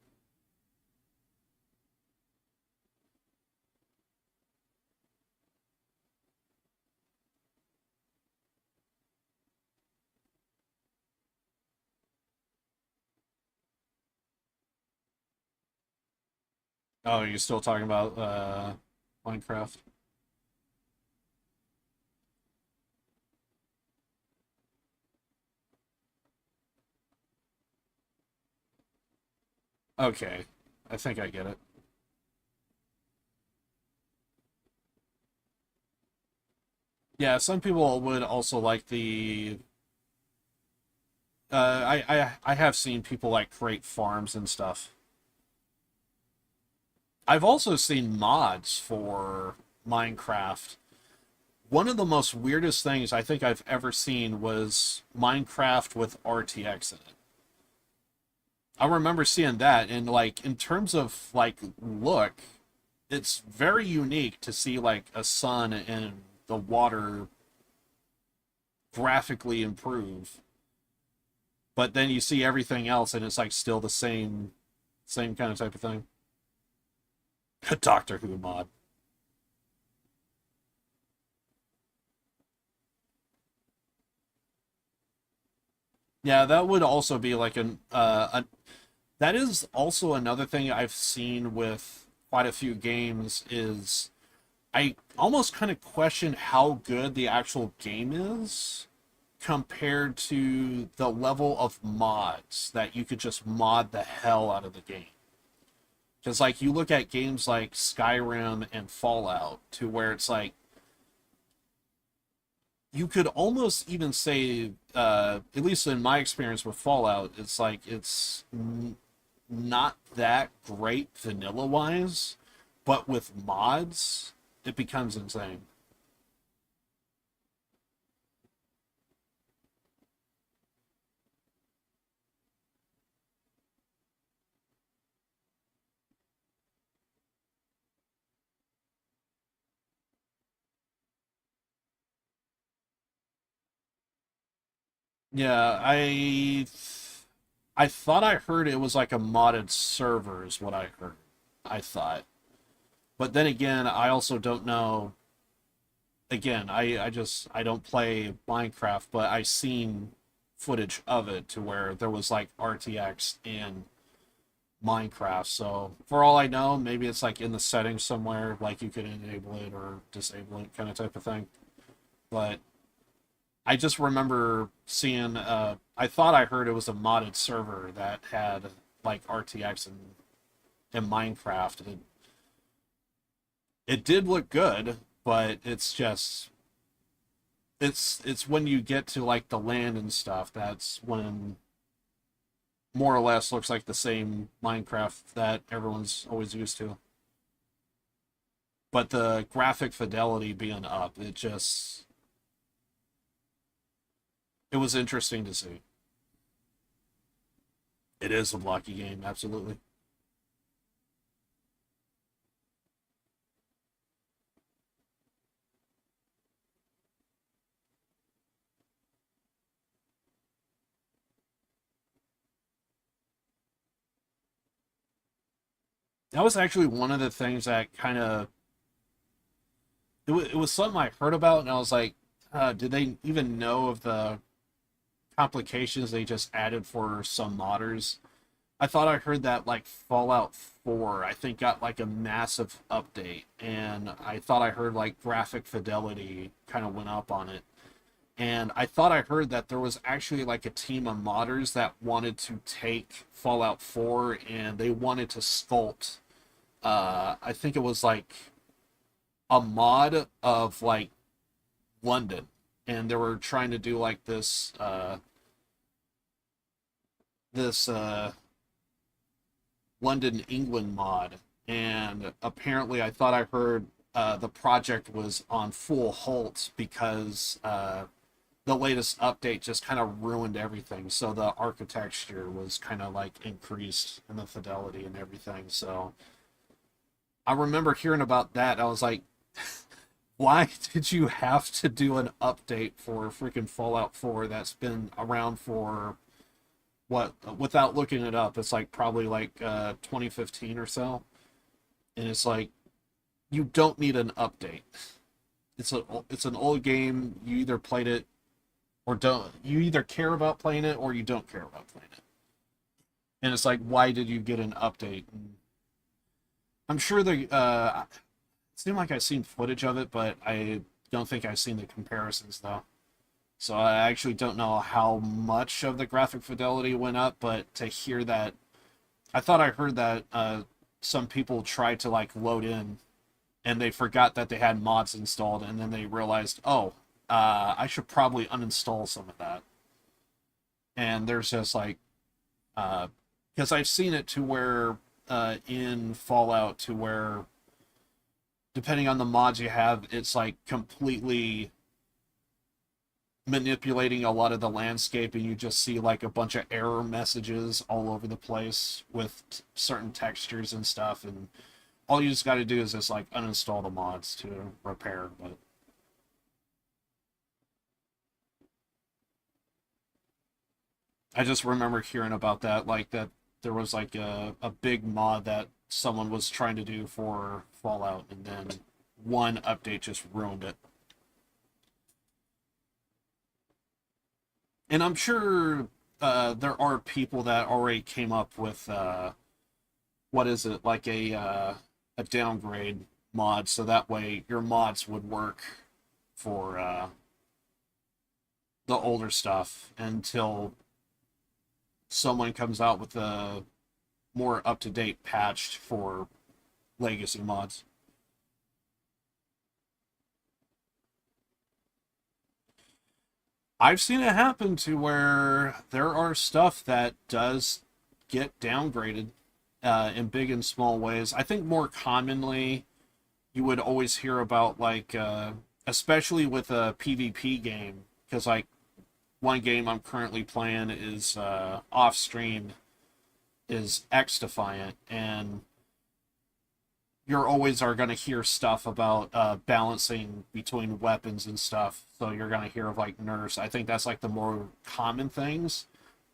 Oh, you're still talking about Minecraft? Okay, I think I get it. Yeah, some people would also like the. I have seen people like create farms and stuff. I've also seen mods for Minecraft. One of the most weirdest things I think I've ever seen was Minecraft with RTX in it. I remember seeing that, and like in terms of like look, it's very unique to see like a sun and the water graphically improve. But then you see everything else and it's like still the same kind of type of thing. A Doctor Who mod. Yeah, that would also be like that is also another thing I've seen with quite a few games is I almost kind of question how good the actual game is compared to the level of mods that you could just mod the hell out of the game. Because like you look at games like Skyrim and Fallout to where it's like you could almost even say, at least in my experience with Fallout, it's like it's not that great vanilla wise, but with mods, it becomes insane. Yeah, I thought I heard it was like a modded server is what I heard. I thought. But then again, I also don't know. Again, I don't play Minecraft, but I seen footage of it to where there was like RTX in Minecraft. So for all I know, maybe it's like in the settings somewhere, like you could enable it or disable it, kind of type of thing. But I just remember seeing. I thought I heard it was a modded server that had like RTX in Minecraft. It did look good, but it's just it's when you get to like the land and stuff that's when more or less looks like the same Minecraft that everyone's always used to. But the graphic fidelity being up, it just it was interesting to see. It is a blocky game, absolutely. That was actually one of the things that kind of it was something I heard about, and I was like, did they even know of the complications they just added for some modders? I thought I heard that like Fallout 4, I think got like a massive update, and I thought I heard like graphic fidelity kind of went up on it. And I thought I heard that there was actually like a team of modders that wanted to take Fallout 4 and they wanted to sculpt. I think it was like a mod of like London, and they were trying to do like this London, England mod, and apparently I thought I heard the project was on full halt because the latest update just kind of ruined everything. So the architecture was kind of like increased in the fidelity and everything. So I remember hearing about that. I was like, why did you have to do an update for freaking Fallout 4 that's been around for what, without looking it up, it's like probably like 2015 or so. And it's like, you don't need an update. It's an old game. You either played it or don't. You either care about playing it or you don't care about playing it. And it's like, why did you get an update? And I'm sure it seemed like I've seen footage of it, but I don't think I've seen the comparisons though. So I actually don't know how much of the graphic fidelity went up, but to hear that, I thought I heard that some people tried to like load in and they forgot that they had mods installed, and then they realized, oh, I should probably uninstall some of that. And there's just like, because I've seen it to where in Fallout, to where depending on the mods you have, it's like completely manipulating a lot of the landscape, and you just see like a bunch of error messages all over the place with certain textures and stuff, and all you just got to do is just like uninstall the mods to repair. But I just remember hearing about that, like that there was like a big mod that someone was trying to do for Fallout, and then one update just ruined it. And I'm sure there are people that already came up with what is it, like a downgrade mod, so that way your mods would work for the older stuff until someone comes out with a more up-to-date patch for legacy mods. I've seen it happen to where there are stuff that does get downgraded in big and small ways. I think more commonly you would always hear about like, especially with a PvP game, because like one game I'm currently playing is off stream is Xdefiant, and you're always are going to hear stuff about balancing between weapons and stuff. So you're going to hear of like nerfs. I think that's like the more common things.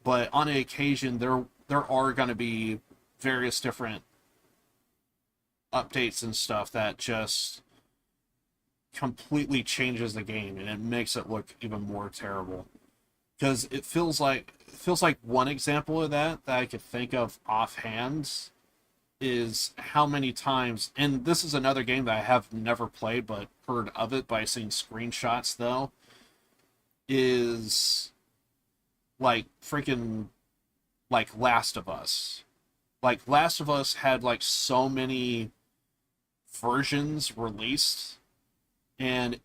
But on an occasion, there are going to be various different updates and stuff that just completely changes the game, and it makes it look even more terrible. Because it feels like one example of that I could think of offhand is how many times, and this is another game that I have never played but heard of it by seeing screenshots though, is like freaking like Last of Us. Like Last of Us had like so many versions released, and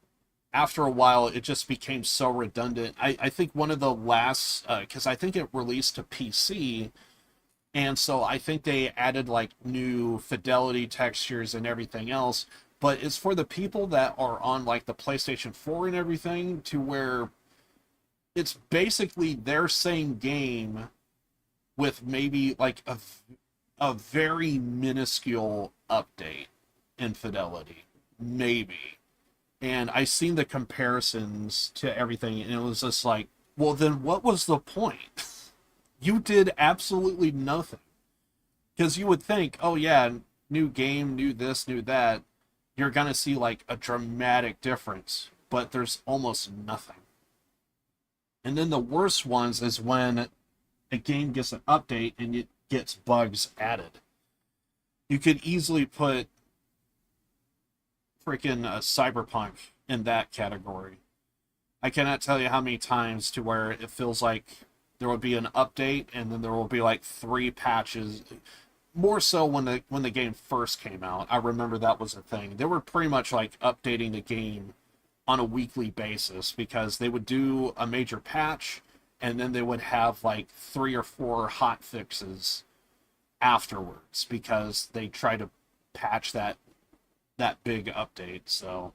after a while it just became so redundant. I think one of the last, because I think it released to PC, and so I think they added like new fidelity textures and everything else, but it's for the people that are on like the PlayStation 4 and everything, to where it's basically their same game with maybe like a very minuscule update in fidelity, maybe. And I seen the comparisons to everything, and it was just like, well, then what was the point? You did absolutely nothing. Because you would think, oh yeah, new game, new this, new that, you're gonna see like a dramatic difference, but there's almost nothing. And then the worst ones is when a game gets an update and it gets bugs added. You could easily put freaking Cyberpunk in that category. I cannot tell you how many times to where it feels like there will be an update and then there will be like 3 patches. More so when the game first came out. I remember that was a thing. They were pretty much like updating the game on a weekly basis because they would do a major patch and then they would have like 3 or 4 hot fixes afterwards because they try to patch that big update. So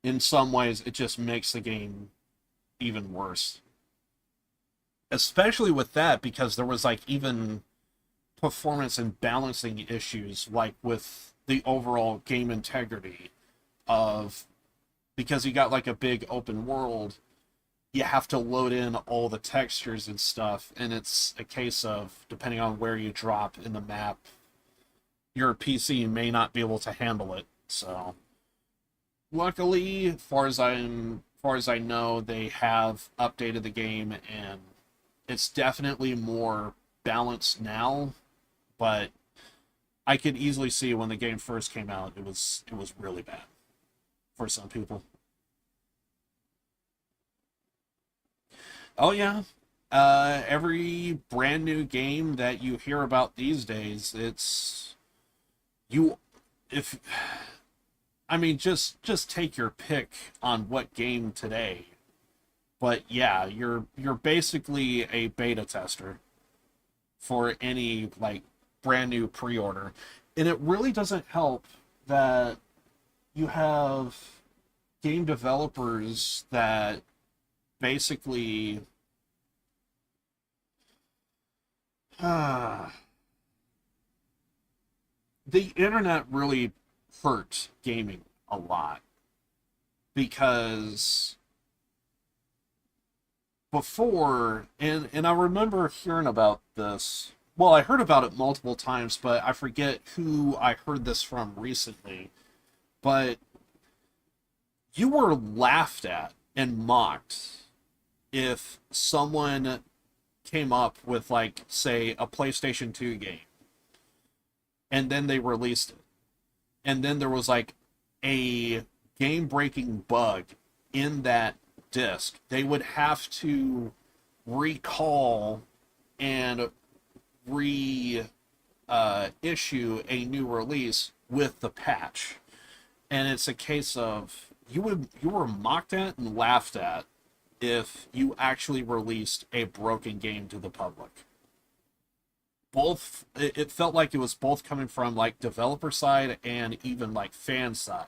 in some ways it just makes the game even worse, especially with that, because there was like even performance and balancing issues like with the overall game integrity of, because you got like a big open world, you have to load in all the textures and stuff, and it's a case of, depending on where you drop in the map, your PC may not be able to handle it. So luckily, far as I know, they have updated the game and it's definitely more balanced now, but I could easily see when the game first came out, it was really bad for some people. Oh yeah. Every brand new game that you hear about these days, it's you if I mean just take your pick on what game today. But yeah, you're basically a beta tester for any like brand new pre-order. And it really doesn't help that you have game developers that basically the internet really hurt gaming a lot, because before, and I remember hearing about this, well, I heard about it multiple times, but I forget who I heard this from recently, but you were laughed at and mocked if someone came up with, like, say, a PlayStation 2 game, and then they released it, and then there was, like, a game-breaking bug in that disc. They would have to recall and issue a new release with the patch. And it's a case of you were mocked at and laughed at if you actually released a broken game to the public. Both, it felt like it was both coming from like developer side and even like fan side,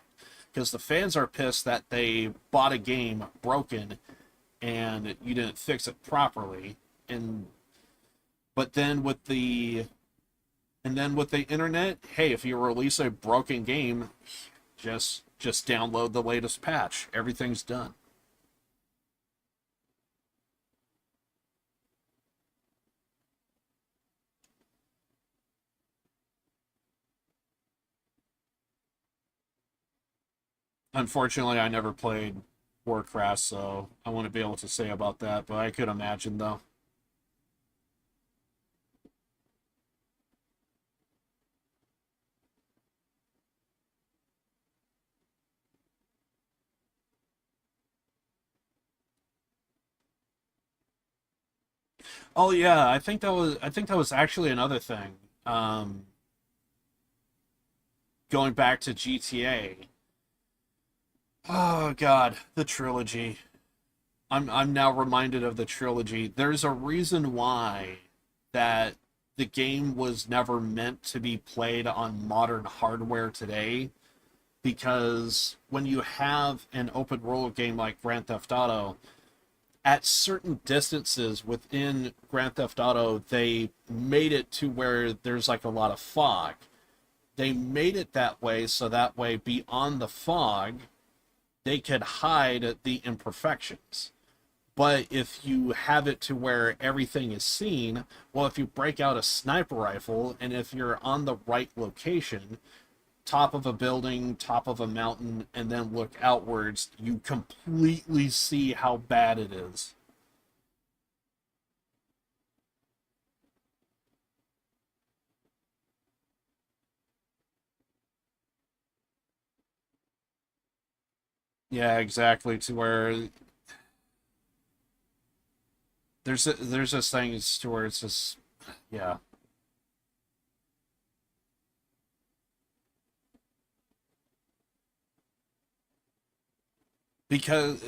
because the fans are pissed that they bought a game broken and you didn't fix it properly, but then with the internet, hey, if you release a broken game, just download the latest patch. Everything's done. Unfortunately, I never played Warcraft, so I wouldn't be able to say about that, but I could imagine, though. Oh yeah, I think that was actually another thing. Going back to GTA. Oh God, the trilogy. I'm now reminded of the trilogy. There's a reason why that the game was never meant to be played on modern hardware today, because when you have an open world game like Grand Theft Auto, at certain distances within Grand Theft Auto, they made it to where there's like a lot of fog. They made it that way so that way beyond the fog, they could hide the imperfections. But if you have it to where everything is seen, well, if you break out a sniper rifle and if you're on the right location, top of a building, top of a mountain, and then look outwards, you completely see how bad it is. Yeah, exactly, to where there's this thing to where it's just, yeah. Because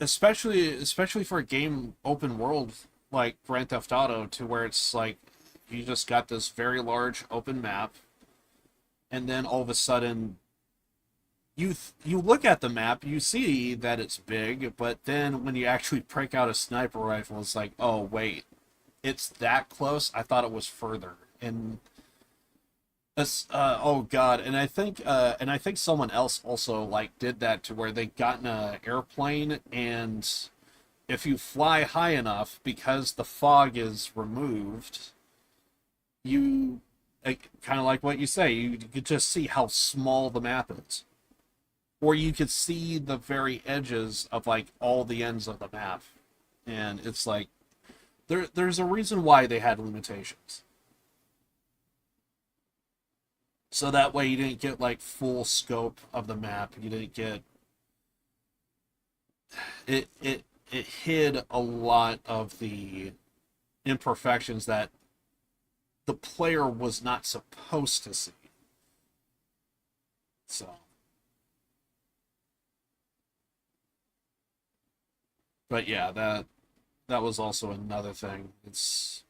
especially for a game open world like Grand Theft Auto, to where it's like you just got this very large open map, and then all of a sudden you look at the map, you see that it's big, but then when you actually break out a sniper rifle, it's like, oh wait, it's that close? I thought it was further. And oh god, and I think someone else also like did that to where they got in a airplane, and if you fly high enough, because the fog is removed, you kind of like what you say, you could just see how small the map is. Or you could see the very edges of like all the ends of the map. And it's like there's a reason why they had limitations. So that way you didn't get like full scope of the map. You didn't get it hid a lot of the imperfections that the player was not supposed to see. So but yeah, that was also another thing. It's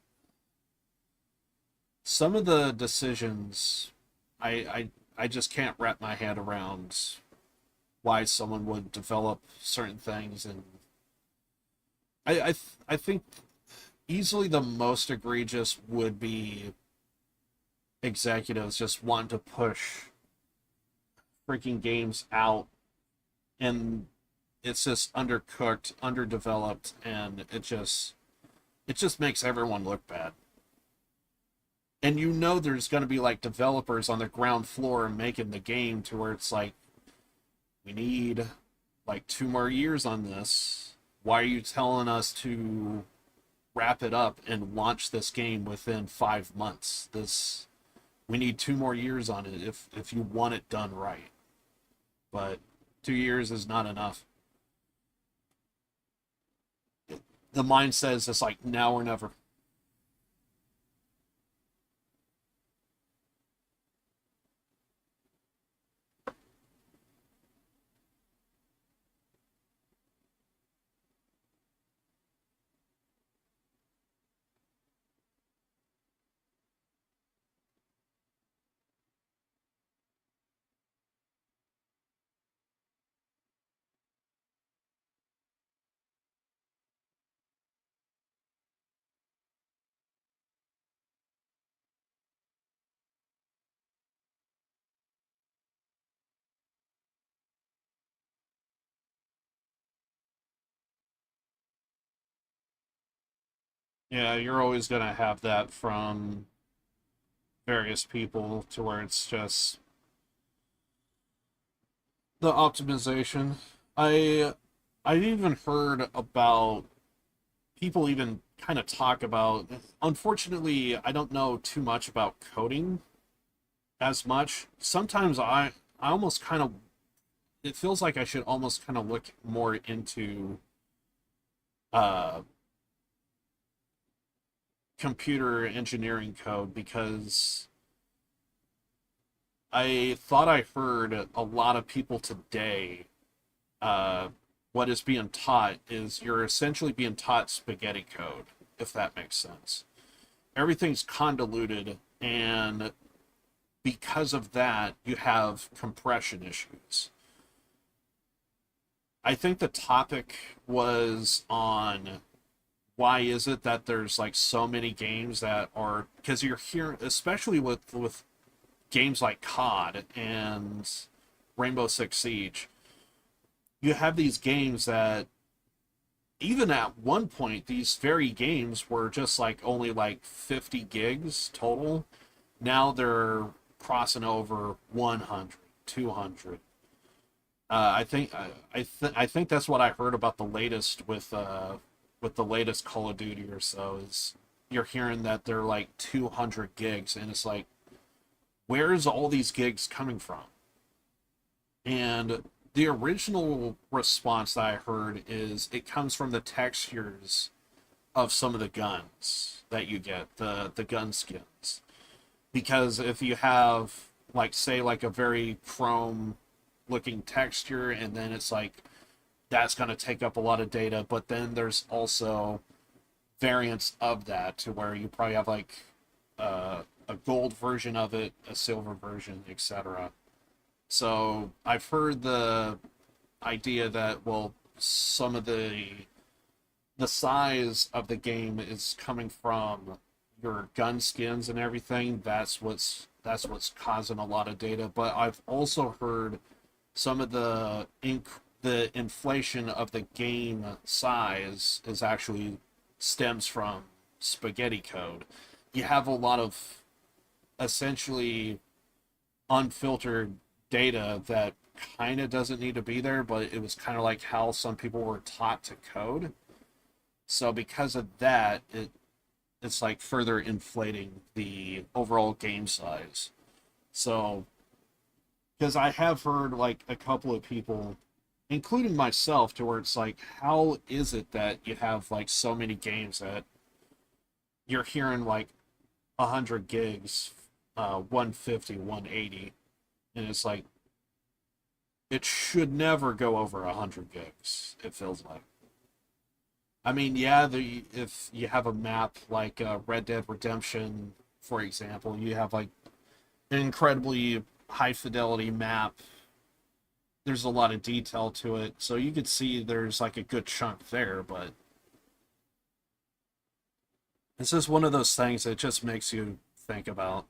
some of the decisions I just can't wrap my head around why someone would develop certain things, and I think easily the most egregious would be executives just wanting to push freaking games out, and it's just undercooked, underdeveloped, and it just makes everyone look bad. And you know there's going to be like developers on the ground floor making the game to where it's like, we need like 2 more years on this. Why are you telling us to wrap it up and launch this game within 5 months? We need 2 more years on it if you want it done right. But 2 years is not enough. The mind says it's like now or never. Yeah, you're always going to have that from various people to where it's just the optimization. I've even heard about people even kind of talk about, unfortunately, I don't know too much about coding as much. Sometimes I almost kind of, it feels like I should almost kind of look more into uh computer engineering code, because I thought I heard a lot of people today, what is being taught is you're essentially being taught spaghetti code, if that makes sense. Everything's convoluted, and because of that, you have compression issues. I think the topic was on why is it that there's like so many games that are, because you're here, especially with games like COD and Rainbow Six Siege, you have these games that even at one point these very games were just like only like 50 gigs total. Now they're crossing over 100, 200. I think that's what I heard about the latest with the latest Call of Duty or so, is you're hearing that they're like 200 gigs, and it's like, where's all these gigs coming from? And the original response that I heard is it comes from the textures of some of the guns that you get, the gun skins. Because if you have, like, say, like a very chrome looking texture, and then it's like, that's going to take up a lot of data, but then there's also variants of that to where you probably have like a gold version of it, a silver version, etc. So I've heard the idea that, well, some of the size of the game is coming from your gun skins and everything. That's what's causing a lot of data. But I've also heard some of the inflation of the game size is actually stems from spaghetti code. You have a lot of essentially unfiltered data that kind of doesn't need to be there, but it was kind of like how some people were taught to code. So because of that, it's like further inflating the overall game size. So, because I have heard like a couple of people, including myself, to where it's like, how is it that you have like so many games that you're hearing like 100 gigs, 150, 180, and it's like, it should never go over 100 gigs, it feels like. I mean, yeah, if you have a map like Red Dead Redemption, for example, you have like an incredibly high fidelity map. There's a lot of detail to it, so you could see there's like a good chunk there, but it's just one of those things that just makes you think about.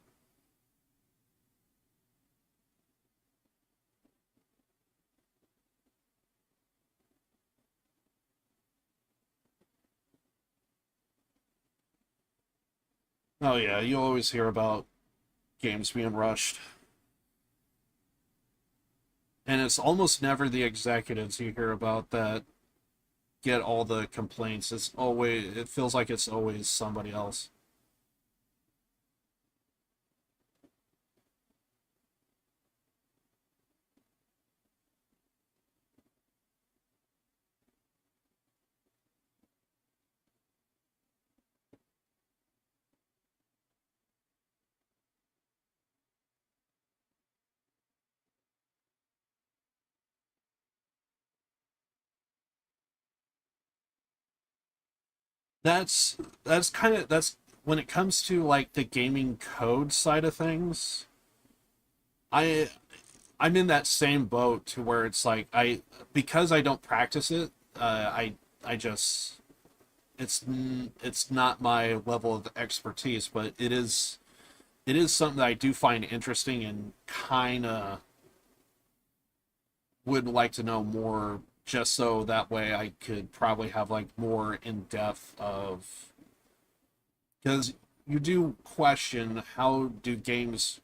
Oh yeah, you always hear about games being rushed. And it's almost never the executives you hear about that get all the complaints. It feels like it's always somebody else. That's when it comes to like the gaming code side of things. I I'm in that same boat to where it's like because I don't practice it, I just it's not my level of expertise, but it is something that I do find interesting and kind of would like to know more, just so that way I could probably have like more in depth of, because you do question how do games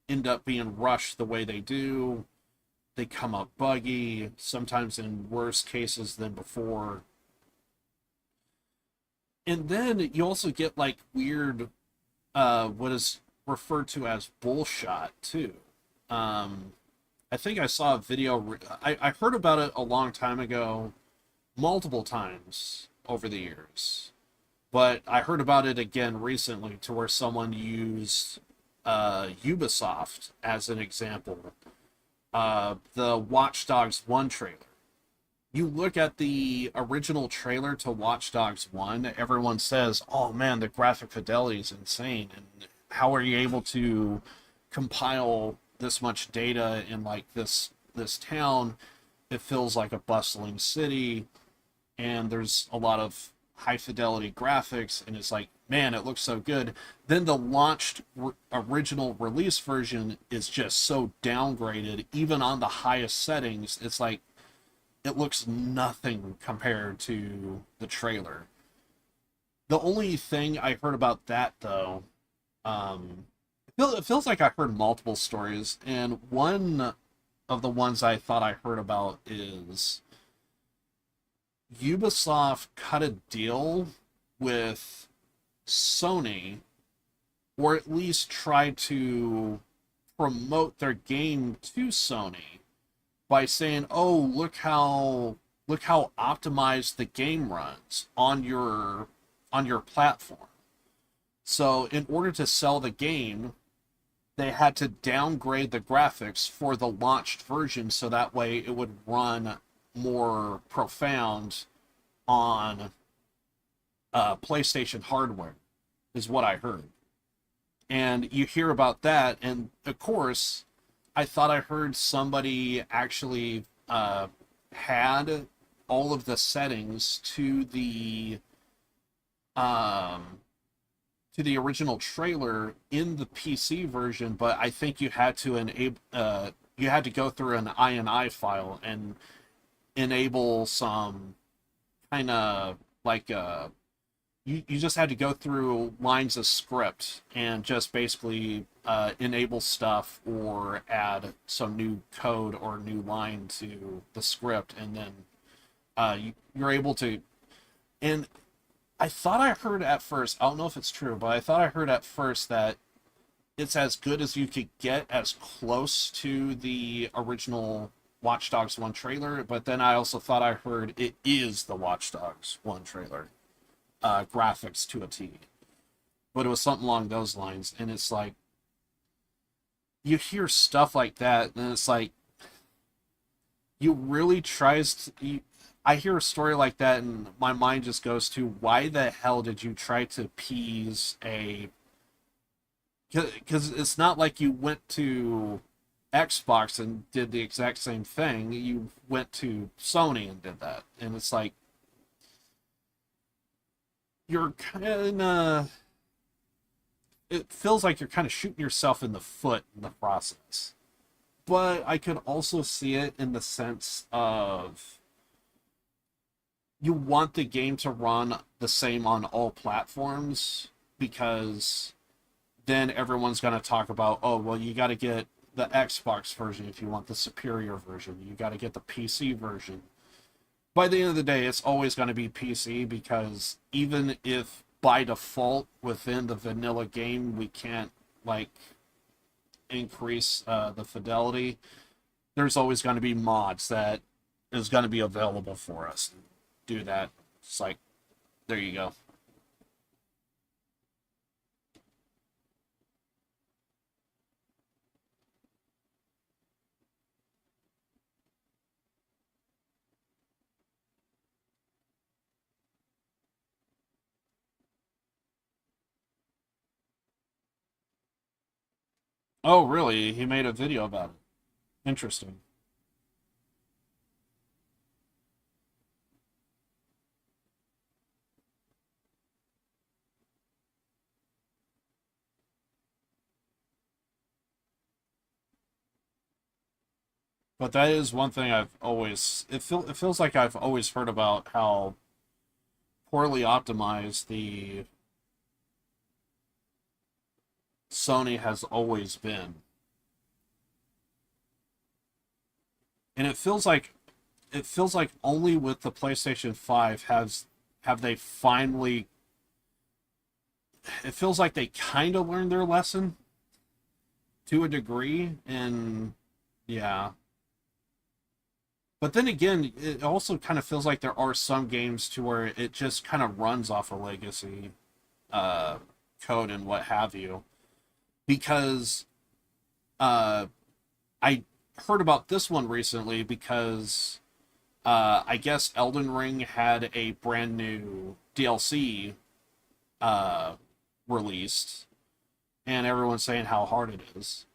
end up being rushed the way they do. They come up buggy, sometimes in worse cases than before. And then you also get like weird, what is referred to as bullshot too. I think I saw a video, I heard about it a long time ago, multiple times over the years. But I heard about it again recently to where someone used Ubisoft as an example. The Watch Dogs 1 trailer. You look at the original trailer to Watch Dogs 1, everyone says, oh man, the graphic fidelity is insane. And how are you able to compile this much data in like this town? it feels like a bustling city, and there's a lot of high fidelity graphics, and it's like, man, it looks so good. Then the launched original release version is just so downgraded, even on the highest settings. It's like, it looks nothing compared to the trailer. The only thing I heard about that, though, it feels like I heard multiple stories, and one of the ones I thought I heard about is Ubisoft cut a deal with Sony, or at least tried to promote their game to Sony by saying, "Oh, look how optimized the game runs on your platform." So, in order to sell the game, they had to downgrade the graphics for the launched version so that way it would run more profound on PlayStation hardware, is what I heard. And you hear about that, and of course, I thought I heard somebody actually had all of the settings to the original trailer in the PC version, but I think you had to you had to go through an INI file and enable some kind of like you just had to go through lines of script and just basically enable stuff or add some new code or new line to the script, and then you're able to. And I thought I heard at first, I don't know if it's true, but I thought I heard at first that it's as good as you could get, as close to the original Watch Dogs 1 trailer, but then I also thought I heard it is the Watch Dogs 1 trailer. Graphics to a T. But it was something along those lines, and it's like, you hear stuff like that, and it's like, you really tries to... I hear a story like that, and my mind just goes to, why the hell did you try to appease a... Because it's not like you went to Xbox and did the exact same thing. You went to Sony and did that. And it's like, you're kind of... It feels like you're kind of shooting yourself in the foot in the process. But I could also see it in the sense of, you want the game to run the same on all platforms, because then everyone's going to talk about, oh, well, you got to get the Xbox version if you want the superior version. You got to get the PC version. By the end of the day, it's always going to be PC, because even if by default within the vanilla game we can't, like, increase the fidelity, there's always going to be mods that is going to be available for us. Do that. It's like, there you go. Oh, really? He made a video about it. Interesting. But that is one thing I've always... It feels like I've always heard about how poorly optimized the Sony has always been. And it feels like only with the PlayStation 5 have they finally... It feels like they kind of learned their lesson to a degree, and yeah. But then again, it also kind of feels like there are some games to where it just kind of runs off a legacy code and what have you. Because I heard about this one recently because I guess Elden Ring had a brand new DLC released, and everyone's saying how hard it is.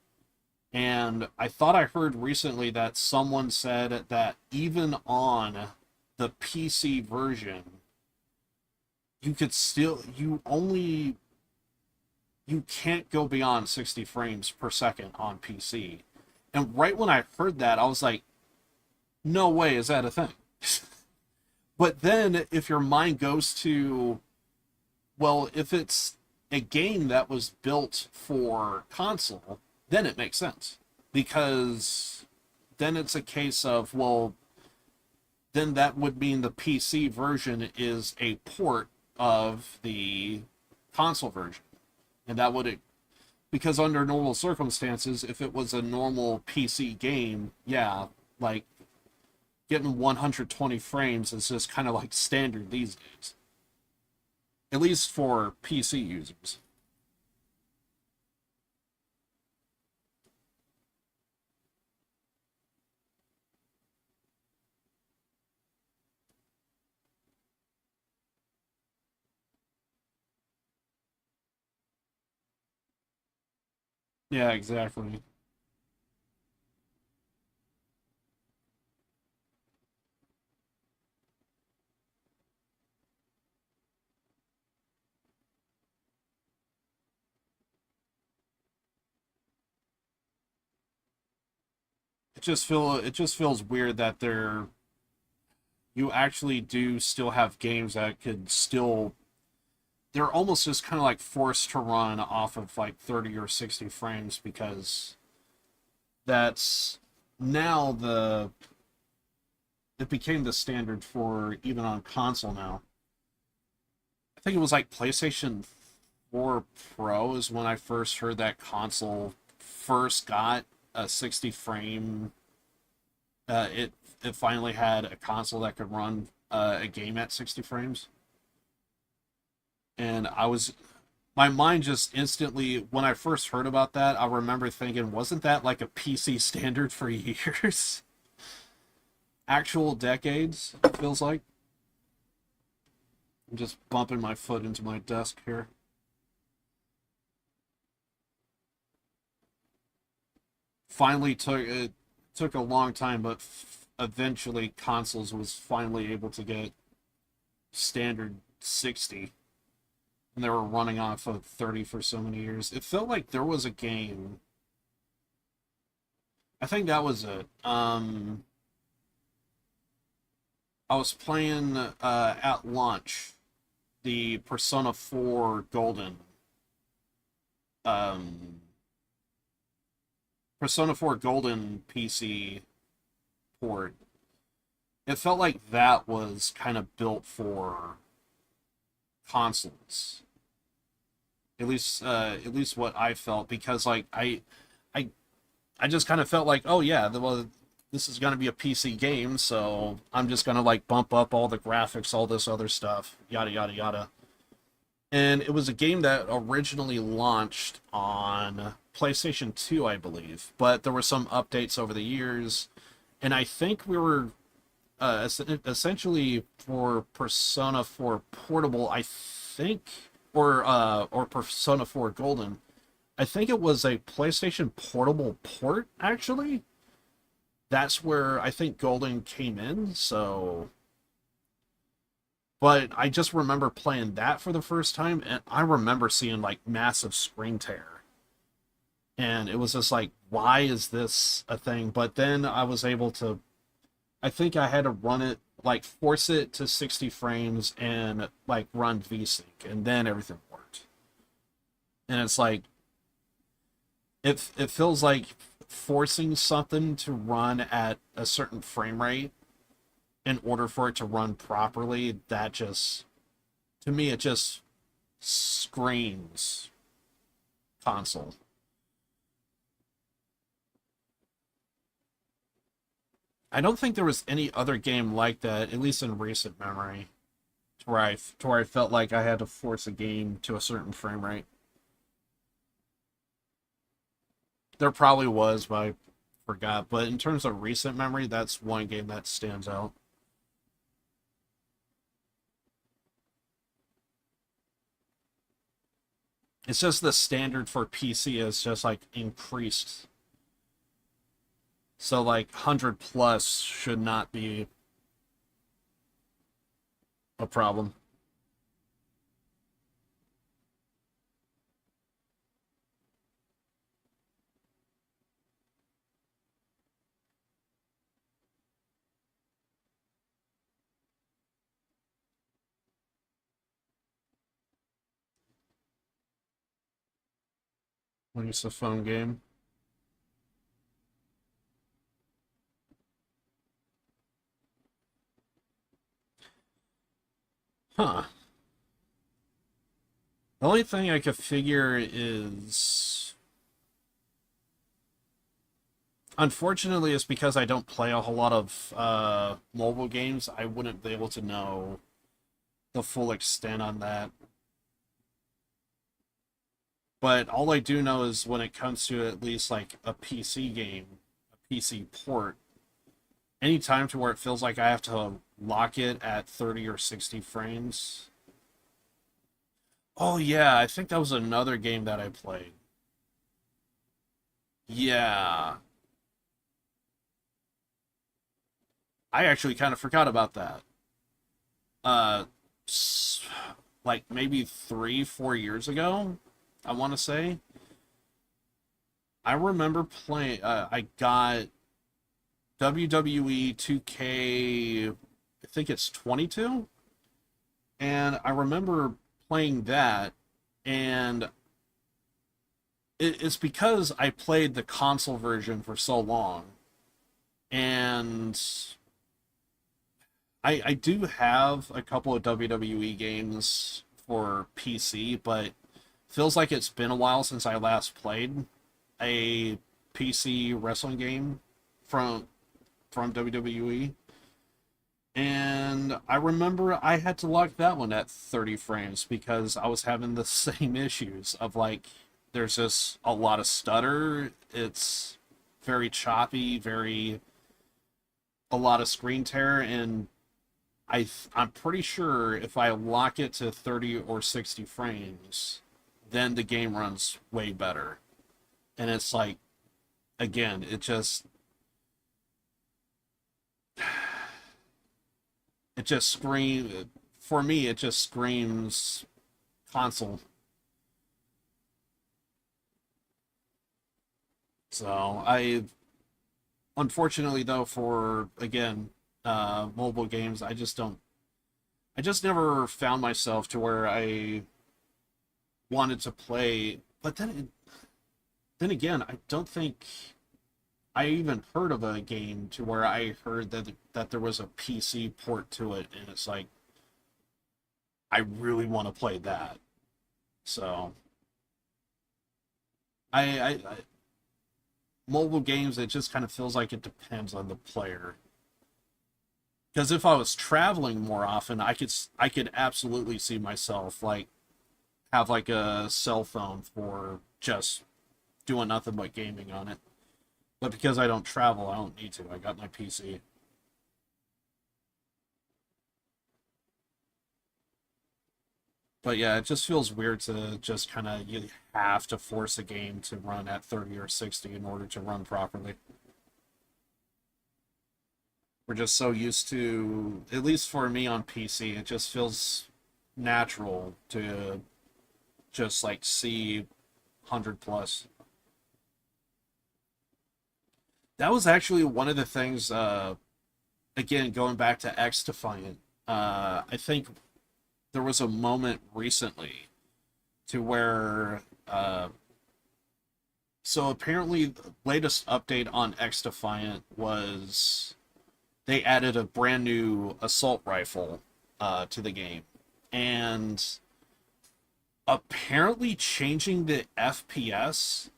And I thought I heard recently that someone said that even on the PC version, you could still, you can't go beyond 60 frames per second on PC. And right when I heard that, I was like, no way is that a thing. But then if your mind goes to, well, if it's a game that was built for console, then it makes sense. Because then it's a case of, well, then that would mean the PC version is a port of the console version. And that would, because under normal circumstances, if it was a normal PC game, yeah, like getting 120 frames is just kind of like standard these days. At least for PC users. Yeah, exactly. It just feels weird that you actually do still have games that could still, they're almost just kind of like forced to run off of like 30 or 60 frames, because that's now it became the standard for even on console now. I think it was like PlayStation 4 Pro is when I first heard that console first got a 60 frame. It finally had a console that could run a game at 60 frames. And my mind just instantly, when I first heard about that, I remember thinking, wasn't that like a PC standard for years? Actual decades, it feels like. I'm just bumping my foot into my desk here. Finally took a long time, but eventually consoles was finally able to get standard 60. And they were running off of 30 for so many years. It felt like there was a game. I think that was it. I was playing at launch the Persona 4 Golden. Persona 4 Golden PC port. It felt like that was kind of built for consoles. At least what I felt, because like I just kind of felt like, oh yeah, well, this is gonna be a PC game, so I'm just gonna like bump up all the graphics, all this other stuff, yada yada yada. And it was a game that originally launched on PlayStation 2, I believe, but there were some updates over the years, and I think we were essentially for Persona 4 Portable, I think, or Persona 4 Golden, I think it was a PlayStation Portable port, actually. That's where I think Golden came in, so... But I just remember playing that for the first time, and I remember seeing, like, massive screen tear. And it was just like, why is this a thing? But then I was able to... I think I had to run it, like, force it to 60 frames and, like, run VSync, and then everything worked. And it's like... It feels like forcing something to run at a certain frame rate in order for it to run properly, that just, to me, it just screams console. I don't think there was any other game like that, at least in recent memory, to where I felt like I had to force a game to a certain frame rate. There probably was, but I forgot. But in terms of recent memory, that's one game that stands out. It's just the standard for PC is just like increased So, like, 100 plus should not be a problem. When it's a phone game. Huh. The only thing I could figure is... Unfortunately, it's because I don't play a whole lot of mobile games. I wouldn't be able to know the full extent on that. But all I do know is when it comes to at least like a PC game, a PC port, any time to where it feels like I have to lock it at 30 or 60 frames. Oh yeah, I think that was another game that I played. Yeah. I actually kind of forgot about that. Uh, like maybe 3, 4 years ago, I want to say. I remember playing, I got WWE 2K, I think it's 22, and I remember playing that, and it's because I played the console version for so long, and I do have a couple of WWE games for PC, but feels like it's been a while since I last played a PC wrestling game from WWE. And I remember I had to lock that one at 30 frames because I was having the same issues of like there's just a lot of stutter. It's very choppy, a lot of screen tear, and I'm pretty sure if I lock it to 30 or 60 frames, then the game runs way better. And it's like, again, it just screams, for me, it just screams console. So unfortunately though, for, again, mobile games, I just never found myself to where I wanted to play. But then again, I don't think I even heard of a game to where I heard that there was a PC port to it, and it's like I really want to play that. So I mobile games, it just kind of feels like it depends on the player. Because if I was traveling more often, I could absolutely see myself like have like a cell phone for just doing nothing but gaming on it. But because I don't travel, I don't need to. I got my PC. But yeah, it just feels weird to just kind of, you have to force a game to run at 30 or 60 in order to run properly. We're just so used to, at least for me on PC, it just feels natural to just like see 100 plus. That was actually one of the things, again, going back to Xdefiant, I think there was a moment recently to where, so apparently the latest update on Xdefiant was they added a brand new assault rifle to the game. And apparently changing the FPS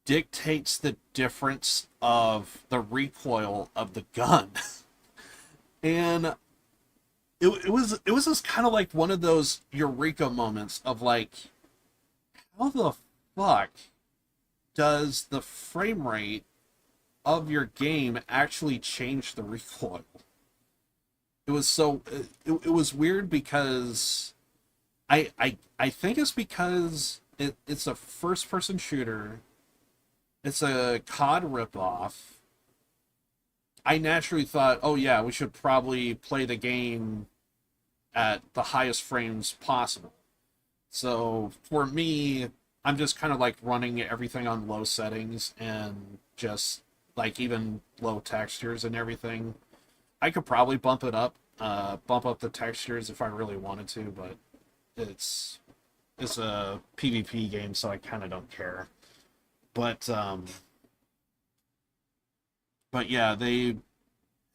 dictates the difference of the recoil of the gun. And it was just kind of like one of those eureka moments of like, how the fuck does the frame rate of your game actually change the recoil? It was so it was weird because I think it's because it's a first person shooter, It's a COD ripoff. I naturally thought, oh yeah, we should probably play the game at the highest frames possible. So for me, I'm just kind of like running everything on low settings and just like even low textures and everything. I could probably bump up the textures if I really wanted to, but it's a PvP game, so I kind of don't care. But yeah, they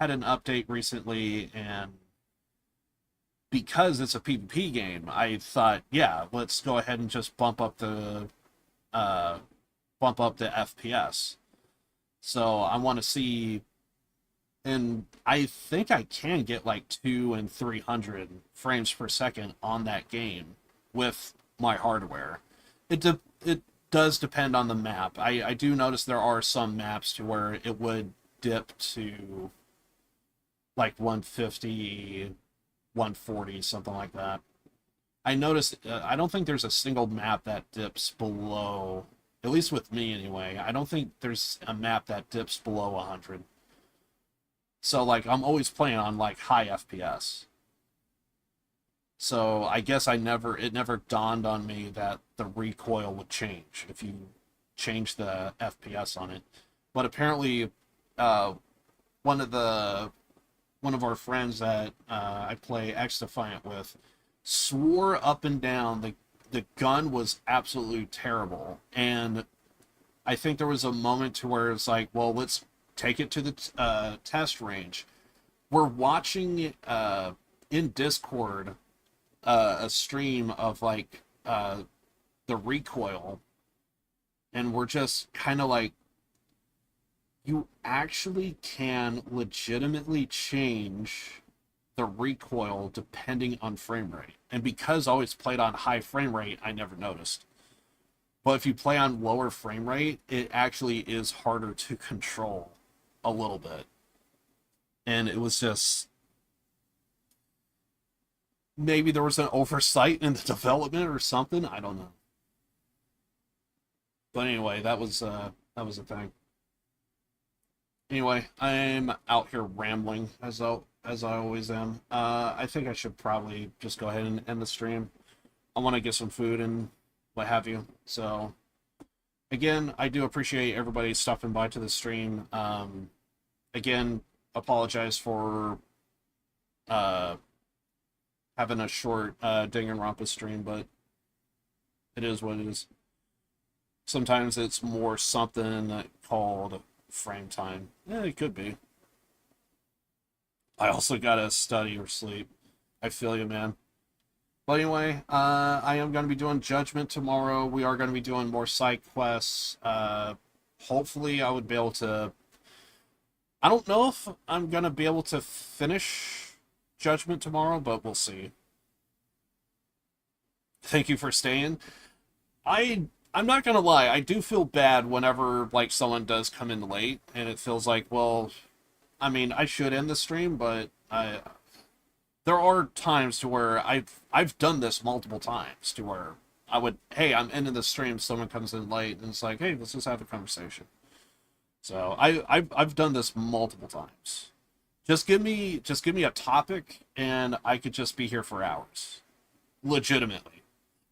had an update recently, and because it's a PvP game, I thought, yeah, let's go ahead and just bump up the FPS. So I want to see, and I think I can get like 200 and 300 frames per second on that game with my hardware. It does depend on the map. I do notice there are some maps to where it would dip to like 150, 140, something like that. I noticed, I don't think there's a single map that dips below, at least with me anyway, I don't think there's a map that dips below 100. So, like, I'm always playing on, like, high FPS. So, I guess it never dawned on me that the recoil would change if you change the FPS on it. But apparently, one of our friends that I play Xdefiant with swore up and down the gun was absolutely terrible. And I think there was a moment to where it's like, well, let's take it to the test range. We're watching in Discord a stream of like the recoil, and we're just kind of like, you actually can legitimately change the recoil depending on frame rate. And because I always played on high frame rate, I never noticed. But if you play on lower frame rate, it actually is harder to control a little bit. And it was just, maybe there was an oversight in the development or something. I don't know. But anyway, that was a thing. Anyway, I'm out here rambling as I always am. I think I should probably just go ahead and end the stream. I want to get some food and what have you. So, again, I do appreciate everybody stopping by to the stream. Again, apologize for having a short Danganronpa stream, but it is what it is. Sometimes it's more something called frame time. Yeah, it could be. I also gotta study or sleep. I feel you, man. But anyway, I am going to be doing Judgment tomorrow. We are going to be doing more side quests. Hopefully I would be able to... I don't know if I'm going to be able to finish Judgment tomorrow, but we'll see. Thank you for staying. I'm not going to lie. I do feel bad whenever like someone does come in late, and it feels like, well, I mean, I should end the stream, but there are times to where I've done this multiple times to where I would, hey, I'm ending the stream, someone comes in late, and it's like, hey, let's just have a conversation. So I've done this multiple times. Just give me a topic, and I could just be here for hours, legitimately.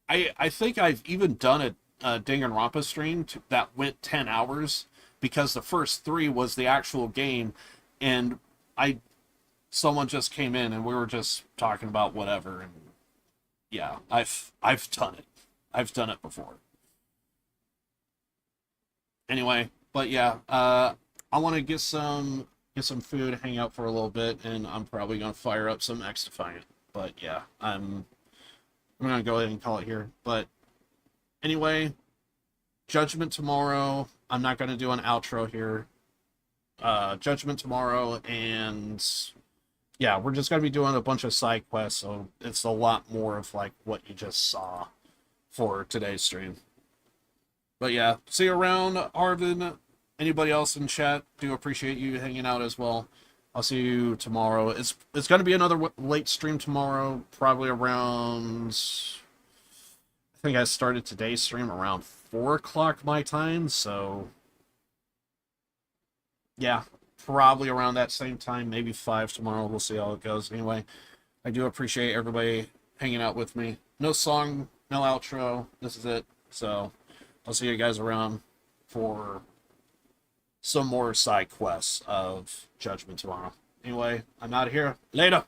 I think I've even done a Danganronpa stream that went 10 hours because the first 3 was the actual game, and someone just came in and we were just talking about whatever, and yeah, I've done it. I've done it before. Anyway, but yeah, I want to get some food, hang out for a little bit, and I'm probably gonna fire up some Xdefiant. But yeah, I'm gonna go ahead and call it here. But anyway, Judgment tomorrow. I'm not gonna do an outro here. Judgment tomorrow, and yeah, we're just gonna be doing a bunch of side quests, so it's a lot more of like what you just saw for today's stream. But yeah, see you around, Arvin. Anybody else in chat, do appreciate you hanging out as well. I'll see you tomorrow. It's gonna be another late stream tomorrow, probably around, I think I started today's stream around 4 o'clock my time, so yeah, probably around that same time, maybe 5 tomorrow. We'll see how it goes. Anyway, I do appreciate everybody hanging out with me. No song, no outro. This is it. So I'll see you guys around for some more side quests of Judgment tomorrow. Anyway, I'm out of here. Later.